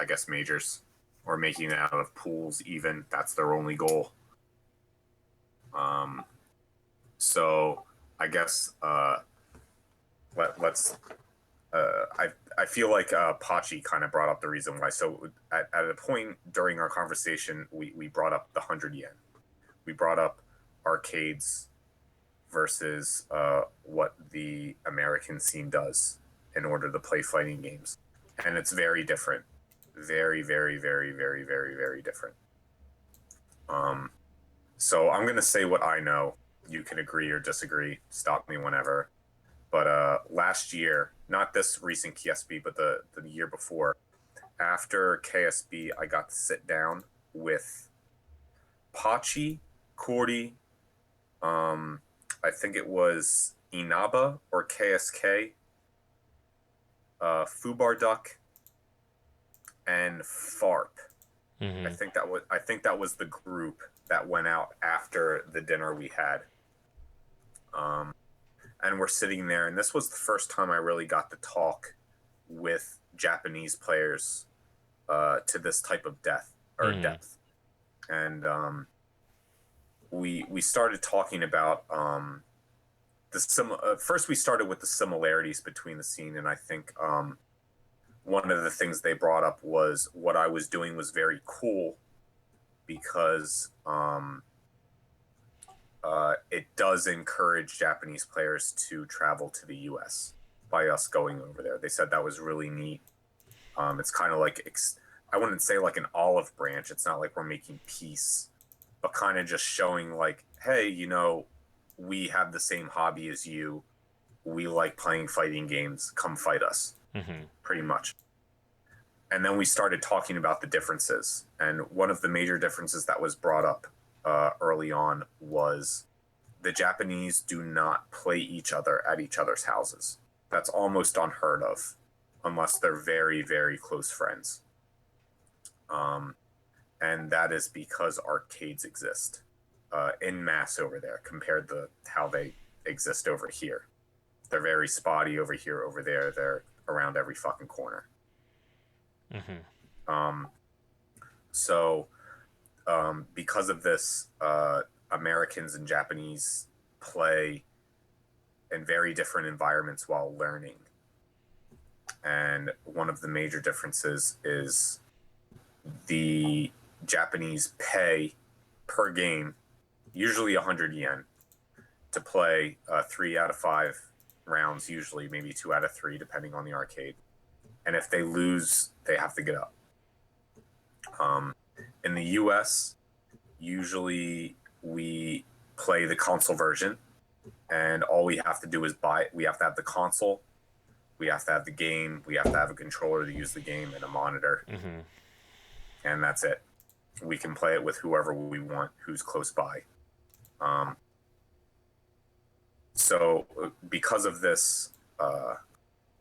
guess majors, or making it out of pools even. That's their only goal. So I guess let's I feel like Pachi kind of brought up the reason why. So at a point during our conversation, we brought up the 100 yen. We brought up arcades versus what the American scene does in order to play fighting games. And it's very different. Very, very, very, very, very, very different. So I'm going to say what I know. You can agree or disagree. Stop me whenever. But last year, not this recent KSB, but the year before, after KSB, I got to sit down with Pachi, Cordy, I think it was Inaba or KSK, Fubar Duck, and FARP. Mm-hmm. I think that was the group that went out after the dinner we had. And we're sitting there, and this was the first time I really got to talk with Japanese players to this type of depth, and we started talking about first we started with the similarities between the scene, and I think one of the things they brought up was what I was doing was very cool because it does encourage Japanese players to travel to the U.S. by us going over there. They said that was really neat. It's kind of like I wouldn't say like an olive branch. It's not like we're making peace, but kind of just showing like, hey, we have the same hobby as you. We like playing fighting games. Come fight us, pretty much. And then we started talking about the differences. And one of the major differences that was brought up early on was the Japanese do not play each other at each other's houses. That's almost unheard of, unless they're very, very close friends. And that is because arcades exist en masse over there compared to how they exist over here. They're very spotty over here, over there. They're around every fucking corner. So because of this, Americans and Japanese play in very different environments while learning. And one of the major differences is the Japanese pay per game, usually 100 yen, to play 3 out of 5 rounds, usually maybe 2 out of 3, depending on the arcade. And if they lose, they have to get up. In the US, usually we play the console version, and all we have to do is buy it. We have to have the console, we have to have the game, we have to have a controller to use the game, and a monitor. And that's it. We can play it with whoever we want who's close by. So because of this,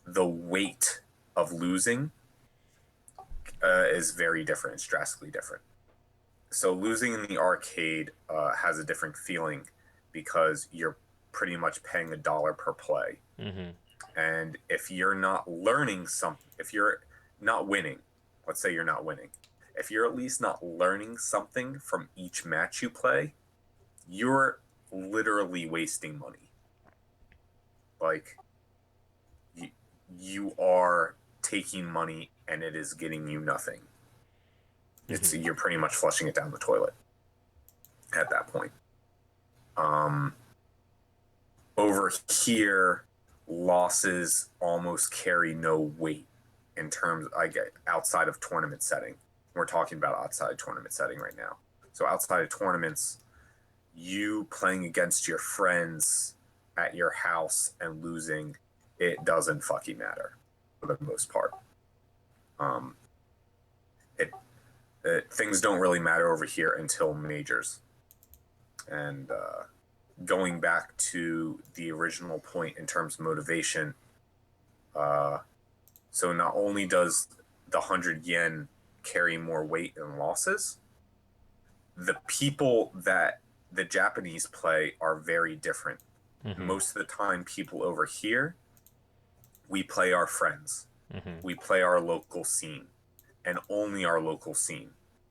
the weight of losing is very different. It's drastically different. So losing in the arcade has a different feeling because you're pretty much paying $1 per play. And if you're not learning something, if you're not winning, let's say you're not winning, if you're at least not learning something from each match you play, you're literally wasting money. Like, you are taking money and it is getting you nothing. You're pretty much flushing it down the toilet at that point. Over here, losses almost carry no weight in terms, outside of tournament setting. We're talking about outside tournament setting right now. So outside of tournaments, you playing against your friends at your house and losing, it doesn't fucking matter for the most part. Things don't really matter over here until majors. And going back to the original point in terms of motivation, so not only does the 100 yen carry more weight in losses, the people that the Japanese play are very different. Most of the time, people over here, we play our friends. We play our local scene, and only our local scene,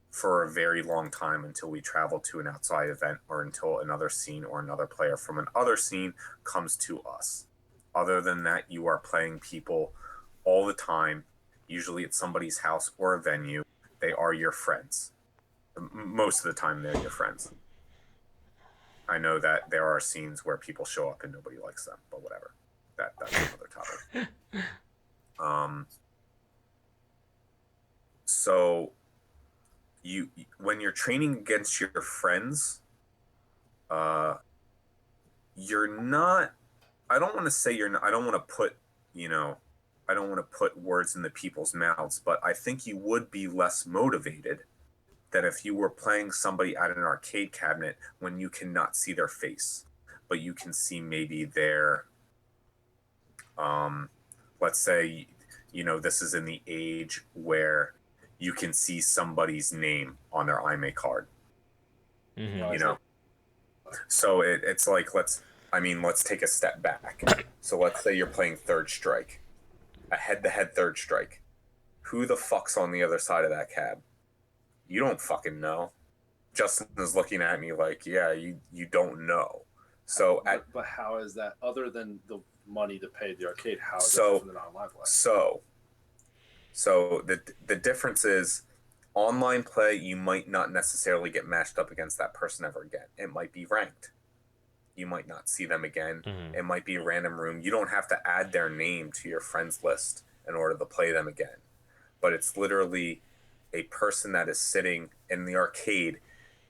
for a very long time until we travel to an outside event or until another scene or another player from another scene comes to us. Other than that, you are playing people all the time, usually at somebody's house or a venue. They are your friends. Most of the time, they're your friends. I know that there are scenes where people show up and nobody likes them, but whatever. That's another topic. So when you're training against your friends, you're not, I don't want to say you're not, I don't want to put, I don't want to put words in the people's mouths, but I think you would be less motivated than if you were playing somebody at an arcade cabinet when you cannot see their face, but you can see maybe their, let's say, this is in the age where you can see somebody's name on their IMA card. So it's like, let's take a step back. So let's say you're playing Third Strike, a head-to-head Third Strike. Who the fuck's on the other side of that cab? You don't fucking know. Justin is looking at me like, yeah, you don't know. So but how is that other than the money to pay the arcade? How is so that different than online play? So the difference is online play, you might not necessarily get matched up against that person ever again. It might be ranked. You might not see them again. Mm-hmm. It might be a random room. You don't have to add their name to your friends list in order to play them again. But it's literally a person that is sitting in the arcade.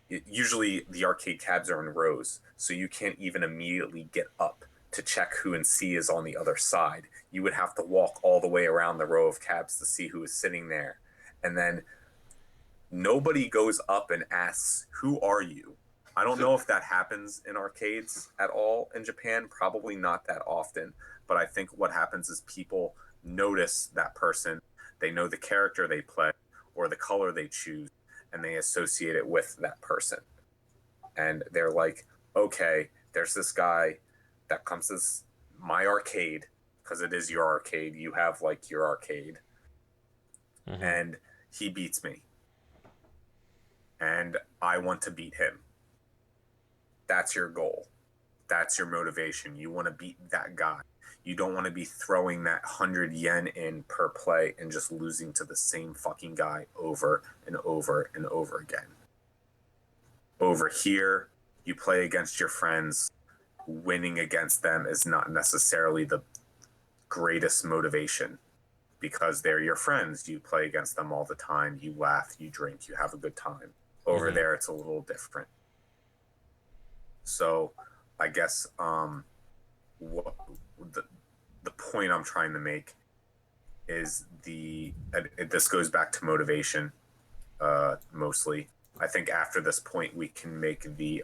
Usually the arcade cabs are in rows, so you can't even immediately get up to check who and see is on the other side. You would have to walk all the way around the row of cabs to see who is sitting there. And then nobody goes up and asks, "Who are you?" I don't know if that happens in arcades at all in Japan, probably not that often, but I think what happens is people notice that person, they know the character they play or the color they choose, and they associate it with that person. And they're like, okay, there's this guy that comes to my arcade, because it is your arcade. You have like your arcade. Mm-hmm. And he beats me. And I want to beat him. That's your goal. That's your motivation. You want to beat that guy. You don't want to be throwing that 100 yen in per play and just losing to the same fucking guy over and over and over again. Over here, you play against your friends. Winning against them is not necessarily the greatest motivation because they're your friends. You play against them all the time. You laugh, you drink, you have a good time. Over there, it's a little different. So I guess what the point I'm trying to make is this goes back to motivation mostly. I think after this point we can make the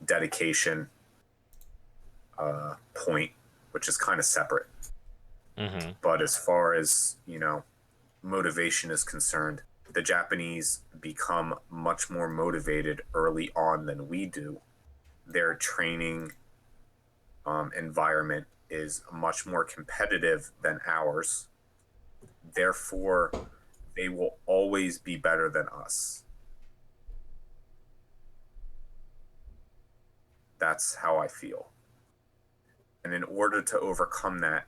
dedication point, which is kind of separate. Mm-hmm. But as far as, motivation is concerned, the Japanese become much more motivated early on than we do. Their training environment is much more competitive than ours. Therefore, they will always be better than us. That's how I feel. And in order to overcome that,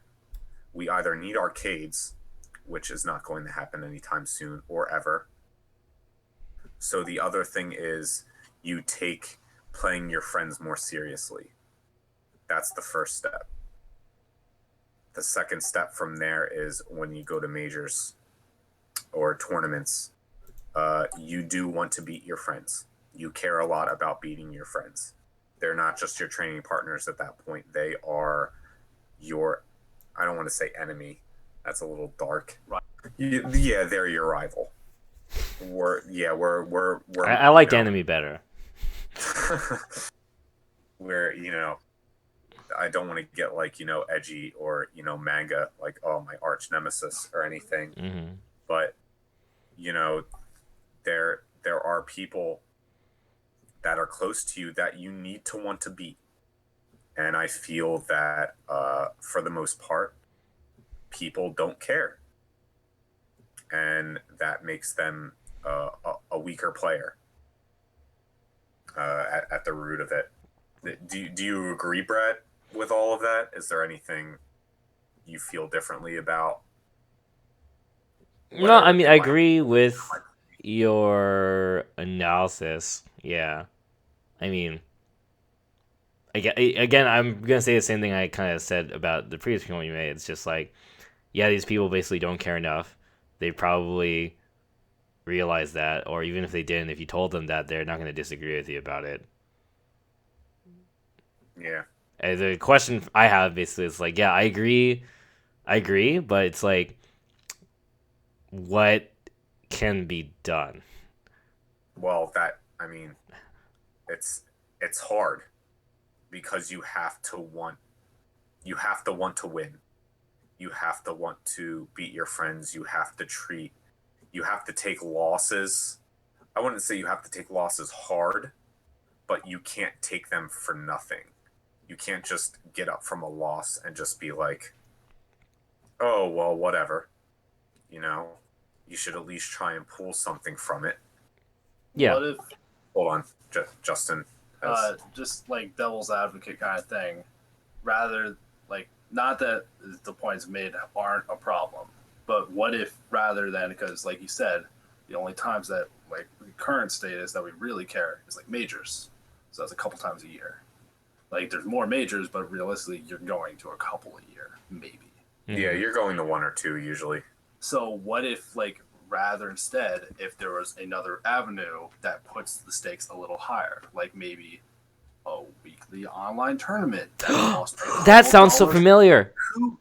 we either need arcades, which is not going to happen anytime soon or ever. So the other thing is you take playing your friends more seriously. That's the first step. The second step from there is when you go to majors or tournaments, you do want to beat your friends. You care a lot about beating your friends. They're not just your training partners at that point. They are your, I don't want to say enemy. That's a little dark. Right. Yeah, they're your rival. We're I liked enemy better. Where, I don't want to get like, edgy or, manga, like, oh, my arch nemesis or anything. Mm-hmm. But, there are people that are close to you that you need to want to beat. And I feel that for the most part, people don't care. And that makes them a weaker player at the root of it. Do you agree, Brett, with all of that? Is there anything you feel differently about? No, I mean, I agree with your analysis. Yeah. I mean, again, I'm going to say the same thing I kind of said about the previous point you made. It's just like, yeah, these people basically don't care enough. They probably realize that, or even if they didn't, if you told them that, they're not going to disagree with you about it. Yeah. And the question I have basically is like, yeah, I agree, but it's like, what can be done? Well, it's hard because you have to want to win. You have to want to beat your friends. You have to take losses. I wouldn't say you have to take losses hard, but you can't take them for nothing. You can't just get up from a loss and just be like, oh, well, whatever. you know, you should at least try and pull something from it. Yeah. What if Hold on, Justin. just like devil's advocate kind of thing, rather like not that the points made aren't a problem, but what if rather than, because like you said, the only times that like the current state is that we really care is like majors, so that's a couple times a year. Like there's more majors, but realistically you're going to a couple a year maybe. Yeah, you're going to one or two usually. So what if like rather instead if there was another avenue that puts the stakes a little higher, like maybe a weekly online tournament that costs That sounds so familiar. Who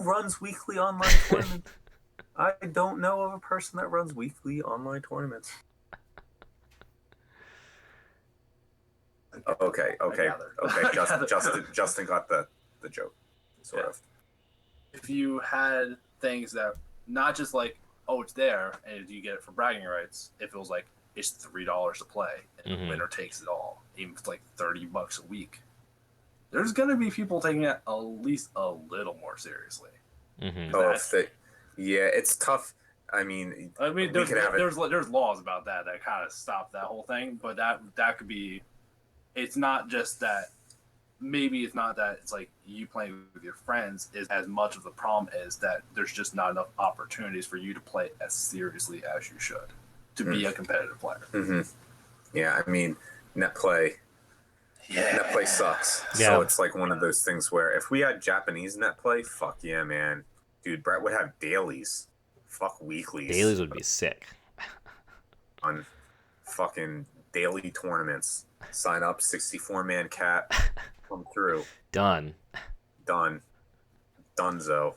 runs weekly online tournaments? I don't know of a person that runs weekly online tournaments. Okay. Justin got the joke, sort of. If you had things that not just like, oh, it's there and you get it for bragging rights. If it was like it's $3 to play and the winner takes it all, even if it's like $30 a week, there's gonna be people taking it at least a little more seriously. Yeah, it's tough. I mean, there's laws about that kind of stop that whole thing, but that could be. It's not just that. Maybe it's not that it's like you playing with your friends is as much of the problem as that there's just not enough opportunities for you to play as seriously as you should to be a competitive player. Mm-hmm. Yeah, I mean, net play sucks. Yeah. So it's like one of those things where if we had Japanese net play, fuck yeah, man. Dude, Brett would have dailies. Fuck weeklies. Dailies would be sick. On fucking daily tournaments. Sign up, 64-man cap. Come through. Done. Dunzo.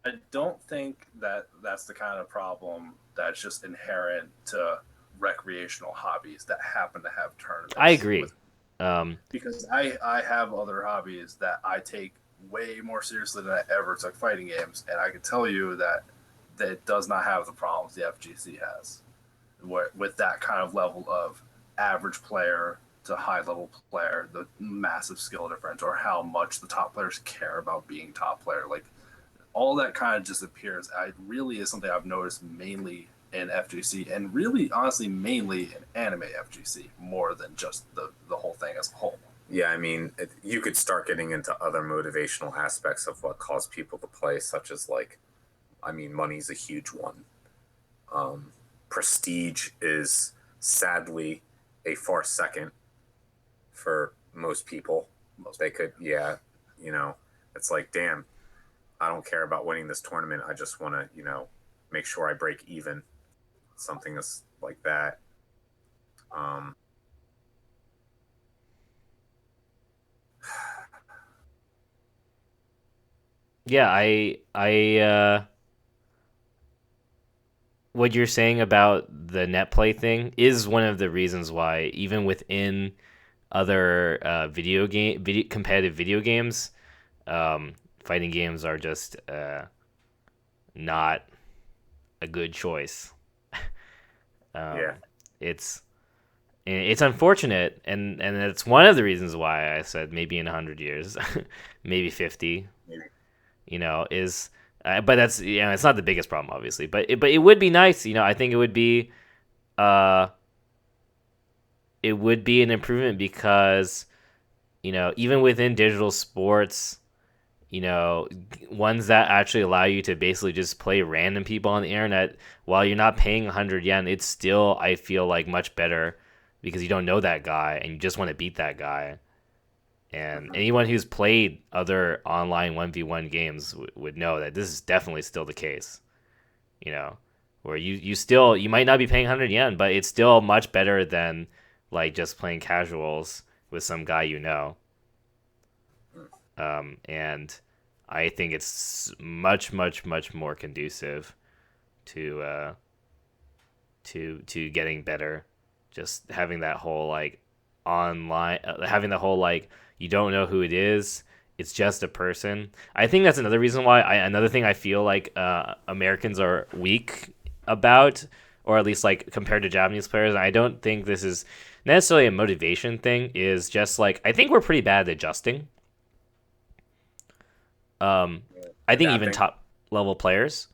I don't think that that's the kind of problem that's just inherent to recreational hobbies that happen to have tournaments. I agree. Because I have other hobbies that I take way more seriously than I ever took fighting games, and I can tell you that it does not have the problems the FGC has with that kind of level of average player to high level player, the massive skill difference, or how much the top players care about being top player. Like all that kind of disappears. It really is something I've noticed mainly in FGC, and really honestly mainly in anime FGC, more than just the whole thing as a whole. Yeah, I mean, you could start getting into other motivational aspects of what cause people to play, such as like, I mean, money's a huge one. Prestige is sadly a far second for most people. They could, yeah, you know, it's like, damn, I don't care about winning this tournament. I just want to, you know, make sure I break even. Something is like that. Yeah, I what you're saying about the net play thing is one of the reasons why even within other competitive video games, fighting games are just not a good choice. Yeah. It's unfortunate, and it's one of the reasons why I said maybe in 100 years, maybe 50, Maybe. you know, is but that's, you know, it's not the biggest problem obviously, but it would be nice, you know. I think it would be an improvement because, you know, even within digital sports, you know, ones that actually allow you to basically just play random people on the internet while you're not paying 100 yen, it's still, I feel like, much better because you don't know that guy and you just want to beat that guy. And anyone who's played other online 1v1 games would know that this is definitely still the case. You know, where you might not be paying 100 yen, but it's still much better than like just playing casuals with some guy you know. And I think it's much, much, much more conducive to getting better. Just having that whole like online, having the whole like you don't know who it is. It's just a person. I think that's another reason why another thing I feel like Americans are weak about, or at least like compared to Japanese players. And I don't think this is necessarily a motivation thing. Is just like I think we're pretty bad at adjusting. I think even level players.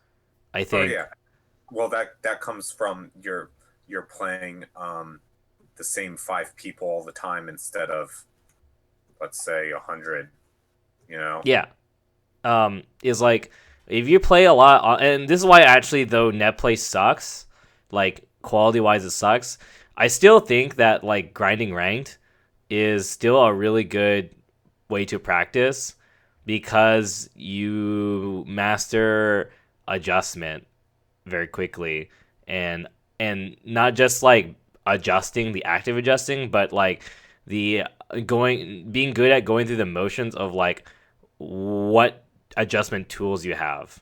I Oh think. yeah. Well, that comes from you're playing the same five people all the time instead of, let's say, 100. You know. Yeah. Is like if you play a lot, and this is why actually though net play sucks, like quality wise it sucks. I still think that like grinding ranked is still a really good way to practice because you master adjustment very quickly and not just like adjusting the active adjusting but like the going being good at going through the motions of like what adjustment tools you have,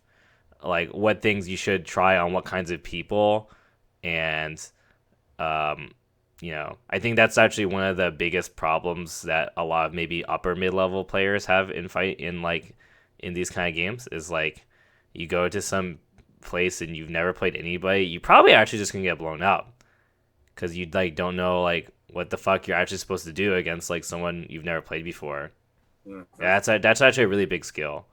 like what things you should try on what kinds of people, and um, I think that's actually one of the biggest problems that a lot of maybe upper mid level players have in these kind of games is like you go to some place and you've never played anybody, you probably actually just gonna get blown up because you like don't know like what the fuck you're actually supposed to do against like someone you've never played before. Mhm. That's actually a really big skill.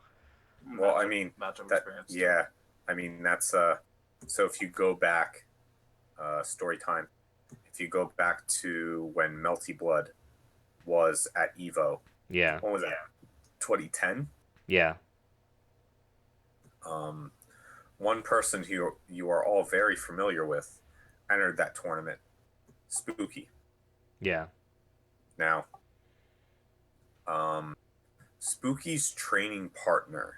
Well, I mean, matchup that experience. yeah, I mean that's so if you go back, story time. If you go back to when Melty Blood was at Evo, Yeah, when was that? 2010. yeah, Um, one person who you are all very familiar with entered that tournament, Spooky. yeah. Now, um, Spooky's training partner,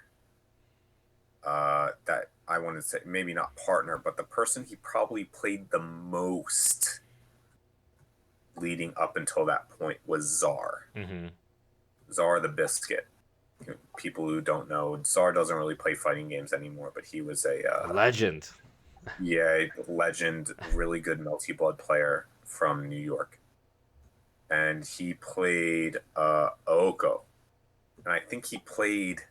that I want to say maybe not partner, but the person he probably played the most leading up until that point was Czar. Mm-hmm. Czar the Biscuit. People who don't know, Czar doesn't really play fighting games anymore, but he was a A legend. yeah, legend, really good multi blood player from New York, and he played Aoko, and I think he played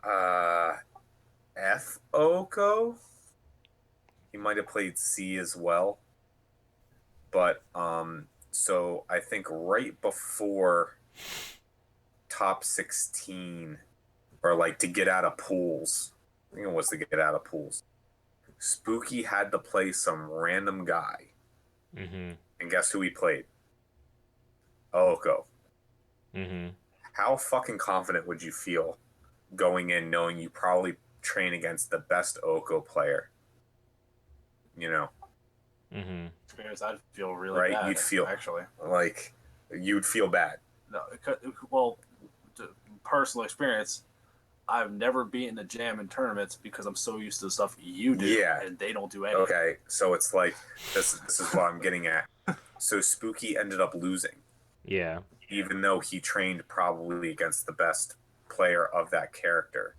uh, F Oko. He might have played C as well, but so I think right before top 16, or like to get out of pools. I think it was to get out of pools. Spooky had to play some random guy. Mm-hmm. And guess who he played? Oko. Mm-hmm. How fucking confident would you feel going in knowing you probably train against the best Oko player? You know, Mm-hmm. Experience, I'd feel really right? bad. You'd feel actually. like you'd feel bad. No, well, personal experience. I've never beaten a jam in tournaments because I'm so used to the stuff you do, Yeah. and they don't do anything. Okay, so it's like this is what I'm getting at. So Spooky ended up losing, Yeah. even though he trained probably against the best player of that character,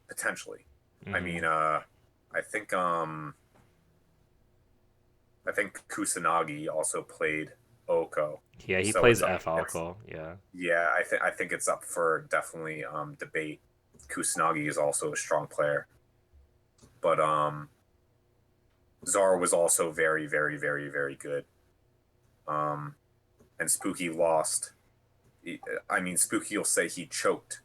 potentially. Mm-hmm. I mean, I think Kusanagi also played Oko. Yeah, he So plays it's F alcohol. Yeah. yeah, I think it's up for definitely debate. Kusanagi is also a strong player, but Czar was also very, very, very, very good. Um, and Spooky lost. I mean, Spooky will say he choked,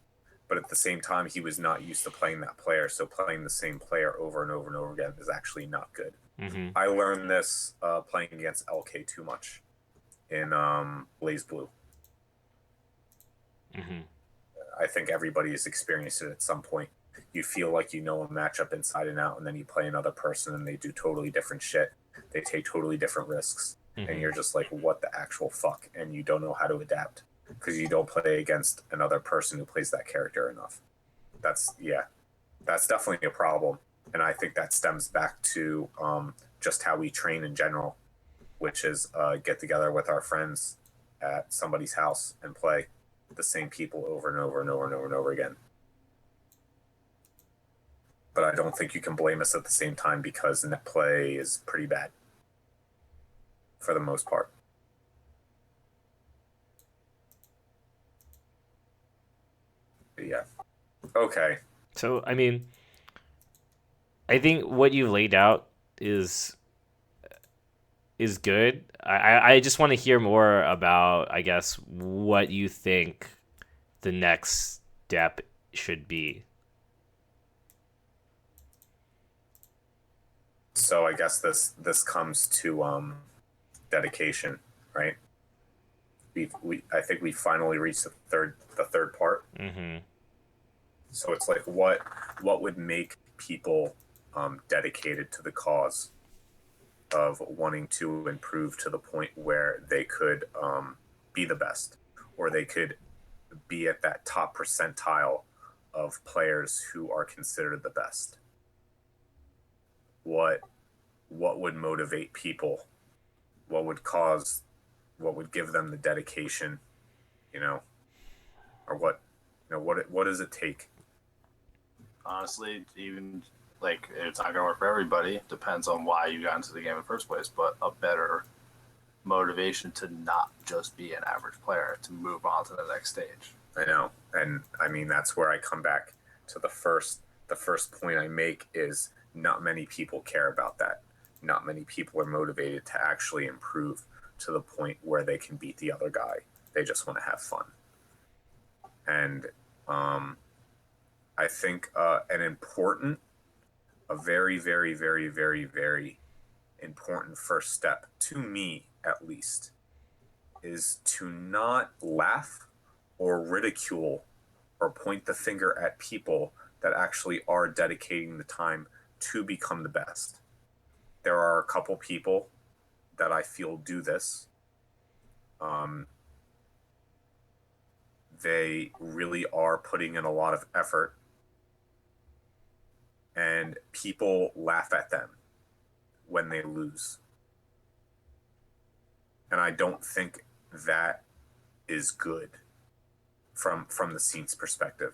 but at the same time, he was not used to playing that player. So playing the same player over and over and over again is actually not good. Mm-hmm. I learned this playing against LK too much in Blaze Blue. Mm-hmm. I think everybody has experienced it at some point. You feel like you know a matchup inside and out, and then you play another person and they do totally different shit. They take totally different risks. Mm-hmm. And you're just like, what the actual fuck? And you don't know how to adapt because you don't play against another person who plays that character enough. That's definitely a problem. And I think that stems back to just how we train in general, which is get together with our friends at somebody's house and play the same people over and over and over and over and over again. But I don't think you can blame us at the same time because net play is pretty bad for the most part. But yeah. Okay. So I mean, I think what you laid out is good. I just want to hear more about, I guess, what you think the next step should be. So I guess this comes to dedication, right? We I think we finally reached the third part. Mm-hmm. So it's like what would make people dedicated to the cause of wanting to improve to the point where they could be the best, or they could be at that top percentile of players who are considered the best. What what would motivate people? What would cause? What would give them the dedication? You know, or what does it take? Honestly, even like it's not gonna work for everybody. Depends on why you got into the game in the first place. But a better motivation to not just be an average player, to move on to the next stage. I know, and I mean that's where I come back to the first point I make is not many people care about that. Not many people are motivated to actually improve to the point where they can beat the other guy. They just want to have fun. And I think a very, very, very, very, very important first step, to me at least, is to not laugh or ridicule or point the finger at people that actually are dedicating the time to become the best. There are a couple people that I feel do this. Um, they really are putting in a lot of effort, and people laugh at them when they lose. And I don't think that is good from the scene's perspective.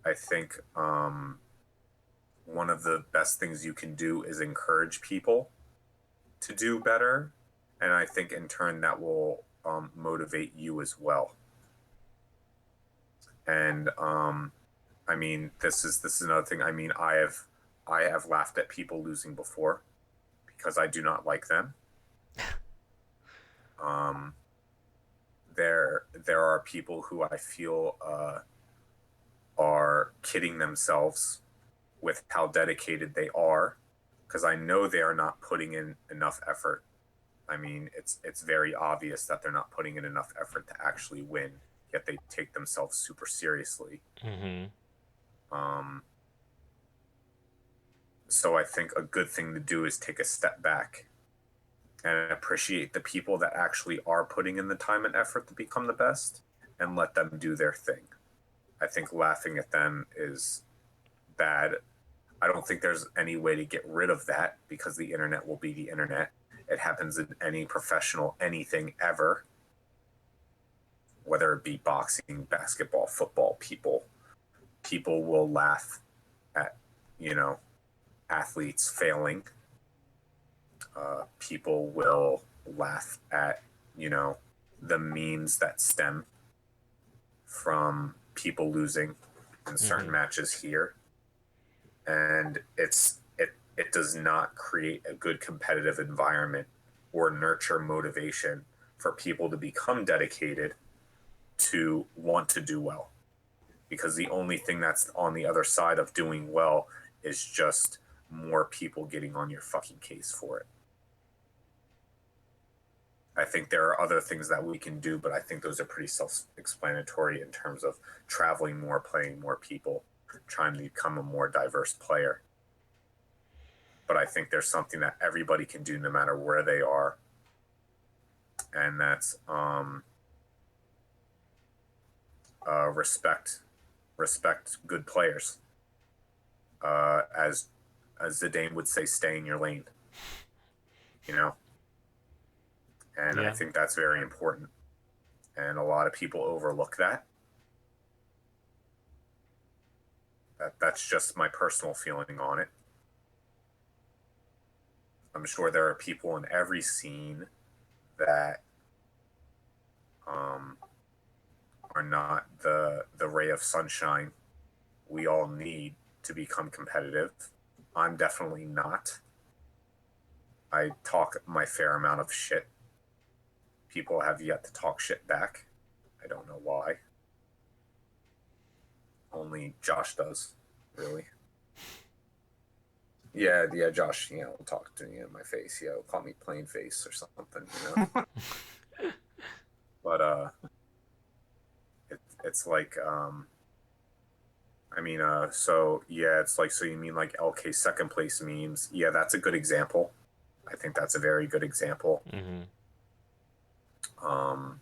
I think one of the best things you can do is encourage people to do better, and I think in turn that will motivate you as well. And I mean, this is another thing. I mean, I have laughed at people losing before because I do not like them. Um, there are people who I feel are kidding themselves with how dedicated they are, because I know they are not putting in enough effort. I mean, it's very obvious that they're not putting in enough effort to actually win, yet they take themselves super seriously. Mm-hmm. Um, so I think a good thing to do is take a step back and appreciate the people that actually are putting in the time and effort to become the best, and let them do their thing. I think laughing at them is bad. I don't think there's any way to get rid of that because the internet will be the internet. It happens in any professional anything ever, whether it be boxing, basketball, football. People will laugh at, you know, athletes failing. People will laugh at, you know, the memes that stem from people losing in certain Mm-hmm. matches here, and it does not create a good competitive environment or nurture motivation for people to become dedicated to want to do well, because the only thing that's on the other side of doing well is just more people getting on your fucking case for it. I think there are other things that we can do, but I think those are pretty self-explanatory in terms of traveling more, playing more people, trying to become a more diverse player. But I think there's something that everybody can do no matter where they are, and that's respect good players. As Zidane would say, stay in your lane. You know, and I Yeah. think that's very important. And a lot of people overlook that. That's just my personal feeling on it. I'm sure there are people in every scene that um, are not the ray of sunshine we all need to become competitive. I'm definitely not. I talk my fair amount of shit. People have yet to talk shit back. I don't know why. Only Josh does, really. Yeah, Josh, talk to me in my face, call me plain face or something. But it's like, so yeah, it's like, so you mean like LK second place memes? Yeah, that's a good example. I think that's a very good example. Mm-hmm. Um,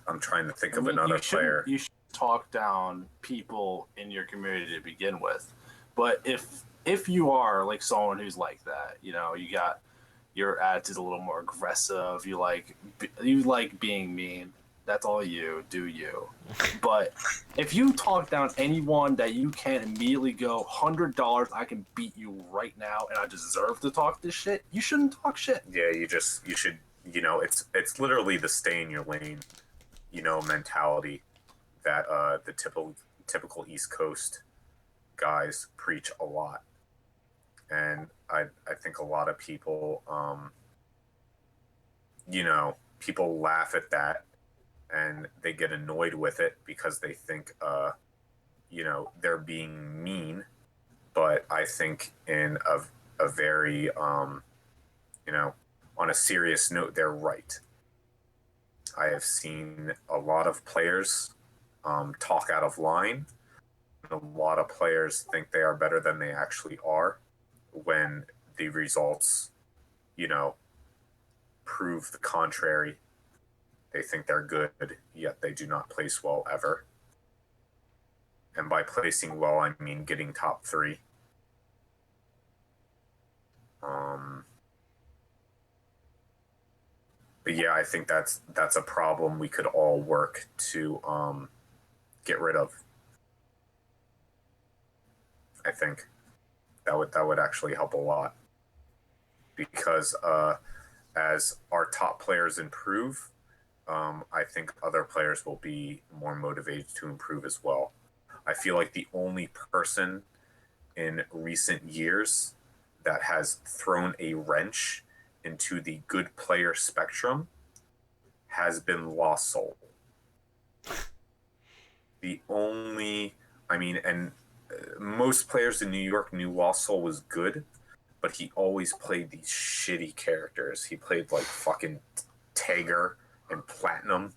I'm trying to think of another player. You should talk down people in your community to begin with, but if you are like someone who's like that, you got your attitude's a little more aggressive. You like being mean. That's all you do. But if you talk down anyone that you can't immediately go $100, I can beat you right now, and I deserve to talk this shit. You shouldn't talk shit. Yeah, you should. It's literally the stay in your lane, mentality that the typical East Coast guys preach a lot, and I think a lot of people people laugh at that and they get annoyed with it because they think they're being mean, but I think in a very on a serious note, they're right. I have seen a lot of players talk out of line. A lot of players think they are better than they actually are when the results, you know, prove the contrary. They think they're good, yet they do not place well ever. And by placing well, I mean getting top 3. But yeah, I think that's a problem we could all work to get rid of. I think that would actually help a lot because as our top players improve, I think other players will be more motivated to improve as well. I feel like the only person in recent years that has thrown a wrench into the good player spectrum has been Lost Soul. The only, and most players in New York knew Lost Soul was good, but he always played these shitty characters. He played like fucking Tager and Platinum,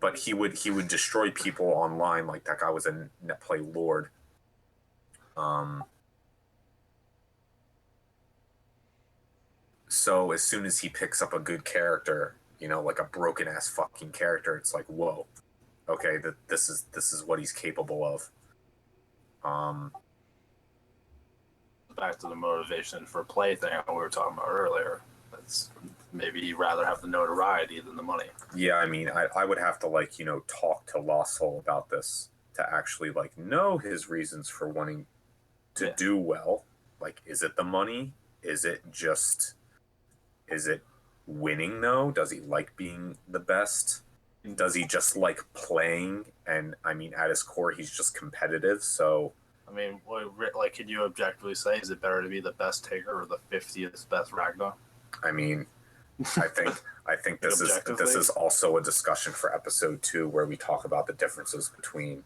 but he would destroy people online like that guy was a net play lord. So as soon as he picks up a good character, like a broken ass fucking character, it's like, whoa, okay, this is what he's capable of. Back to the motivation for play thing we were talking about earlier. That's maybe you'd rather have the notoriety than the money. Yeah, I would have to talk to Lost Soul about this to actually know his reasons for wanting to do well. Like, is it the money? Is it winning though? Does he like being the best? Does he just like playing? And at his core, he's just competitive. So, could you objectively say, is it better to be the best Taker or the 50th best Ragnar? I think this is also a discussion for episode 2 where we talk about the differences between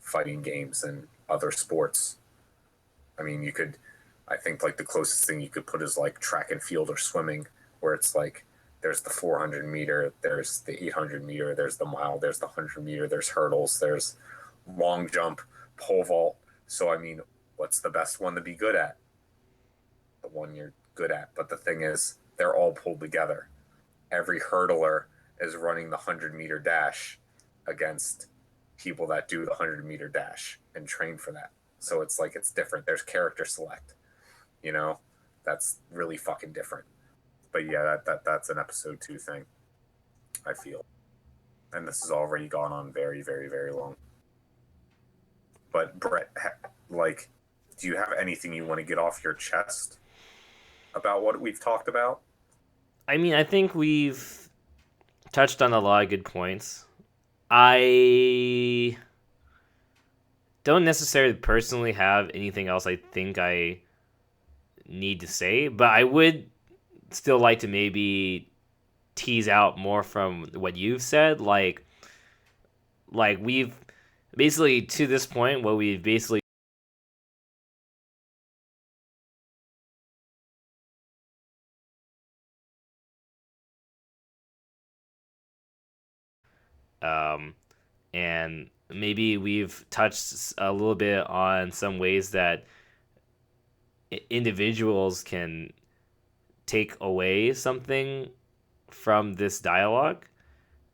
fighting games and other sports. I think the closest thing you could put is like track and field or swimming, where it's like there's the 400 meter, there's the 800 meter, there's the mile, there's the 100 meter, there's hurdles, there's long jump, pole vault. So what's the best one to be good at? The one you're good at. But the thing is, they're all pulled together. Every hurdler is running the 100-meter dash against people that do the 100-meter dash and train for that. So it's different. There's character select. That's really fucking different. But yeah, that's an episode 2 thing, I feel. And this has already gone on very, very, very long. But Brett, do you have anything you want to get off your chest about what we've talked about? I think we've touched on a lot of good points. I don't necessarily personally have anything else I think I need to say, but I would still like to maybe tease out more from what you've said. Like we've basically to this point, what we've basically um, and maybe we've touched a little bit on some ways that individuals can take away something from this dialogue.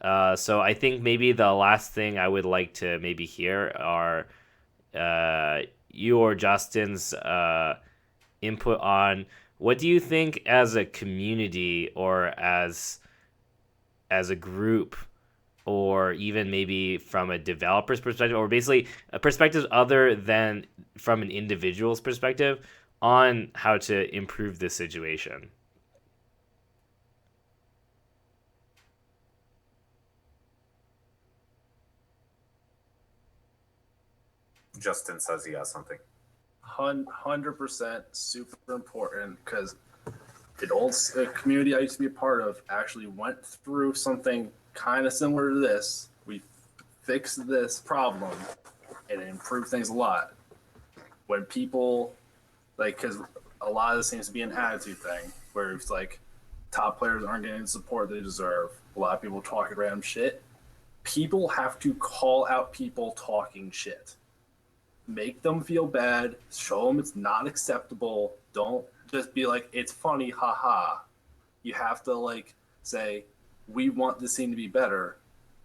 So I think maybe the last thing I would like to maybe hear are you or Justin's input on what do you think as a community or as a group or even maybe from a developer's perspective or basically a perspective other than from an individual's perspective on how to improve this situation. Justin says he has something. 100% super important because a community I used to be a part of actually went through something kind of similar to this. We fixed this problem and it improved things a lot. When people, like, because a lot of this seems to be an attitude thing where it's like top players aren't getting the support they deserve. A lot of people talking random shit. People have to call out people talking shit. Make them feel bad. Show them it's not acceptable. Don't just be like, it's funny, haha. You have to like say, we want this scene to be better,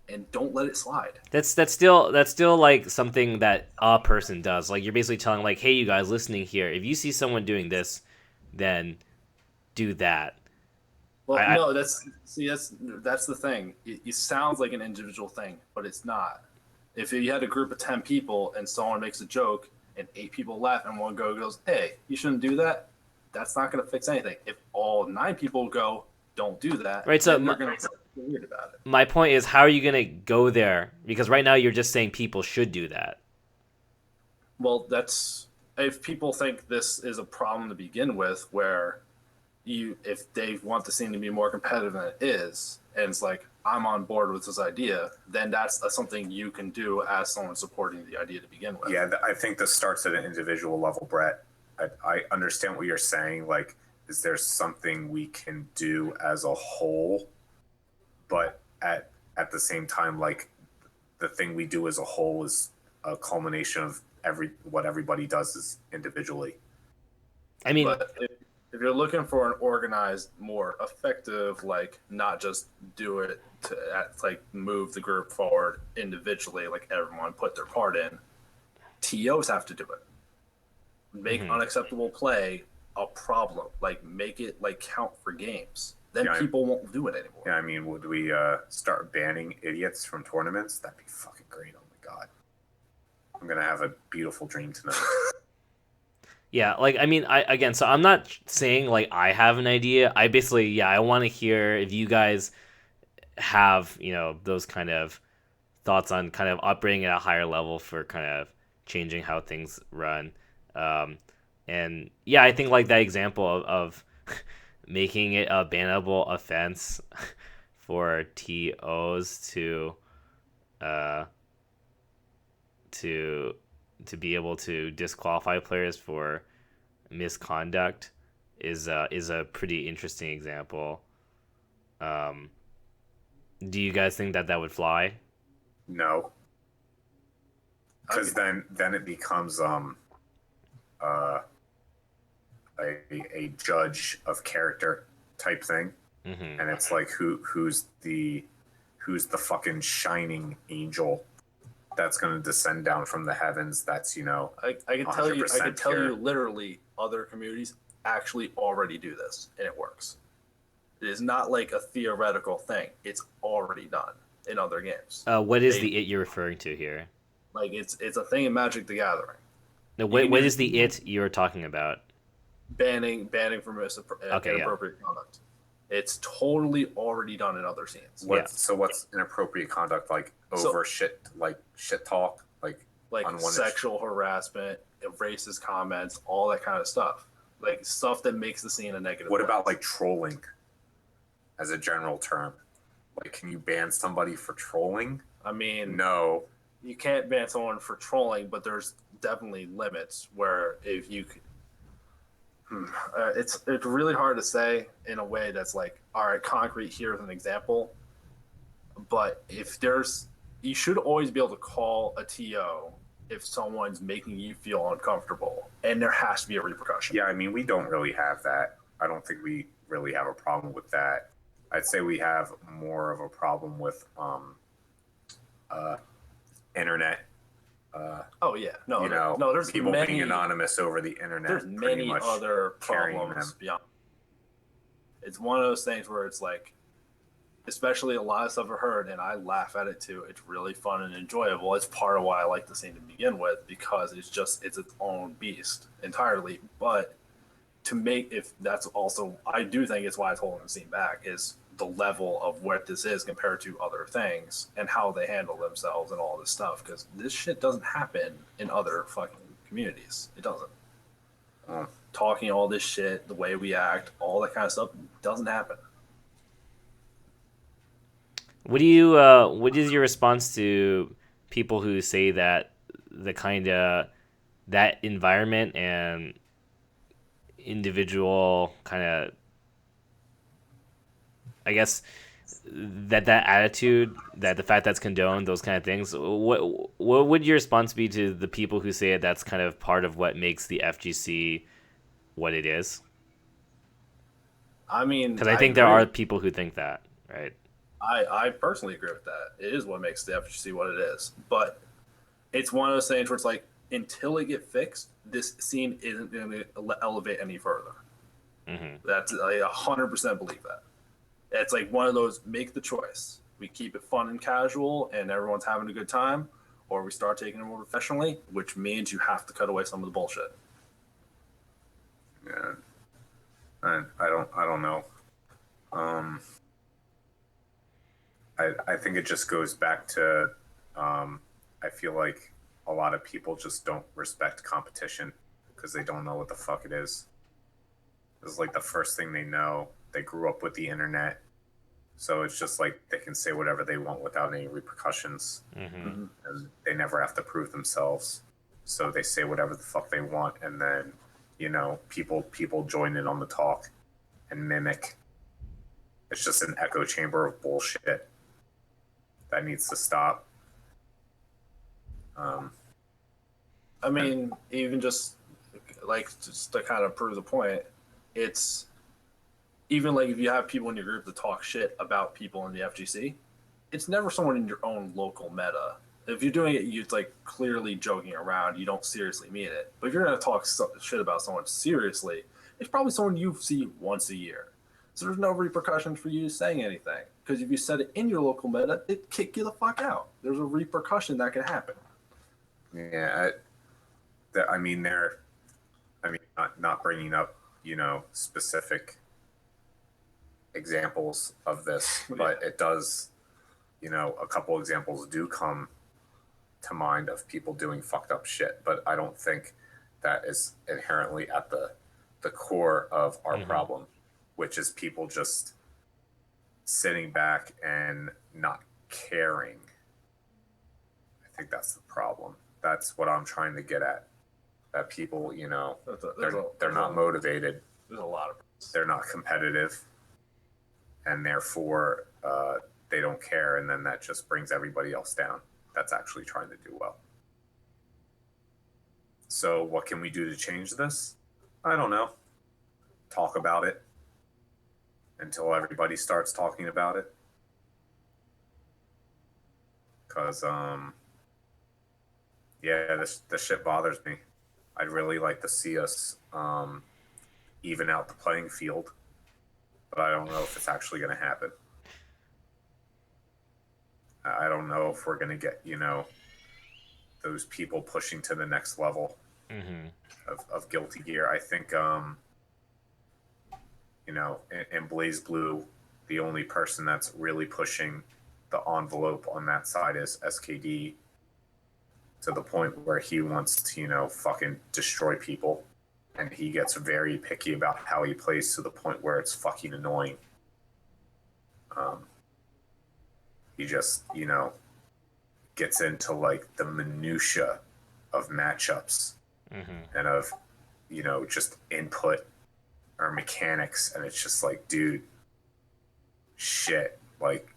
and don't let it slide. That's still like something that a person does. Like you're basically telling like, hey, you guys listening here, if you see someone doing this, then do that. Well, no, that's the thing. It sounds like an individual thing, but it's not. If you had a group of 10 people and someone makes a joke and 8 people laugh and one goes, hey, you shouldn't do that, that's not going to fix anything. If all 9 people go, don't do that, Right. So then they're going to feel weird about it. my point is, how are you gonna go there? Because right now you're just saying people should do that. Well, that's if people think this is a problem to begin with, where if they want the scene to be more competitive than it is, and it's like I'm on board with this idea, then that's something you can do as someone supporting the idea to begin with. Yeah, I think this starts at an individual level, Brett. I understand what you're saying. Like, is there something we can do as a whole? But at the same time, like the thing we do as a whole is a culmination of what everybody does is individually. I mean, But if you're looking for an organized, more effective, like not just do it to like move the group forward individually, like everyone put their part in, TOs have to do it. Make unacceptable play a problem. Like make it like count for games. Then people won't do it anymore. Yeah, I mean, would we start banning idiots from tournaments? That'd be fucking great. Oh my god. I'm gonna have a beautiful dream tonight. yeah, like I mean, so I'm not saying like I have an idea. I basically, yeah, I want to hear if you guys have those kind of thoughts on kind of operating at a higher level for kind of changing how things run. And yeah, I think like that example of making it a bannable offense for TOs uh, to be able to disqualify players for misconduct is a pretty interesting example. Do you guys think that would fly? No, because then it becomes a judge of character type thing, and it's like who's the fucking shining angel that's going to descend down from the heavens. That's I can tell you literally other communities actually already do this and it works. It is not like a theoretical thing. It's already done in other games. What is the it you're referring to here? Like it's a thing in Magic the Gathering. No, what is the it you're talking about? Banning from inappropriate conduct. It's totally already done in other scenes. So what's inappropriate conduct? Like shit talk, like sexual harassment, racist comments, all that kind of stuff. Like stuff that makes the scene a negative. What about like trolling as a general term? Like, can you ban somebody for trolling? I mean, no. you can't ban someone for trolling, but there's definitely limits where if you it's really hard to say in a way that's like, all right, concrete, here's an example. But if there's, you should always be able to call a TO if someone's making you feel uncomfortable, and there has to be a repercussion. Yeah, I mean, we don't really have that. I don't think we really have a problem with that. I'd say we have more of a problem with internet. Oh yeah, no, You know, no. There's people many, being anonymous over the internet. there's many other carrying problems them. beyond. It's one of those things where it's like, especially a lot of stuff I've heard, and I laugh at it too. It's really fun and enjoyable. It's part of why I like the scene to begin with, because it's its own beast entirely. But to make, if that's also, I do think it's why it's holding the scene back, is the level of what this is compared to other things and how they handle themselves and all this stuff, because this shit doesn't happen in other fucking communities. It doesn't. Talking all this shit, the way we act, all that kind of stuff doesn't happen. What do you? What is your response to people who say that the kind of that environment and individual kind of, I guess, that attitude, that the fact that's condoned, those kind of things. What would your response be to the people who say that's kind of part of what makes the FGC what it is? I mean, Because I think there are people who think that, right? I personally agree with that. It is what makes the FGC what it is. But it's one of those things where it's like, until it get fixed, this scene isn't going to elevate any further. Mm-hmm. That's, I 100% believe that. It's like one of those, make the choice. We keep it fun and casual and everyone's having a good time, or we start taking it more professionally, which means you have to cut away some of the bullshit. Yeah. I don't know. I think it just goes back to, I feel like a lot of people just don't respect competition because they don't know what the fuck it is. It's like the first thing they know. They grew up with the internet, so it's just like they can say whatever they want without any repercussions. Mm-hmm. And they never have to prove themselves, so they say whatever the fuck they want, and then, you know, people join in on the talk and mimic. It's just an echo chamber of bullshit that needs to stop. I mean, even just to kind of prove the point, it's even like if you have people in your group that talk shit about people in the FGC, it's never someone in your own local meta. If you're doing it, it's like clearly joking around. You don't seriously mean it. But if you're gonna talk shit about someone seriously, it's probably someone you see once a year. So there's no repercussions for you saying anything, because if you said it in your local meta, it kick you the fuck out. There's a repercussion that can happen. Yeah, I mean, not bringing up, you know, specific examples of this, but it does, you know, a couple examples do come to mind of people doing fucked up shit, but I don't think that is inherently at the core of our problem, which is people just sitting back and not caring. I think that's the problem. That's what I'm trying to get at. That people, you know, they're not motivated. There's a lot of. They're not competitive, and therefore they don't care, and then that just brings everybody else down that's actually trying to do well. So what can we do to change this? I don't know. Talk about it until everybody starts talking about it. Because, yeah, this shit bothers me. I'd really like to see us even out the playing field, but I don't know if it's actually going to happen. I don't know if we're going to get, you know, those people pushing to the next level of Guilty Gear. I think, you know, in Blaze Blue, the only person that's really pushing the envelope on that side is SKD, to the point where he wants to, you know, fucking destroy people. And he gets very picky about how he plays, to the point where it's fucking annoying. He just, you know, gets into like the minutia of matchups and of, you know, just input or mechanics, and it's just like, dude, shit, like,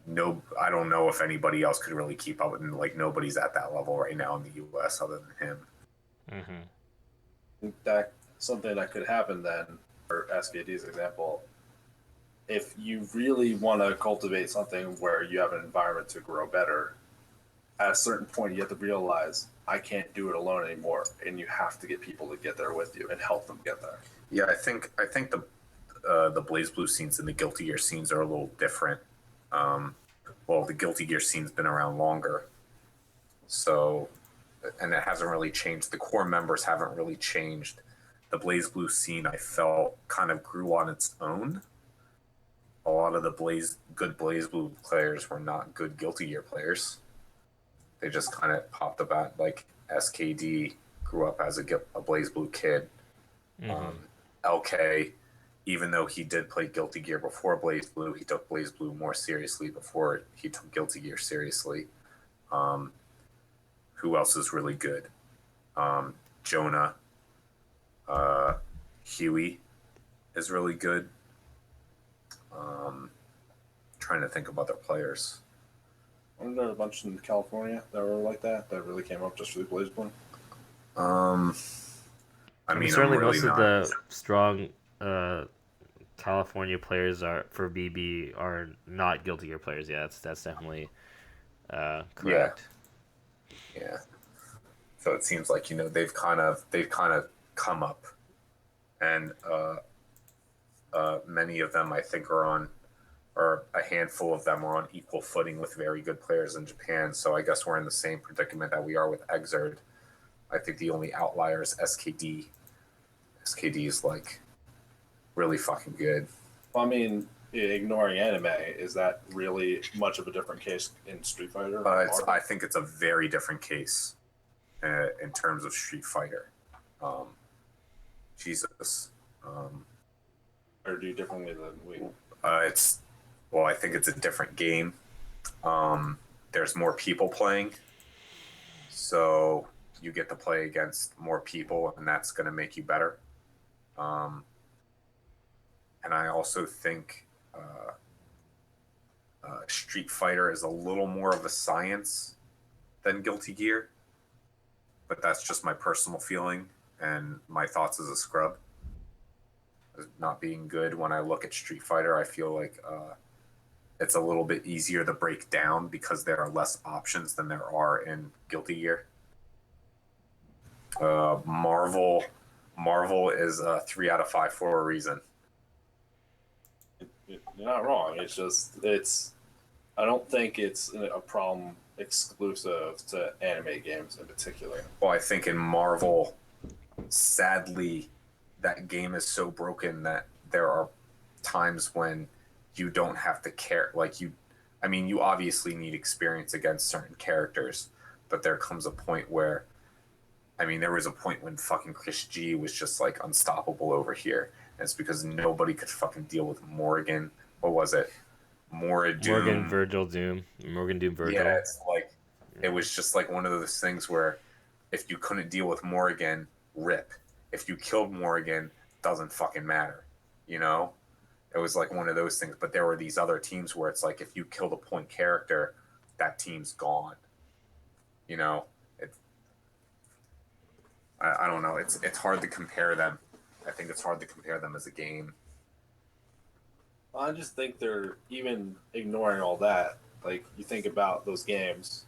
no, I don't know if anybody else could really keep up, and like nobody's at that level right now in the U.S. other than him. That something that could happen then, for SKD's example, if you really want to cultivate something where you have an environment to grow better, at a certain point you have to realize I can't do it alone anymore, and you have to get people to get there with you and help them get there. Yeah, I think the Blaze Blue scenes and the Guilty Gear scenes are a little different. Well, the Guilty Gear scene's been around longer, so, and it hasn't really changed. The core members haven't really changed. The Blaze Blue scene, I felt, kind of grew on its own. A lot of the good Blaze Blue players were not good Guilty Gear players. They just kind of popped about, like SKD grew up as a Blaze Blue kid. LK, even though he did play Guilty Gear before Blaze Blue, he took Blaze Blue more seriously before he took Guilty Gear seriously. Who else is really good? Jonah. Huey is really good. Trying to think of other players. Aren't there a bunch in California that were like that really came up just for the Blaze Blue? I mean, certainly really most of the strong California players for BB are not Guilty Gear players. Yeah, that's definitely correct. Yeah. So it seems like, you know, they've kind of come up, and many of them I think or a handful of them are on equal footing with very good players in Japan. So I guess we're in the same predicament that we are with Exerd. I think the only outlier is SKD. SKD is like really fucking good. Well, I mean, ignoring anime, is that really much of a different case in Street Fighter? I think it's a very different case in terms of Street Fighter. Jesus. Or do you differently than we? I think it's a different game. There's more people playing, so you get to play against more people, and that's going to make you better. And I also think Street Fighter is a little more of a science than Guilty Gear, but that's just my personal feeling and my thoughts as a scrub. Not being good, when I look at Street Fighter, I feel like it's a little bit easier to break down because there are less options than there are in Guilty Gear. Marvel is 3 out of 5 for a reason. You're not wrong. I don't think it's a problem exclusive to anime games in particular. Well, I think in Marvel, sadly, that game is so broken that there are times when you don't have to care. Like you obviously need experience against certain characters, but there comes a point where, there was a point when fucking Chris G was just like unstoppable over here. And it's because nobody could fucking deal with Morgan. What was it? Morgan Doom, Virgil. Yeah, it's like, it was just like one of those things where if you couldn't deal with Morgan, rip. If you killed Morgan, doesn't fucking matter, you know? It was like one of those things. But there were these other teams where it's like, if you killed a point character, that team's gone. You know? I don't know. It's hard to compare them. I think it's hard to compare them as a game. I just think they're, even ignoring all that, like, you think about those games.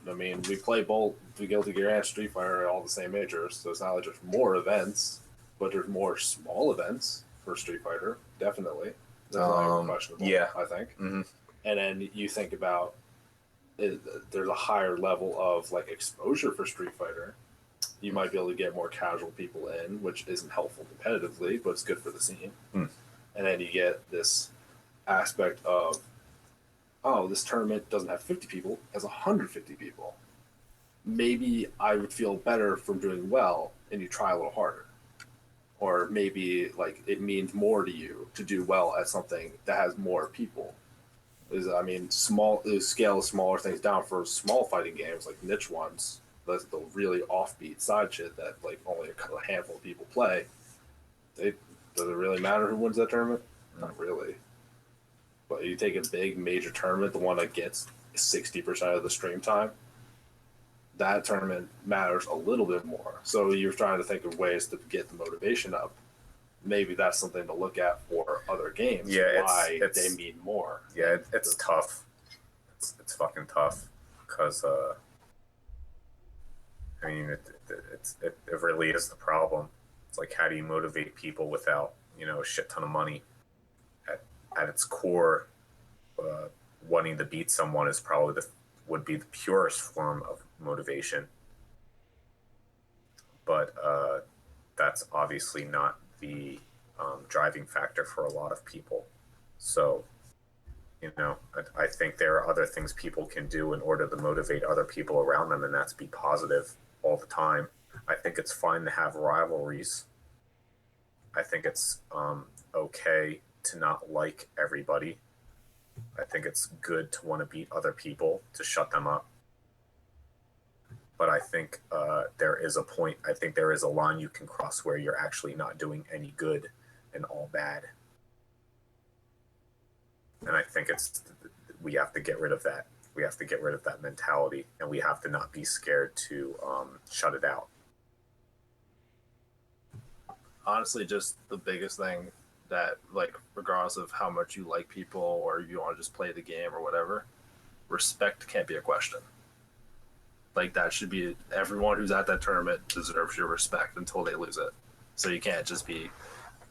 We play both the Guilty Gear and Street Fighter at all the same majors, so it's not like there's more events, but there's more small events for Street Fighter, definitely. That's not even questionable, yeah. I think. Mm-hmm. And then you think about there's a higher level of like exposure for Street Fighter. You might be able to get more casual people in, which isn't helpful competitively, but it's good for the scene. Mm. And then you get this aspect of, oh, this tournament doesn't have 50 people, it has 150 people. Maybe I would feel better from doing well, and you try a little harder. Or maybe like it means more to you to do well at something that has more people. is, I mean, small is scale smaller things down for small fighting games like niche ones. That's the really offbeat side shit that like only a handful of people play. They does it really matter who wins that tournament? Not really. But you take a big major tournament, the one that gets 60% of the stream time, that tournament matters a little bit more. So you're trying to think of ways to get the motivation up. Maybe that's something to look at for other games. Yeah, why it's they mean more. yeah, it's tough. It's fucking tough because I mean it really is the problem. It's like how do you motivate people without a shit ton of money? At at its core, uh, wanting to beat someone is probably the would be the purest form of motivation, but that's obviously not the driving factor for a lot of people. So I think there are other things people can do in order to motivate other people around them, and that's be positive all the time. I think it's fine to have rivalries. I think it's okay to not like everybody. I think it's good to want to beat other people to shut them up. But I think there is a point, I think there is a line you can cross where you're actually not doing any good and all bad. And I think we have to get rid of that. We have to get rid of that mentality, and we have to not be scared to shut it out. Honestly, just the biggest thing that, like, regardless of how much you like people or you want to just play the game or whatever, respect can't be a question. Like, that should be everyone who's at that tournament deserves your respect until they lose it. So you can't just be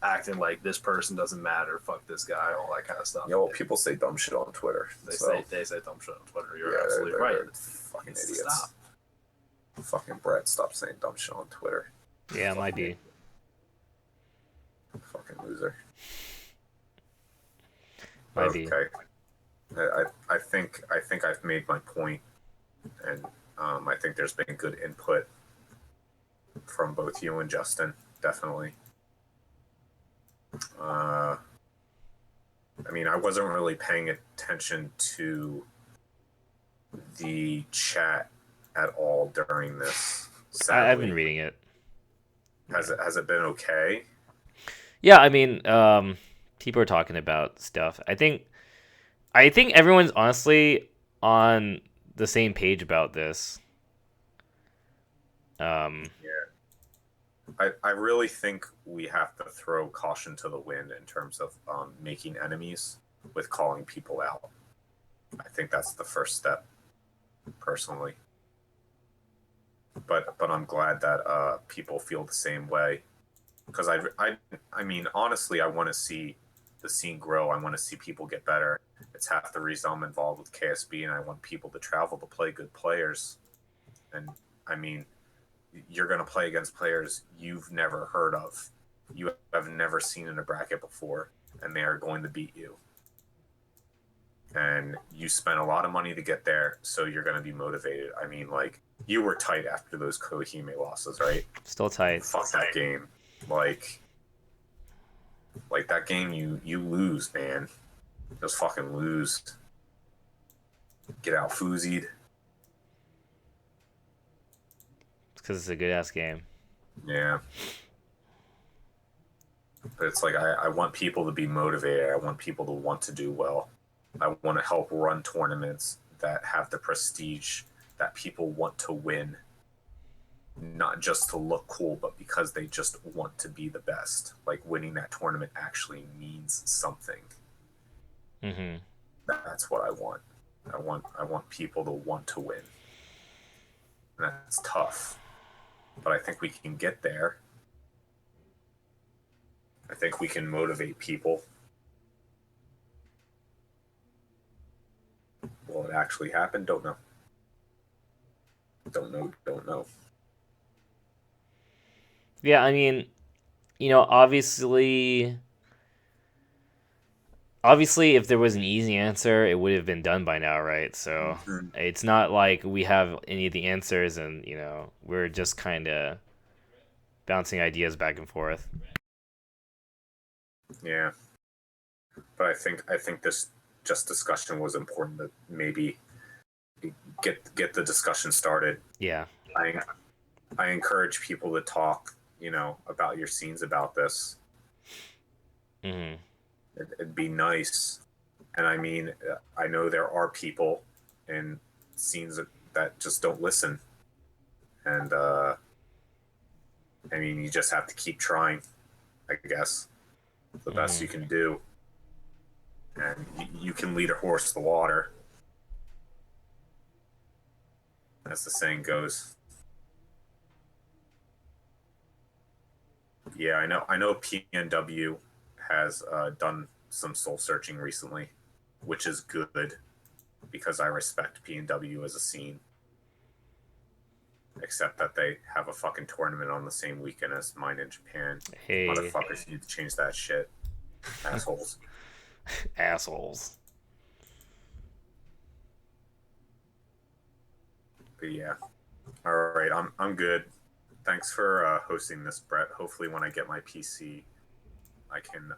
acting like this person doesn't matter, fuck this guy, all that kind of stuff. Well, people say dumb shit on Twitter. They say dumb shit on Twitter. You're absolutely right. They're fucking idiots. Stop. Fucking Brett, stop saying dumb shit on Twitter. Yeah, it might be. Fucking loser. Might be. Okay. I think I've made my point, and I think there's been good input from both you and Justin, definitely. I mean, I wasn't really paying attention to the chat at all during this. Sadly. I've been reading it. Has it been okay? Yeah, I mean, people are talking about stuff. I think everyone's honestly on the same page about this. Yeah. I really think we have to throw caution to the wind in terms of making enemies with calling people out. I think that's the first step, personally. But I'm glad that people feel the same way, because I mean, honestly, I want to see the scene grow. I want to see people get better. It's half the reason I'm involved with KSB, and I want people to travel to play good players. And I mean, you're going to play against players you've never heard of, you have never seen in a bracket before, and they are going to beat you. And you spent a lot of money to get there, so you're going to be motivated. I mean, like, you were tight after those Kohime losses, right? Still tight. Fuck that game. Like that game, you lose, man. Just fucking lose. Get out foozied. Because it's a good ass game. Yeah. But it's like I want people to be motivated. I want people to want to do well. I want to help run tournaments that have the prestige that people want to win. Not just to look cool, but because they just want to be the best. Like, winning that tournament actually means something. Mm-hmm. That's what I want. I want people to want to win. And that's tough. But I think we can get there. I think we can motivate people. Will it actually happen? Don't know. Don't know. Yeah, I mean, obviously, if there was an easy answer, it would have been done by now, right? So It's not like we have any of the answers, and we're just kind of bouncing ideas back and forth. Yeah, but I think just discussion was important to maybe get the discussion started. Yeah. I encourage people to talk, about your scenes about this. Mm-hmm. It'd be nice. And I mean, I know there are people in scenes that just don't listen. And I mean, you just have to keep trying, I guess. The best you can do. And you can lead a horse to the water, as the saying goes. Yeah, I know PNW has done some soul searching recently, which is good because I respect PNW as a scene. Except that they have a fucking tournament on the same weekend as mine in Japan. Hey. Motherfuckers need to change that shit. Assholes. Assholes. But yeah. Alright, I'm good. Thanks for hosting this, Brett. Hopefully when I get my PC, I can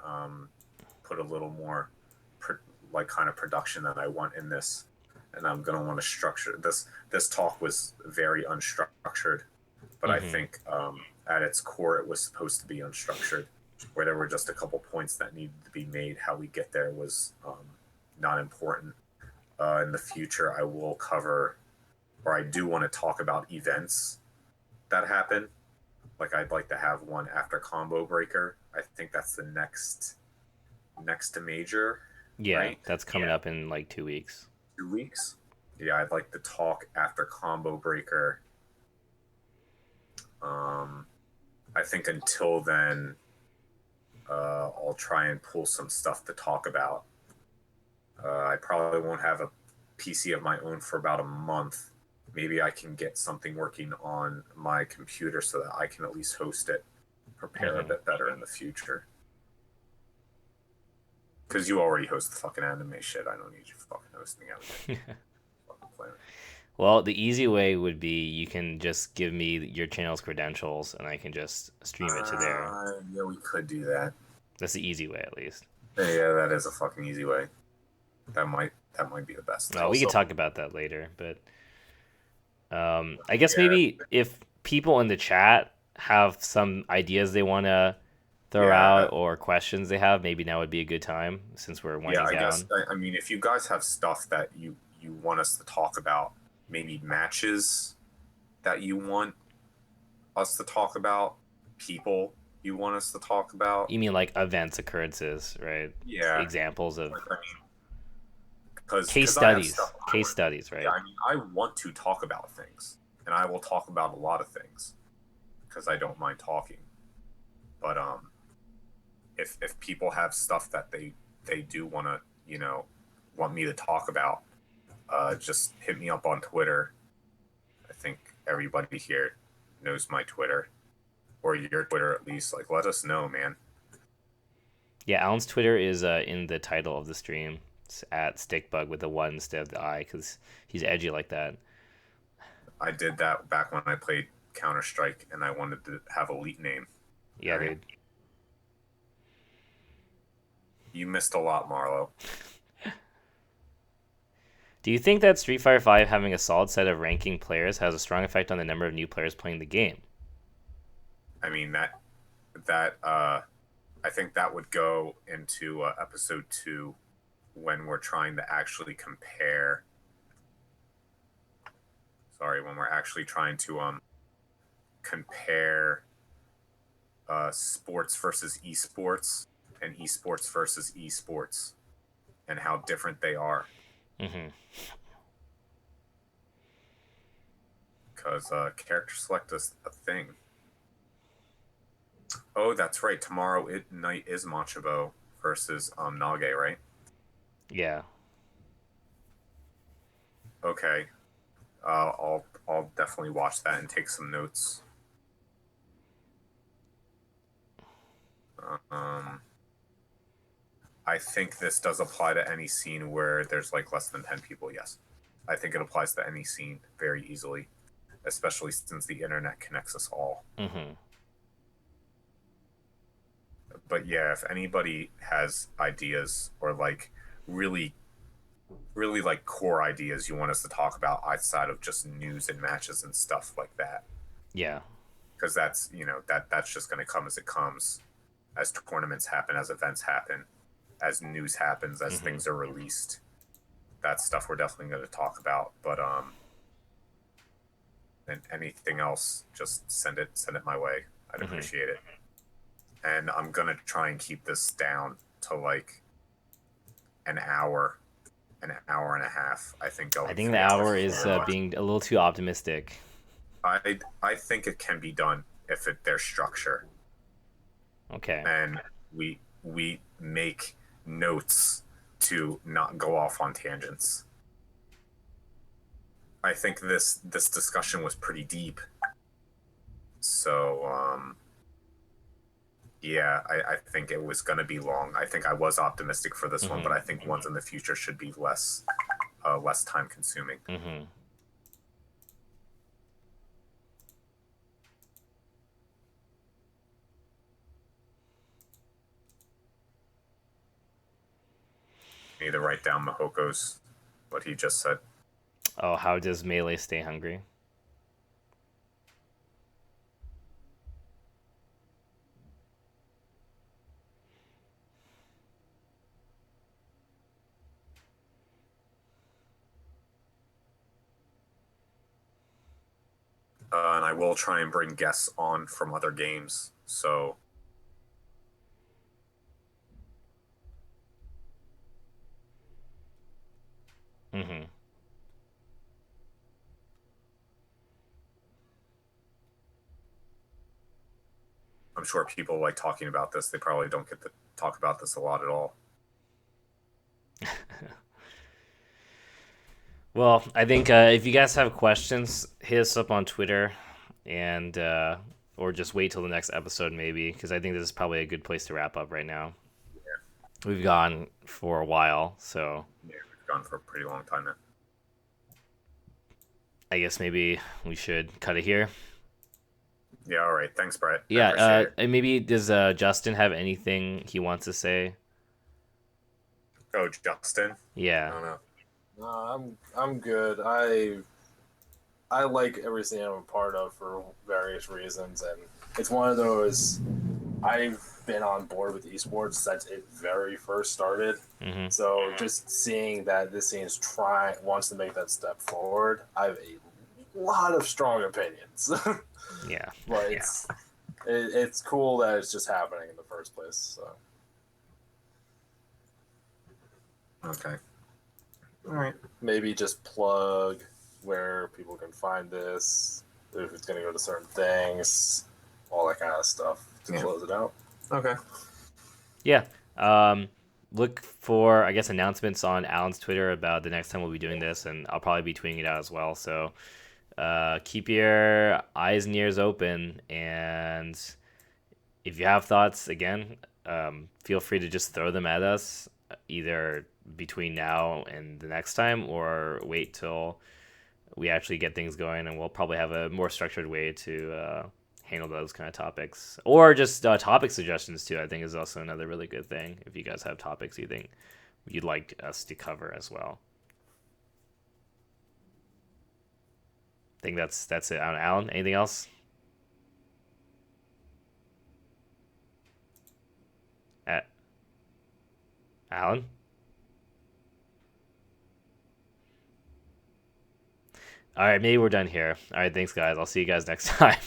put a little more kind of production that I want in this. And I'm gonna want to structure this talk was very unstructured, but I think at its core it was supposed to be unstructured, where there were just a couple points that needed to be made. How we get there was not important. In the future I will cover, or I do want to talk about events that happen. Like I'd like to have one after Combo Breaker. I think that's the next to major. Yeah, right? that's coming up in like 2 weeks. 2 weeks. Yeah, I'd like to talk after Combo Breaker. I think until then, I'll try and pull some stuff to talk about. I probably won't have a PC of my own for about a month. Maybe I can get something working on my computer so that I can at least host it, prepare a bit better in the future. Because you already host the fucking anime shit. I don't need you fucking hosting everything. Well, the easy way would be you can just give me your channel's credentials and I can just stream it to there. Yeah, we could do that. That's the easy way, at least. Yeah, that is a fucking easy way. That might be the best. Well, we can talk about that later, but I guess maybe if people in the chat have some ideas they want to throw out or questions they have, maybe now would be a good time since we're winding down. Guess. I mean, if you guys have stuff that you want us to talk about, maybe matches that you want us to talk about, people you want us to talk about. You mean like events, occurrences, right? Yeah. Examples of case studies. Case studies, right? Yeah, I mean, I want to talk about things, and I will talk about a lot of things because I don't mind talking. But if people have stuff that they do want to, want me to talk about, just hit me up on Twitter. I think everybody here knows my Twitter, or your Twitter at least. Like, let us know, man. Yeah, Alan's Twitter is in the title of the stream. It's at St1ckbug with the 1 instead of the I, because he's edgy like that. I did that back when I played Counter-Strike, and I wanted to have a elite name. Yeah, right? Dude. You missed a lot, Marlo. Do you think that Street Fighter V having a solid set of ranking players has a strong effect on the number of new players playing the game? I mean, that I think that would go into episode 2 when we're trying to actually compare. When we're actually trying to compare sports versus esports and esports versus esports and how different they are. Because character select is a thing. Oh, that's right. Tomorrow night is Machabo versus Nage, right? Yeah. Okay. I'll definitely watch that and take some notes. I think this does apply to any scene where there's like less than 10 people. Yes, I think it applies to any scene very easily, especially since the internet connects us all. But yeah, if anybody has ideas or like really really like core ideas you want us to talk about outside of just news and matches and stuff like that. Yeah. Because that's that's just going to come as it comes, as tournaments happen, as events happen, as news happens, as Mm-hmm. things are released. That stuff we're definitely going to talk about. But and anything else, just send it my way. I'd Mm-hmm. appreciate it. And I'm gonna try and keep this down to like an hour, an hour and a half. I think I going think the 3 hours hour is is too much. being a little too optimistic. I think it can be done if there's structure Okay. and we make notes to not go off on tangents. I think this discussion was pretty deep. So yeah, I think it was going to be long. I think I was optimistic for this one, Mm-hmm. but I think ones in the future should be less time consuming. Mm-hmm. Need to write down Mahoko's what he just said. Oh, how does Melee stay hungry? And I will try and bring guests on from other games. So Mm-hmm. I'm sure people like talking about this. They probably don't get to talk about this a lot at all. Well, I think if you guys have questions, hit us up on Twitter, and or just wait till the next episode maybe, because I think this is probably a good place to wrap up right now. We've gone for a while, so Yeah, we've gone for a pretty long time now. I guess maybe we should cut it here. Yeah, all right. Thanks, Brett. I Yeah, appreciate it. and maybe does Justin have anything he wants to say? Oh, Justin? I Yeah. don't know. No, I'm good. I like everything I'm a part of for various reasons, and it's one of those. I've been on board with esports since it very first started. Mm-hmm. So just seeing that this scene is wants to make that step forward, I have a lot of strong opinions. Yeah. But it's cool that it's just happening in the first place. So Okay. All right. maybe just plug where people can find this, if it's going to go to certain things, all that kind of stuff to close it out. Okay. Yeah. Look for, I guess, announcements on Alan's Twitter about the next time we'll be doing this, and I'll probably be tweeting it out as well. So keep your eyes and ears open, and if you have thoughts, again, feel free to just throw them at us, either between now and the next time, or wait till we actually get things going, and we'll probably have a more structured way to handle those kind of topics, or just topic suggestions too. I think is also another really good thing. If you guys have topics you think you'd like us to cover as well. I think that's it. Alan, anything else? Uh, Alan? All right, maybe we're done here. All right, thanks, guys. I'll see you guys next time.